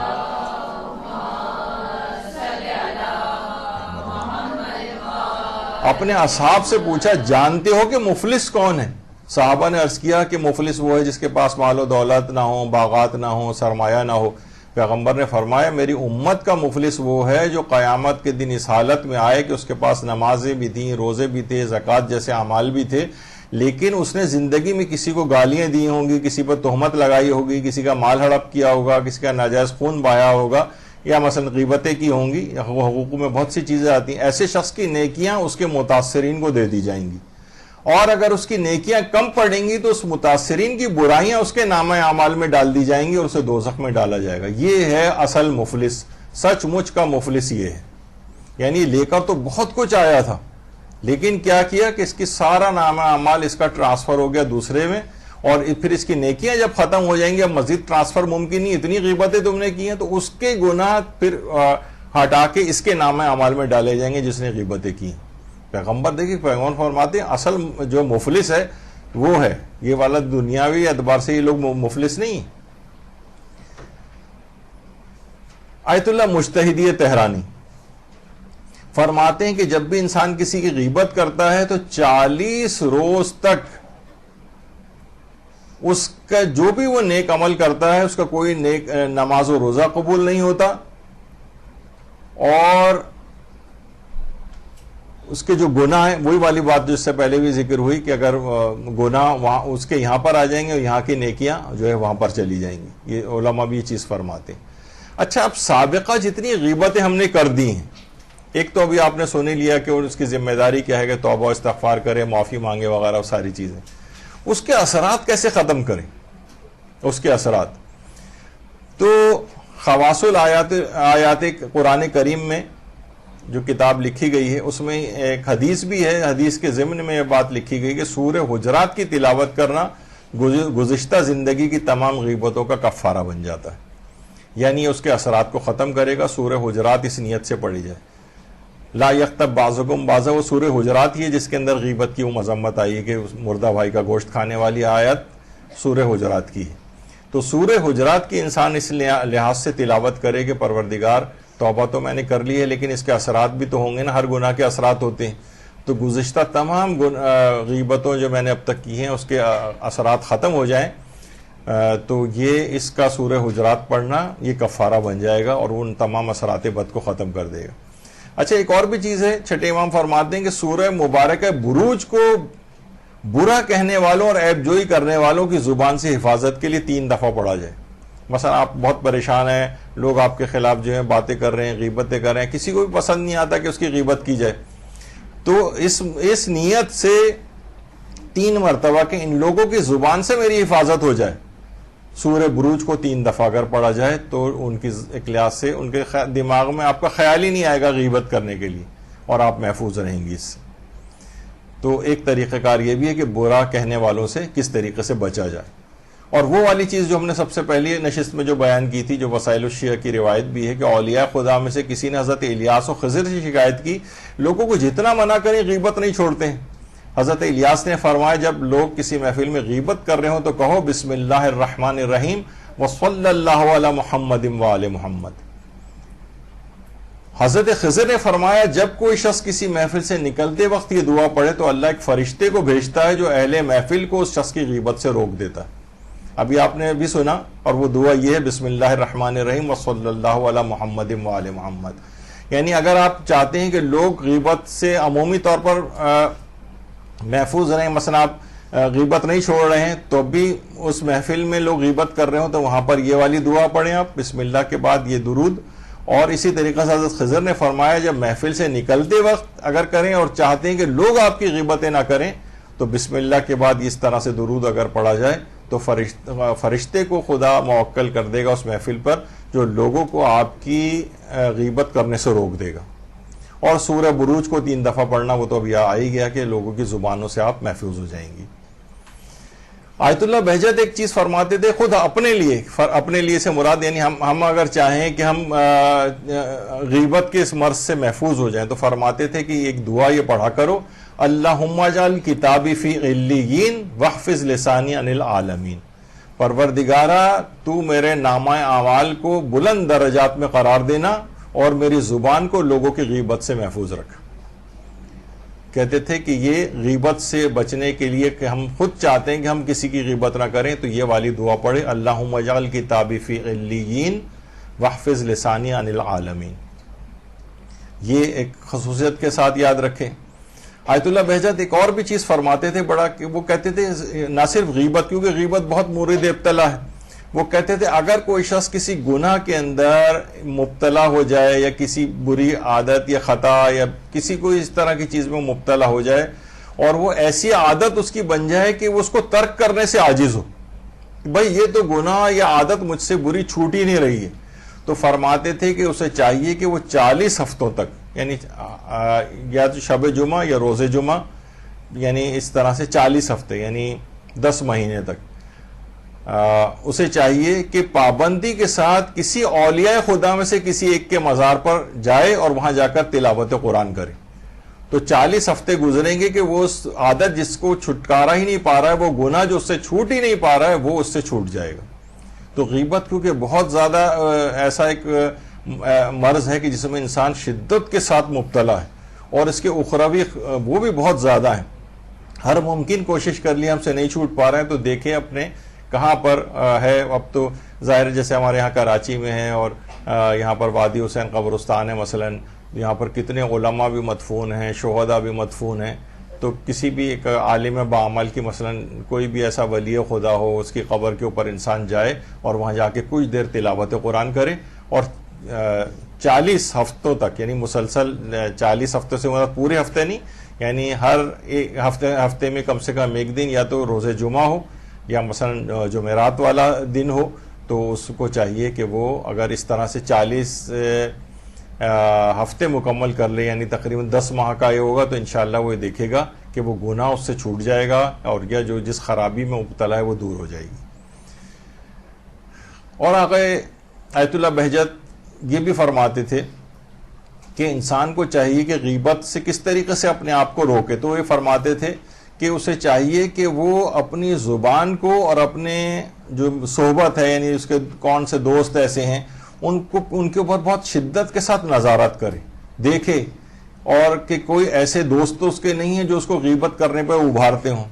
اپنے اصحاب سے پوچھا جانتے ہو کہ مفلس کون ہے، صحابہ نے عرض کیا کہ مفلس وہ ہے جس کے پاس مال و دولت نہ ہو، باغات نہ ہو، سرمایہ نہ ہو۔ پیغمبر نے فرمایا میری امت کا مفلس وہ ہے جو قیامت کے دن اس حالت میں آئے کہ اس کے پاس نمازیں بھی تھیں، روزے بھی تھے، زکوٰۃ جیسے اعمال بھی تھے، لیکن اس نے زندگی میں کسی کو گالیاں دی ہوں گی، کسی پر تہمت لگائی ہوگی، کسی کا مال ہڑپ کیا ہوگا، کسی کا ناجائز خون بہایا ہوگا، یا مثلا غیبتیں کی ہوں گی، حقوق میں بہت سی چیزیں آتی ہیں۔ ایسے شخص کی نیکیاں اس کے متاثرین کو دے دی جائیں گی، اور اگر اس کی نیکیاں کم پڑیں گی تو اس متاثرین کی برائیاں اس کے نامہ اعمال میں ڈال دی جائیں گی اور اسے دوزخ میں ڈالا جائے گا۔ یہ ہے اصل مفلس، سچ مچ کا مفلس یہ ہے۔ یعنی لے کر تو بہت کچھ آیا تھا، لیکن کیا کیا کہ اس کی سارا نامہ اعمال اس کا ٹرانسفر ہو گیا دوسرے میں، اور پھر اس کی نیکیاں جب ختم ہو جائیں گی، اب مزید ٹرانسفر ممکن نہیں، اتنی غیبتیں تم نے کی ہیں، تو اس کے گناہ پھر ہٹا کے اس کے نامہ اعمال میں ڈالے جائیں گے جس نے غیبتیں کی ہیں۔ پیغمبر دیکھیں، پیغمبر فرماتے ہیں اصل جو مفلس ہے وہ ہے یہ والا، دنیاوی اعتبار سے یہ لوگ مفلس نہیں ہیں۔ آیت اللہ مجتہدی تہرانی فرماتے ہیں کہ جب بھی انسان کسی کی غیبت کرتا ہے تو 40 روز تک اس کا جو بھی وہ نیک عمل کرتا ہے اس کا کوئی نیک نماز و روزہ قبول نہیں ہوتا، اور اس کے جو گناہ ہیں، وہی والی بات جو اس سے پہلے بھی ذکر ہوئی کہ اگر گناہ وہاں اس کے یہاں پر آ جائیں گے اور یہاں کی نیکیاں جو ہے وہاں پر چلی جائیں گی۔ یہ علماء بھی یہ چیز فرماتے ہیں۔ اچھا، اب سابقہ جتنی غیبتیں ہم نے کر دی ہیں، ایک تو ابھی آپ نے سن ہی لیا کہ اس کی ذمہ داری کیا ہے کہ توبہ استغفار کرے، معافی مانگے وغیرہ ساری چیزیں، اس کے اثرات کیسے ختم کریں؟ اس کے اثرات تو خواص آیات قرآن کریم میں جو کتاب لکھی گئی ہے اس میں ایک حدیث بھی ہے، حدیث کے ضمن میں یہ بات لکھی گئی کہ سورہ حجرات کی تلاوت کرنا گزشتہ زندگی کی تمام غیبتوں کا کفارہ بن جاتا ہے، یعنی اس کے اثرات کو ختم کرے گا۔ سورہ حجرات اس نیت سے پڑھی جائے، لا یغتب بعضکم بعضا، وہ سورہ حجرات ہی ہے جس کے اندر غیبت کی وہ مذمت آئی ہے کہ مردہ بھائی کا گوشت کھانے والی آیت سورہ حجرات کی ہے۔ تو سورہ حجرات کی انسان اس لحاظ سے تلاوت کرے کہ پروردگار توبہ تو میں نے کر لی ہے لیکن اس کے اثرات بھی تو ہوں گے نا، ہر گناہ کے اثرات ہوتے ہیں، تو گزشتہ تمام غیبتوں جو میں نے اب تک کی ہیں اس کے اثرات ختم ہو جائیں، تو یہ اس کا سورہ حجرات پڑھنا یہ کفارہ بن جائے گا اور ان تمام اثرات بد کو ختم کر دے گا۔ اچھا، ایک اور بھی چیز ہے، چھٹے امام فرماتے ہیں کہ سورہ مبارکہ بروج کو برا کہنے والوں اور عیب جوئی کرنے والوں کی زبان سے حفاظت کے لیے 3 دفعہ پڑھا جائے۔ مثلا آپ بہت پریشان ہیں، لوگ آپ کے خلاف جو ہے باتیں کر رہے ہیں، غیبتیں کر رہے ہیں، کسی کو بھی پسند نہیں آتا کہ اس کی غیبت کی جائے، تو اس نیت سے 3 مرتبہ کہ ان لوگوں کی زبان سے میری حفاظت ہو جائے، سورہ بروج کو 3 دفعہ اگر پڑھا جائے تو ان کی ایک لحاظ سے ان کے دماغ میں آپ کا خیال ہی نہیں آئے گا غیبت کرنے کے لیے، اور آپ محفوظ رہیں گی اس سے۔ تو ایک طریقہ کار یہ بھی ہے کہ برا کہنے والوں سے کس طریقے سے بچا جائے۔ اور وہ والی چیز جو ہم نے سب سے پہلی نشست میں جو بیان کی تھی، جو وسائل الشیعہ کی روایت بھی ہے کہ اولیاء خدا میں سے کسی نے حضرت الیاس و خضر سے شکایت کی، لوگوں کو جتنا منع کریں غیبت نہیں چھوڑتے ہیں۔ حضرت الیاس نے فرمایا جب لوگ کسی محفل میں غیبت کر رہے ہوں تو کہو بسم اللہ الرحمن الرحیم وصلی اللہ علی محمد وآل محمد۔ حضرت خضر نے فرمایا جب کوئی شخص کسی محفل سے نکلتے وقت یہ دعا پڑھے تو اللہ ایک فرشتے کو بھیجتا ہے جو اہل محفل کو اس شخص کی غیبت سے روک دیتا ہے۔ ابھی آپ نے بھی سنا، اور وہ دعا یہ ہے بسم اللہ الرحمن الرحیم وصلی اللہ علی محمد وآل محمد۔ یعنی اگر آپ چاہتے ہیں کہ لوگ غیبت سے عمومی طور پر محفوظ رہیں، مثلا آپ غیبت نہیں چھوڑ رہے ہیں تو بھی اس محفل میں لوگ غیبت کر رہے ہوں تو وہاں پر یہ والی دعا پڑھیں آپ بسم اللہ کے بعد یہ درود۔ اور اسی طریقے سے حضرت خضر نے فرمایا جب محفل سے نکلتے وقت اگر کریں اور چاہتے ہیں کہ لوگ آپ کی غیبتیں نہ کریں تو بسم اللہ کے بعد اس طرح سے درود اگر پڑھا جائے تو فرشتے کو خدا موکل کر دے گا اس محفل پر جو لوگوں کو آپ کی غیبت کرنے سے روک دے گا۔ اور سورہ بروج کو 3 دفعہ پڑھنا وہ تو ابھی آ ہی گیا کہ لوگوں کی زبانوں سے آپ محفوظ ہو جائیں گی۔ آیت اللہ بہجت ایک چیز فرماتے تھے خود اپنے لیے سے مراد، یعنی ہم اگر چاہیں کہ ہم غیبت کے اس مرض سے محفوظ ہو جائیں تو فرماتے تھے کہ ایک دعا یہ پڑھا کرو، اللہم اجعل کتابی فی علیین واحفظ لسانی عن العالمین۔ پروردگارہ تو میرے نامہ اعمال کو بلند درجات میں قرار دینا اور میری زبان کو لوگوں کی غیبت سے محفوظ رکھ. کہتے تھے کہ یہ غیبت سے بچنے کے لیے کہ ہم خود چاہتے ہیں کہ ہم کسی کی غیبت نہ کریں تو یہ والی دعا پڑھے, اللہم اجعل کتابی فی علیین واحفظ لسانی عن العالمین. یہ ایک خصوصیت کے ساتھ یاد رکھیں. آیت اللہ بہجت ایک اور بھی چیز فرماتے تھے بڑا, کہ وہ کہتے تھے نہ صرف غیبت, کیونکہ غیبت بہت مورد ابتلا ہے, وہ کہتے تھے اگر کوئی شخص کسی گناہ کے اندر مبتلا ہو جائے یا کسی بری عادت یا خطا یا کسی کوئی اس طرح کی چیز میں مبتلا ہو جائے اور وہ ایسی عادت اس کی بن جائے کہ وہ اس کو ترک کرنے سے عاجز ہو, بھائی یہ تو گناہ یا عادت مجھ سے بری چھوٹ ہی نہیں رہی ہے, تو فرماتے تھے کہ اسے چاہیے کہ وہ 40 ہفتوں تک, یعنی یا تو شب جمعہ یا روز جمعہ, یعنی اس طرح سے 40 ہفتے یعنی 10 مہینے تک اسے چاہیے کہ پابندی کے ساتھ کسی اولیاء خدا میں سے کسی ایک کے مزار پر جائے اور وہاں جا کر تلاوت قرآن کرے. تو 40 ہفتے گزریں گے کہ وہ اس عادت جس کو چھٹکارا ہی نہیں پا رہا ہے, وہ گناہ جو اس سے چھوٹ ہی نہیں پا رہا ہے, وہ اس سے چھوٹ جائے گا. تو غیبت کیونکہ بہت زیادہ ایسا ایک مرض ہے کہ جس میں انسان شدت کے ساتھ مبتلا ہے اور اس کے اخروی وہ بھی بہت زیادہ ہیں. ہر ممکن کوشش کر لی, ہم سے نہیں چھوٹ پا رہے ہیں, تو دیکھیں اپنے کہاں پر ہے. اب تو ظاہر جیسے ہمارے یہاں کراچی میں ہے اور یہاں پر وادی حسین قبرستان ہے مثلا, یہاں پر کتنے علماء بھی مدفون ہیں, شہداء بھی مدفون ہیں. تو کسی بھی ایک عالم بعمل کی مثلا کوئی بھی ایسا ولی خدا ہو, اس کی قبر کے اوپر انسان جائے اور وہاں جا کے کچھ دیر تلاوت قرآن کرے اور 40 ہفتوں تک, یعنی مسلسل 40 ہفتوں سے مراد پورے ہفتے نہیں, یعنی ہر ایک ہفتے میں کم سے کم ایک دن یا تو روز جمعہ ہو یا مثلا جمعرات والا دن ہو, تو اس کو چاہیے کہ وہ اگر اس طرح سے 40 ہفتے مکمل کر لے, یعنی تقریباً 10 ماہ کا یہ ہوگا, تو انشاءاللہ وہ دیکھے گا کہ وہ گناہ اس سے چھوٹ جائے گا اور یا جو جس خرابی میں مبتلا ہے وہ دور ہو جائے گی. اور آقا آیت اللہ بہجت یہ بھی فرماتے تھے کہ انسان کو چاہیے کہ غیبت سے کس طریقے سے اپنے آپ کو روکے. تو یہ فرماتے تھے کہ اسے چاہیے کہ وہ اپنی زبان کو اور اپنے جو صحبت ہے, یعنی اس کے کون سے دوست ایسے ہیں, ان کے اوپر بہت شدت کے ساتھ نظارت کرے, دیکھے, اور کہ کوئی ایسے دوست تو اس کے نہیں ہیں جو اس کو غیبت کرنے پہ ابھارتے ہوں,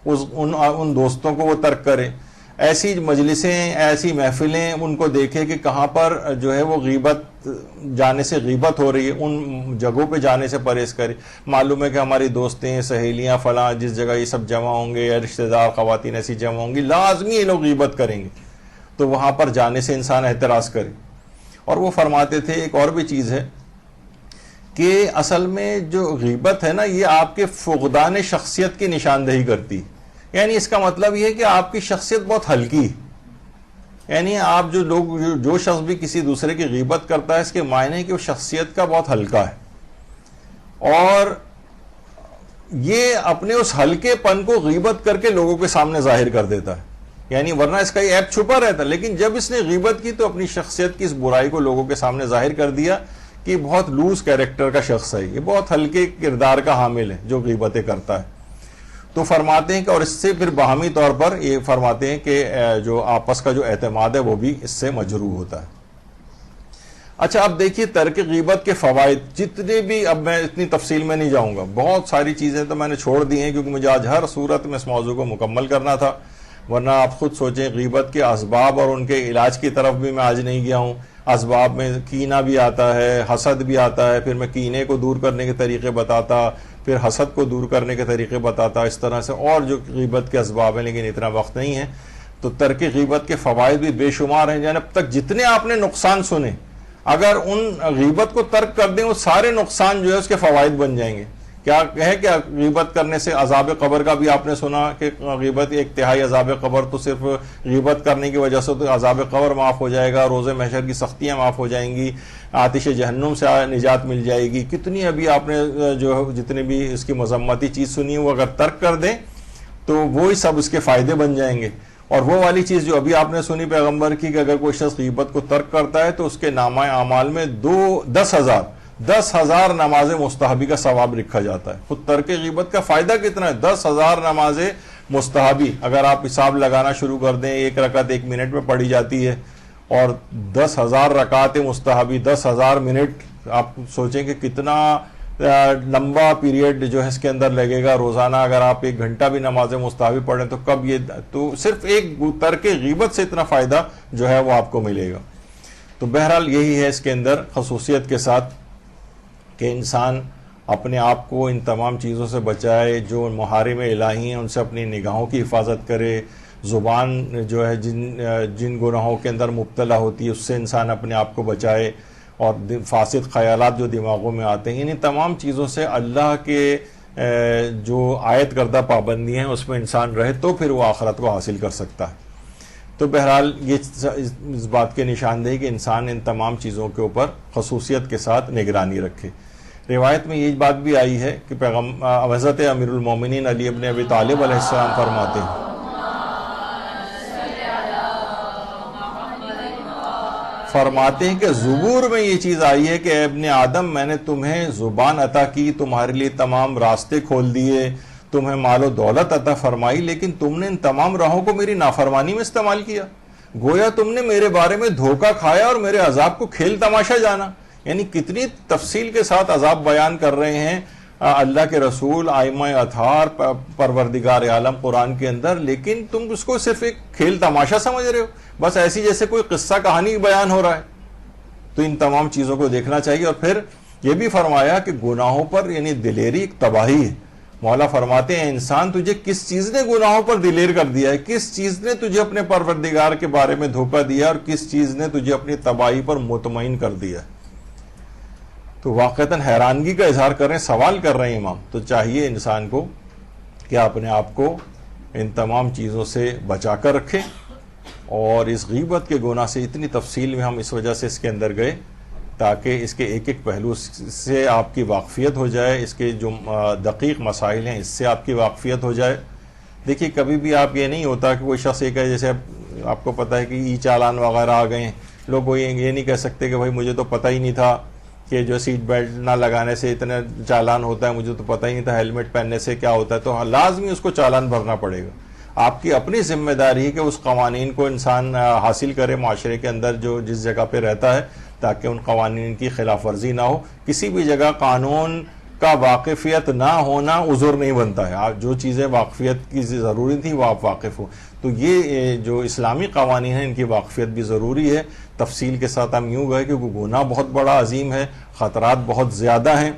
ان دوستوں کو وہ ترک کرے. ایسی مجلسیں, ایسی محفلیں ان کو دیکھے کہ کہاں پر جو ہے وہ غیبت جانے سے غیبت ہو رہی ہے, ان جگہوں پہ جانے سے پرہیز کرے. معلوم ہے کہ ہماری دوستیں, سہیلیاں, فلاں جس جگہ یہ سب جمع ہوں گے یا رشتہ دار خواتین ایسی جمع ہوں گی, لازمی یہ لوگ غیبت کریں گے, تو وہاں پر جانے سے انسان احتراز کرے. اور وہ فرماتے تھے ایک اور بھی چیز ہے کہ اصل میں جو غیبت ہے نا, یہ آپ کے فقدان شخصیت کی نشاندہی کرتی, یعنی اس کا مطلب یہ ہے کہ آپ کی شخصیت بہت ہلکی, یعنی آپ جو شخص بھی کسی دوسرے کی غیبت کرتا ہے, اس کے معنی ہے کہ وہ شخصیت کا بہت ہلکا ہے, اور یہ اپنے اس ہلکے پن کو غیبت کر کے لوگوں کے سامنے ظاہر کر دیتا ہے. یعنی ورنہ اس کا یہ عیب چھپا رہتا, لیکن جب اس نے غیبت کی تو اپنی شخصیت کی اس برائی کو لوگوں کے سامنے ظاہر کر دیا کہ بہت لوز کیریکٹر کا شخص ہے, یہ بہت ہلکے کردار کا حامل ہے جو غیبتیں کرتا ہے. تو فرماتے ہیں کہ اور اس سے پھر باہمی طور پر یہ فرماتے ہیں کہ جو آپس کا جو اعتماد ہے وہ بھی اس سے مجروح ہوتا ہے. اچھا اب دیکھیے ترک غیبت کے فوائد جتنے بھی, اب میں اتنی تفصیل میں نہیں جاؤں گا, بہت ساری چیزیں تو میں نے چھوڑ دی ہیں کیونکہ مجھے آج ہر صورت میں اس موضوع کو مکمل کرنا تھا. ورنہ آپ خود سوچیں غیبت کے اسباب اور ان کے علاج کی طرف بھی میں آج نہیں گیا ہوں. اسباب میں کینہ بھی آتا ہے, حسد بھی آتا ہے, پھر میں کینے کو دور کرنے کے طریقے بتاتا, پھر حسد کو دور کرنے کے طریقے بتاتا, اس طرح سے اور جو غیبت کے اسباب ہیں, لیکن اتنا وقت نہیں ہے. تو ترک غیبت کے فوائد بھی بے شمار ہیں, یعنی اب تک جتنے آپ نے نقصان سنے, اگر ان غیبت کو ترک کر دیں وہ سارے نقصان جو ہے اس کے فوائد بن جائیں گے. کیا ہے کہ غیبت کرنے سے عذاب قبر کا بھی آپ نے سنا کہ غیبت 1/3 عذاب قبر, تو صرف غیبت کرنے کی وجہ سے تو عذاب قبر معاف ہو جائے گا, روز محشر کی سختیاں معاف ہو جائیں گی, آتش جہنم سے نجات مل جائے گی. کتنی ابھی آپ نے جو جتنی بھی اس کی مذمتی چیز سنی وہ اگر ترک کر دیں تو وہی سب اس کے فائدے بن جائیں گے. اور وہ والی چیز جو ابھی آپ نے سنی پیغمبر کی کہ اگر کوئی شخص غیبت کو ترک کرتا ہے تو اس کے نامہ اعمال میں 10,000 نماز مستحبی کا ثواب رکھا جاتا ہے. خود ترک غیبت کا فائدہ کتنا ہے؟ 10,000 نماز مستحبی اگر آپ حساب لگانا شروع کر دیں، 1 رکعت 1 منٹ میں پڑھی جاتی ہے، اور 10,000 رکعت مستحبی 10,000 منٹ، آپ سوچیں کہ کتنا لمبا پیریڈ جو ہے اس کے اندر لگے گا. روزانہ اگر آپ 1 گھنٹہ بھی نماز مستحبی پڑھیں تو کب یہ، تو صرف ایک ترک غیبت سے اتنا فائدہ جو ہے وہ آپ کو ملے گا. تو بہرحال یہی ہے اس کے اندر خصوصیت کے ساتھ کہ انسان اپنے آپ کو ان تمام چیزوں سے بچائے جو محارم الہی ہیں ان سے اپنی نگاہوں کی حفاظت کرے. زبان جو ہے جن گناہوں کے اندر مبتلا ہوتی ہے اس سے انسان اپنے آپ کو بچائے، اور فاسد خیالات جو دماغوں میں آتے ہیں، ان تمام چیزوں سے اللہ کے جو عائد کردہ پابندیاں ہیں اس میں انسان رہے تو پھر وہ آخرت کو حاصل کر سکتا ہے. تو بہرحال یہ اس بات کے نشاندہی کہ انسان ان تمام چیزوں کے اوپر خصوصیت کے ساتھ نگرانی رکھے. روایت میں یہ بات بھی آئی ہے کہ حضرت امیر المومنین علی ابن ابی طالب علیہ السلام فرماتے ہیں کہ زبور میں یہ چیز آئی ہے کہ اے ابن آدم، میں نے تمہیں زبان عطا کی، تمہارے لیے تمام راستے کھول دیے، تمہیں مال و دولت عطا فرمائی، لیکن تم نے ان تمام راہوں کو میری نافرمانی میں استعمال کیا. گویا تم نے میرے بارے میں دھوکہ کھایا اور میرے عذاب کو کھیل تماشا جانا. یعنی کتنی تفصیل کے ساتھ عذاب بیان کر رہے ہیں اللہ کے رسول، ائمہ اطہار، پروردگار عالم قرآن کے اندر، لیکن تم اس کو صرف ایک کھیل تماشا سمجھ رہے ہو، بس ایسی جیسے کوئی قصہ کہانی بیان ہو رہا ہے. تو ان تمام چیزوں کو دیکھنا چاہیے. اور پھر یہ بھی فرمایا کہ گناہوں پر یعنی دلیری ایک تباہی ہے. مولا فرماتے ہیں انسان تجھے کس چیز نے گناہوں پر دلیر کر دیا ہے، کس چیز نے تجھے اپنے پروردگار کے بارے میں دھوکہ دیا، اور کس چیز نے تجھے اپنی تباہی پر مطمئن کر دیا. تو واقعتاً حیرانگی کا اظہار کر رہے ہیں، سوال کر رہے ہیں امام. تو چاہیے انسان کو کہ اپنے آپ کو ان تمام چیزوں سے بچا کر رکھے. اور اس غیبت کے گناہ سے اتنی تفصیل میں ہم اس وجہ سے اس کے اندر گئے تاکہ اس کے ایک ایک پہلو سے آپ کی واقفیت ہو جائے، اس کے جو دقیق مسائل ہیں اس سے آپ کی واقفیت ہو جائے. دیکھیے کبھی بھی آپ یہ نہیں ہوتا کہ کوئی شخص یہ کہے، جیسے آپ کو پتہ ہے کہ ای چالان وغیرہ آ گئے ہیں، لوگ وہ یہ نہیں کہہ سکتے کہ بھائی مجھے تو پتہ ہی نہیں تھا کہ جو سیٹ بیلٹ نہ لگانے سے اتنا چالان ہوتا ہے، مجھے تو پتہ ہی نہیں تھا ہیلمٹ پہننے سے کیا ہوتا ہے. تو لازمی اس کو چالان بھرنا پڑے گا. آپ کی اپنی ذمہ داری ہے کہ اس قوانین کو انسان حاصل کرے معاشرے کے اندر جو جس جگہ پہ رہتا ہے، تاکہ ان قوانین کی خلاف ورزی نہ ہو. کسی بھی جگہ قانون کا واقفیت نہ ہونا عذر نہیں بنتا ہے. آپ جو چیزیں واقفیت کی ضروری تھی وہ آپ واقف ہو. تو یہ جو اسلامی قوانین ہیں ان کی واقفیت بھی ضروری ہے. تفصیل کے ساتھ ہم یوں گئے کہ گناہ بہت بڑا عظیم ہے، خطرات بہت زیادہ ہیں،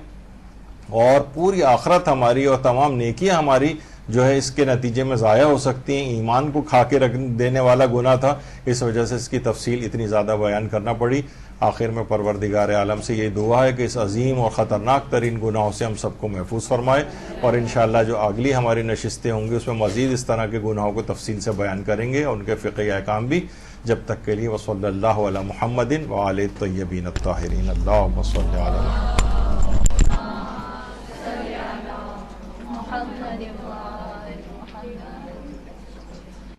اور پوری آخرت ہماری اور تمام نیکیاں ہماری جو ہے اس کے نتیجے میں ضائع ہو سکتی ہیں. ایمان کو کھا کے رکھ دینے والا گناہ تھا، اس وجہ سے اس کی تفصیل اتنی زیادہ بیان کرنا پڑی. آخر میں پروردگار عالم سے یہ دعا ہے کہ اس عظیم اور خطرناک ترین گناہوں سے ہم سب کو محفوظ فرمائے. اور انشاءاللہ جو اگلی ہماری نشستیں ہوں گی اس میں مزید اس طرح کے گناہوں کو تفصیل سے بیان کریں گے، اور ان کے فقہی احکام بھی. جب تک کے لیے وصلی اللہ علی محمد وآلہ الطیبین الطاہرین. اللہم صلی علی محمد.